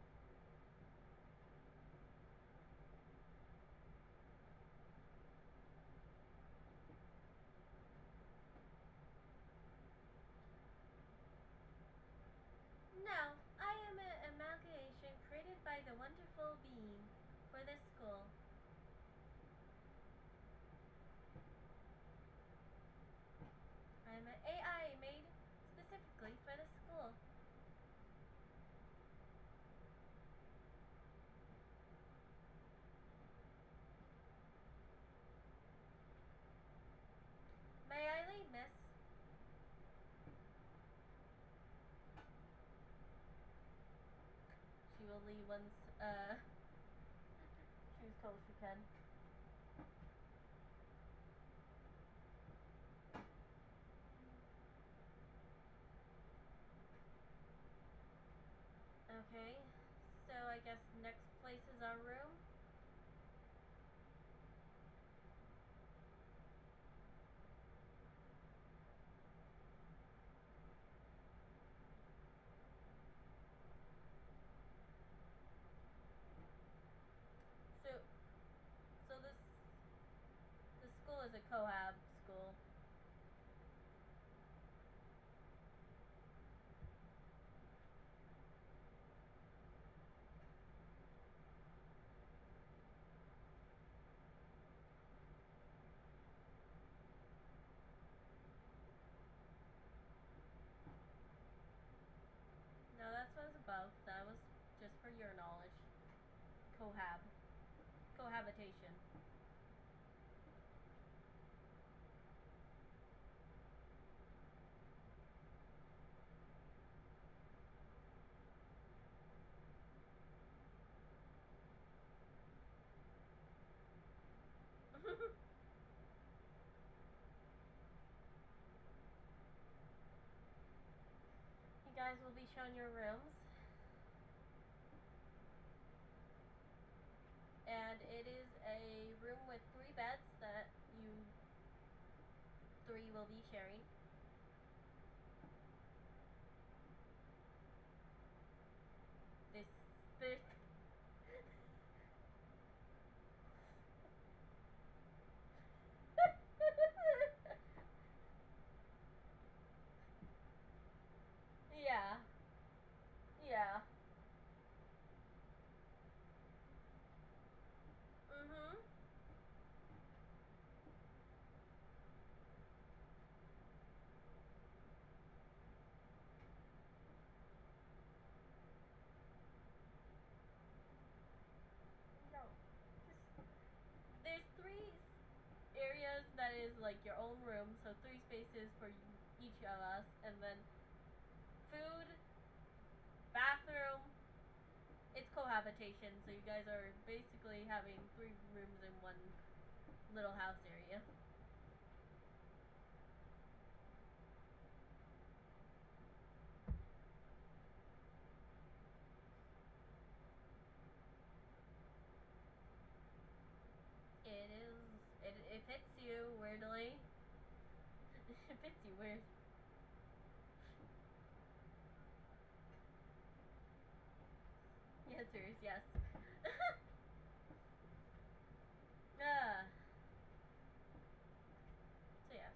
theme for this school. I'm an AI made specifically for this school. May I leave, miss? She will leave once, she's told she can. Okay, so I guess next place is our room. So, so this school is a cohab school. No, that's what it's above. That was just for your knowledge. Cohab. Cohabitation. You guys will be shown your rooms. And it is a room with 3 beds that you three will be sharing. This Yeah. Yeah. Mhm. No. Just there's 3 areas that is like your own room, so 3 spaces for each of us, and then food, bathroom. It's cohabitation, so you guys are basically having 3 rooms in one little house area. It is. It fits you weirdly. It fits you weird. The answer is yes. Ah. So yes.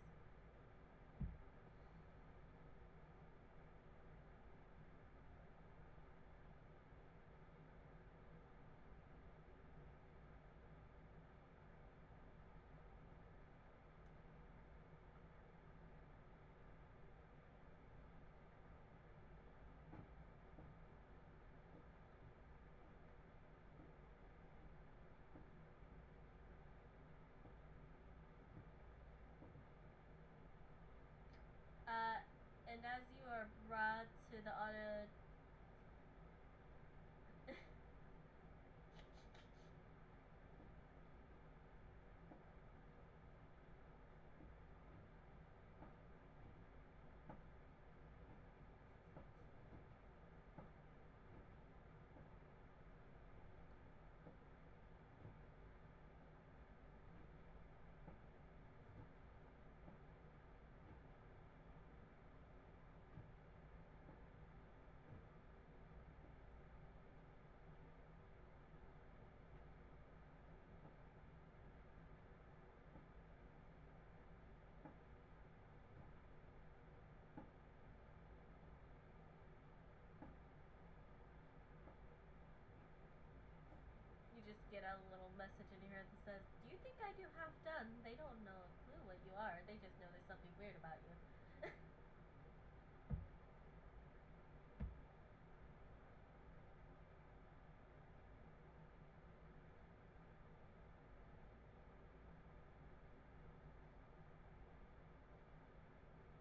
message in your head that says, "Do you think I do half done?" They don't know a clue what you are. They just know there's something weird about you.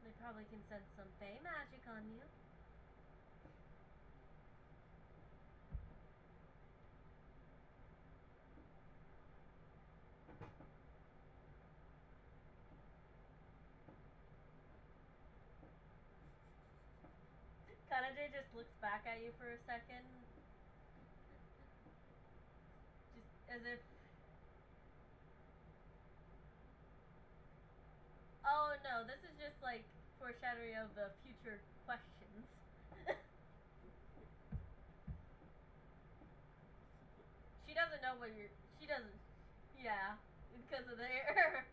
They probably can sense some fey magic on you. Kanade just looks back at you for a second. Just as if... Oh no, this is just like foreshadowing of the future questions. She doesn't know what you're... She doesn't... Yeah, because of the hair.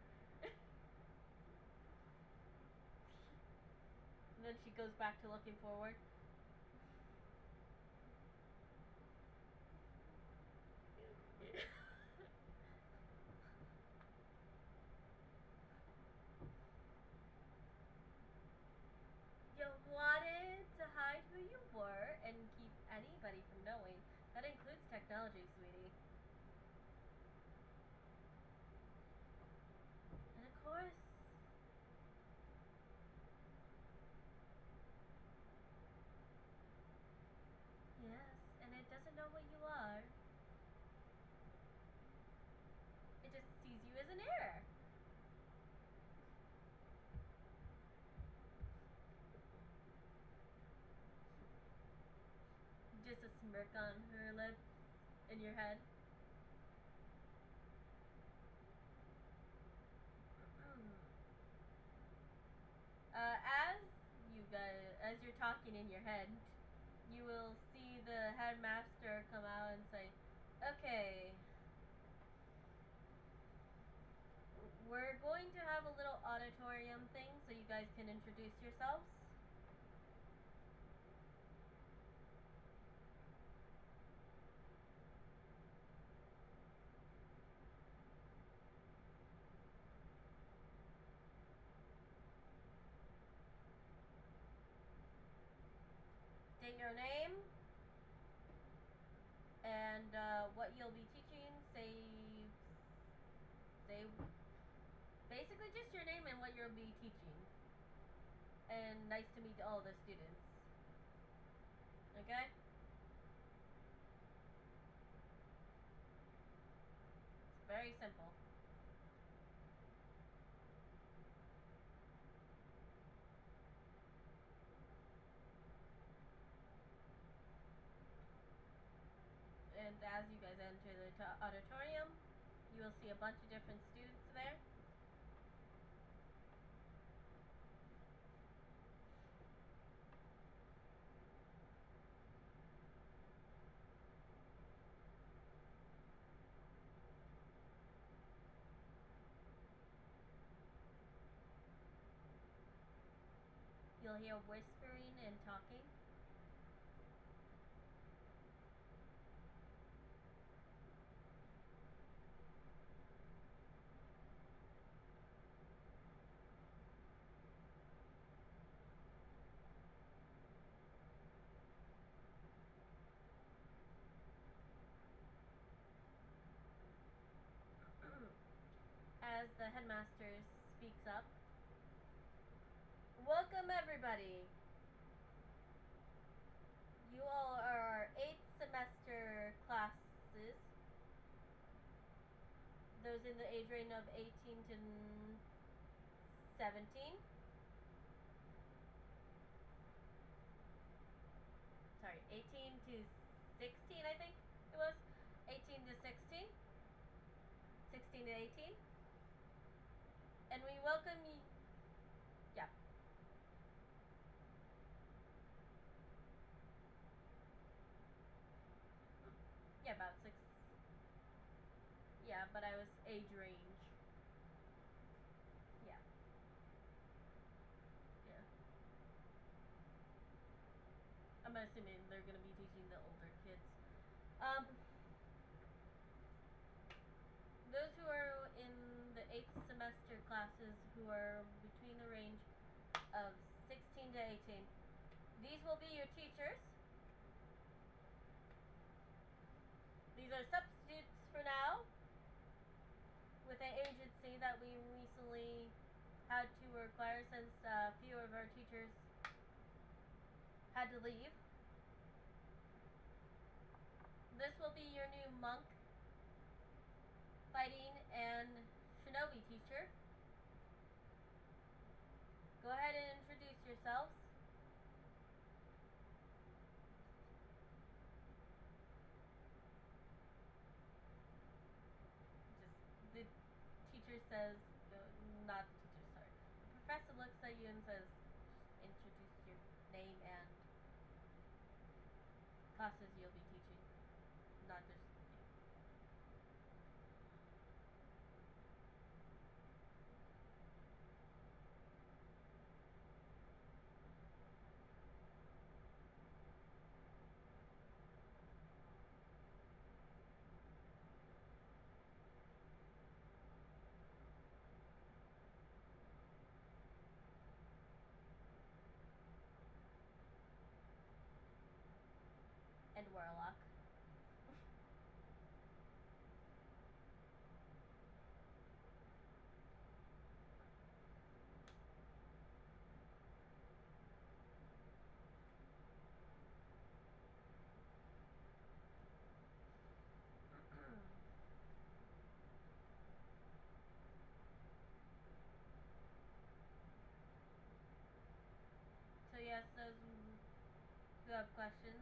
And then she goes back to looking forward. You wanted to hide who you were and keep anybody from knowing. That includes technology, sweetie. And of course... Yes, and it doesn't know what you are. It just sees you as an error. Just a smirk on her lip in your head. As you guys, as you're talking in your head, you will see the headmaster come out and say, "Okay, we're going to have a little auditorium thing so you guys can introduce yourselves." State your name and what you'll be teaching. Say basically just your name and what you'll be teaching. And nice to meet all the students. Okay? It's very simple. And as you guys enter the auditorium, you will see a bunch of different students there. You'll hear whispering and talking. As the headmaster speaks up, "Welcome everybody. You all are our 8th semester classes. Those in the age range of 18 to 17. Sorry, 18 to 16, I think it was. 18 to 16. 16 to 18. And we welcome you. Yeah. Yeah, about 6. Yeah, but I was age range. Yeah. Yeah. I'm assuming they're gonna be teaching the older kids. Um, those who are in the 8th semester classes who are between the range of 16 to 18, these will be your teachers. These are substitutes for now with an agency that we recently had to require since a few of our teachers had to leave. This will be your new monk, fighting, and shinobi teacher. Go ahead and introduce yourselves. The teacher says, not the teacher, sorry. The professor looks at you and says, introduce your name and classes you'll be teaching, not just. And warlock. So yes, those who have questions,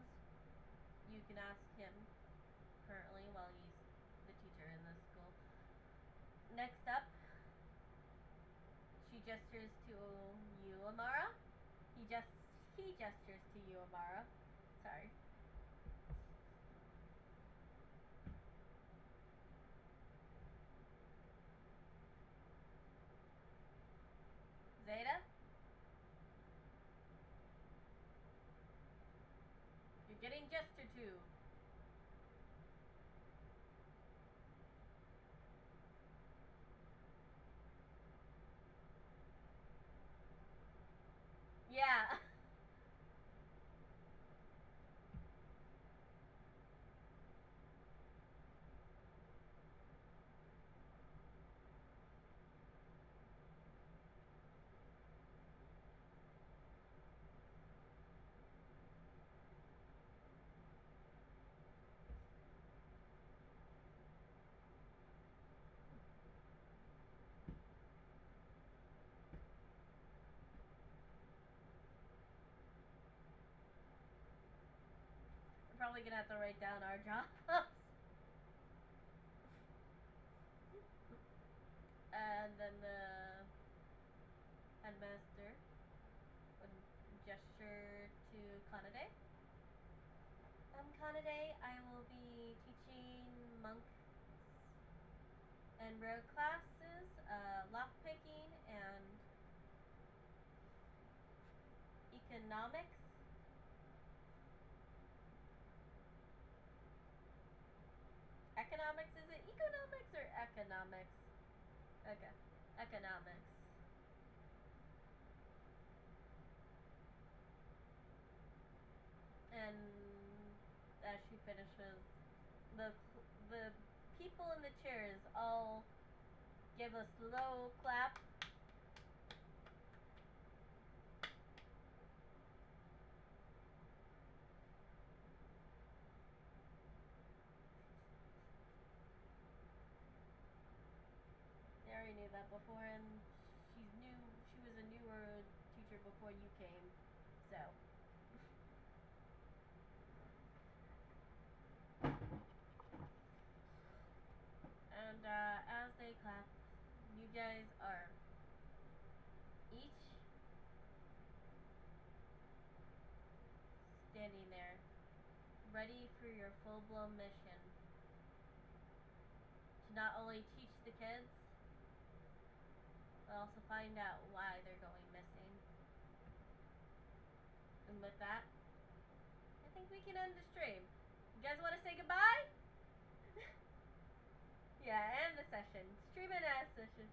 you can ask him currently while he's the teacher in this school. Next up, she gestures to you, Amara. He gestures to you, Amara. Sorry. Zeta? You're getting gestured to. Yeah. We're probably gonna have to write down our jobs. And then the headmaster would gesture to Kanade. Kanade, I will be teaching monk and rogue classes, lockpicking, and economics. Economics, is it economics or economics? Okay, economics. And as she finishes, the the people in the chairs all give a slow clap. They already knew that before, and she's new. She was a newer teacher before you came, so. And as they clap, you guys are each standing there, ready for your full-blown mission to not only teach the kids, but also find out why they're going missing. And with that, I think we can end the stream. You guys want to say goodbye? Yeah, and the session. Stream and ass session.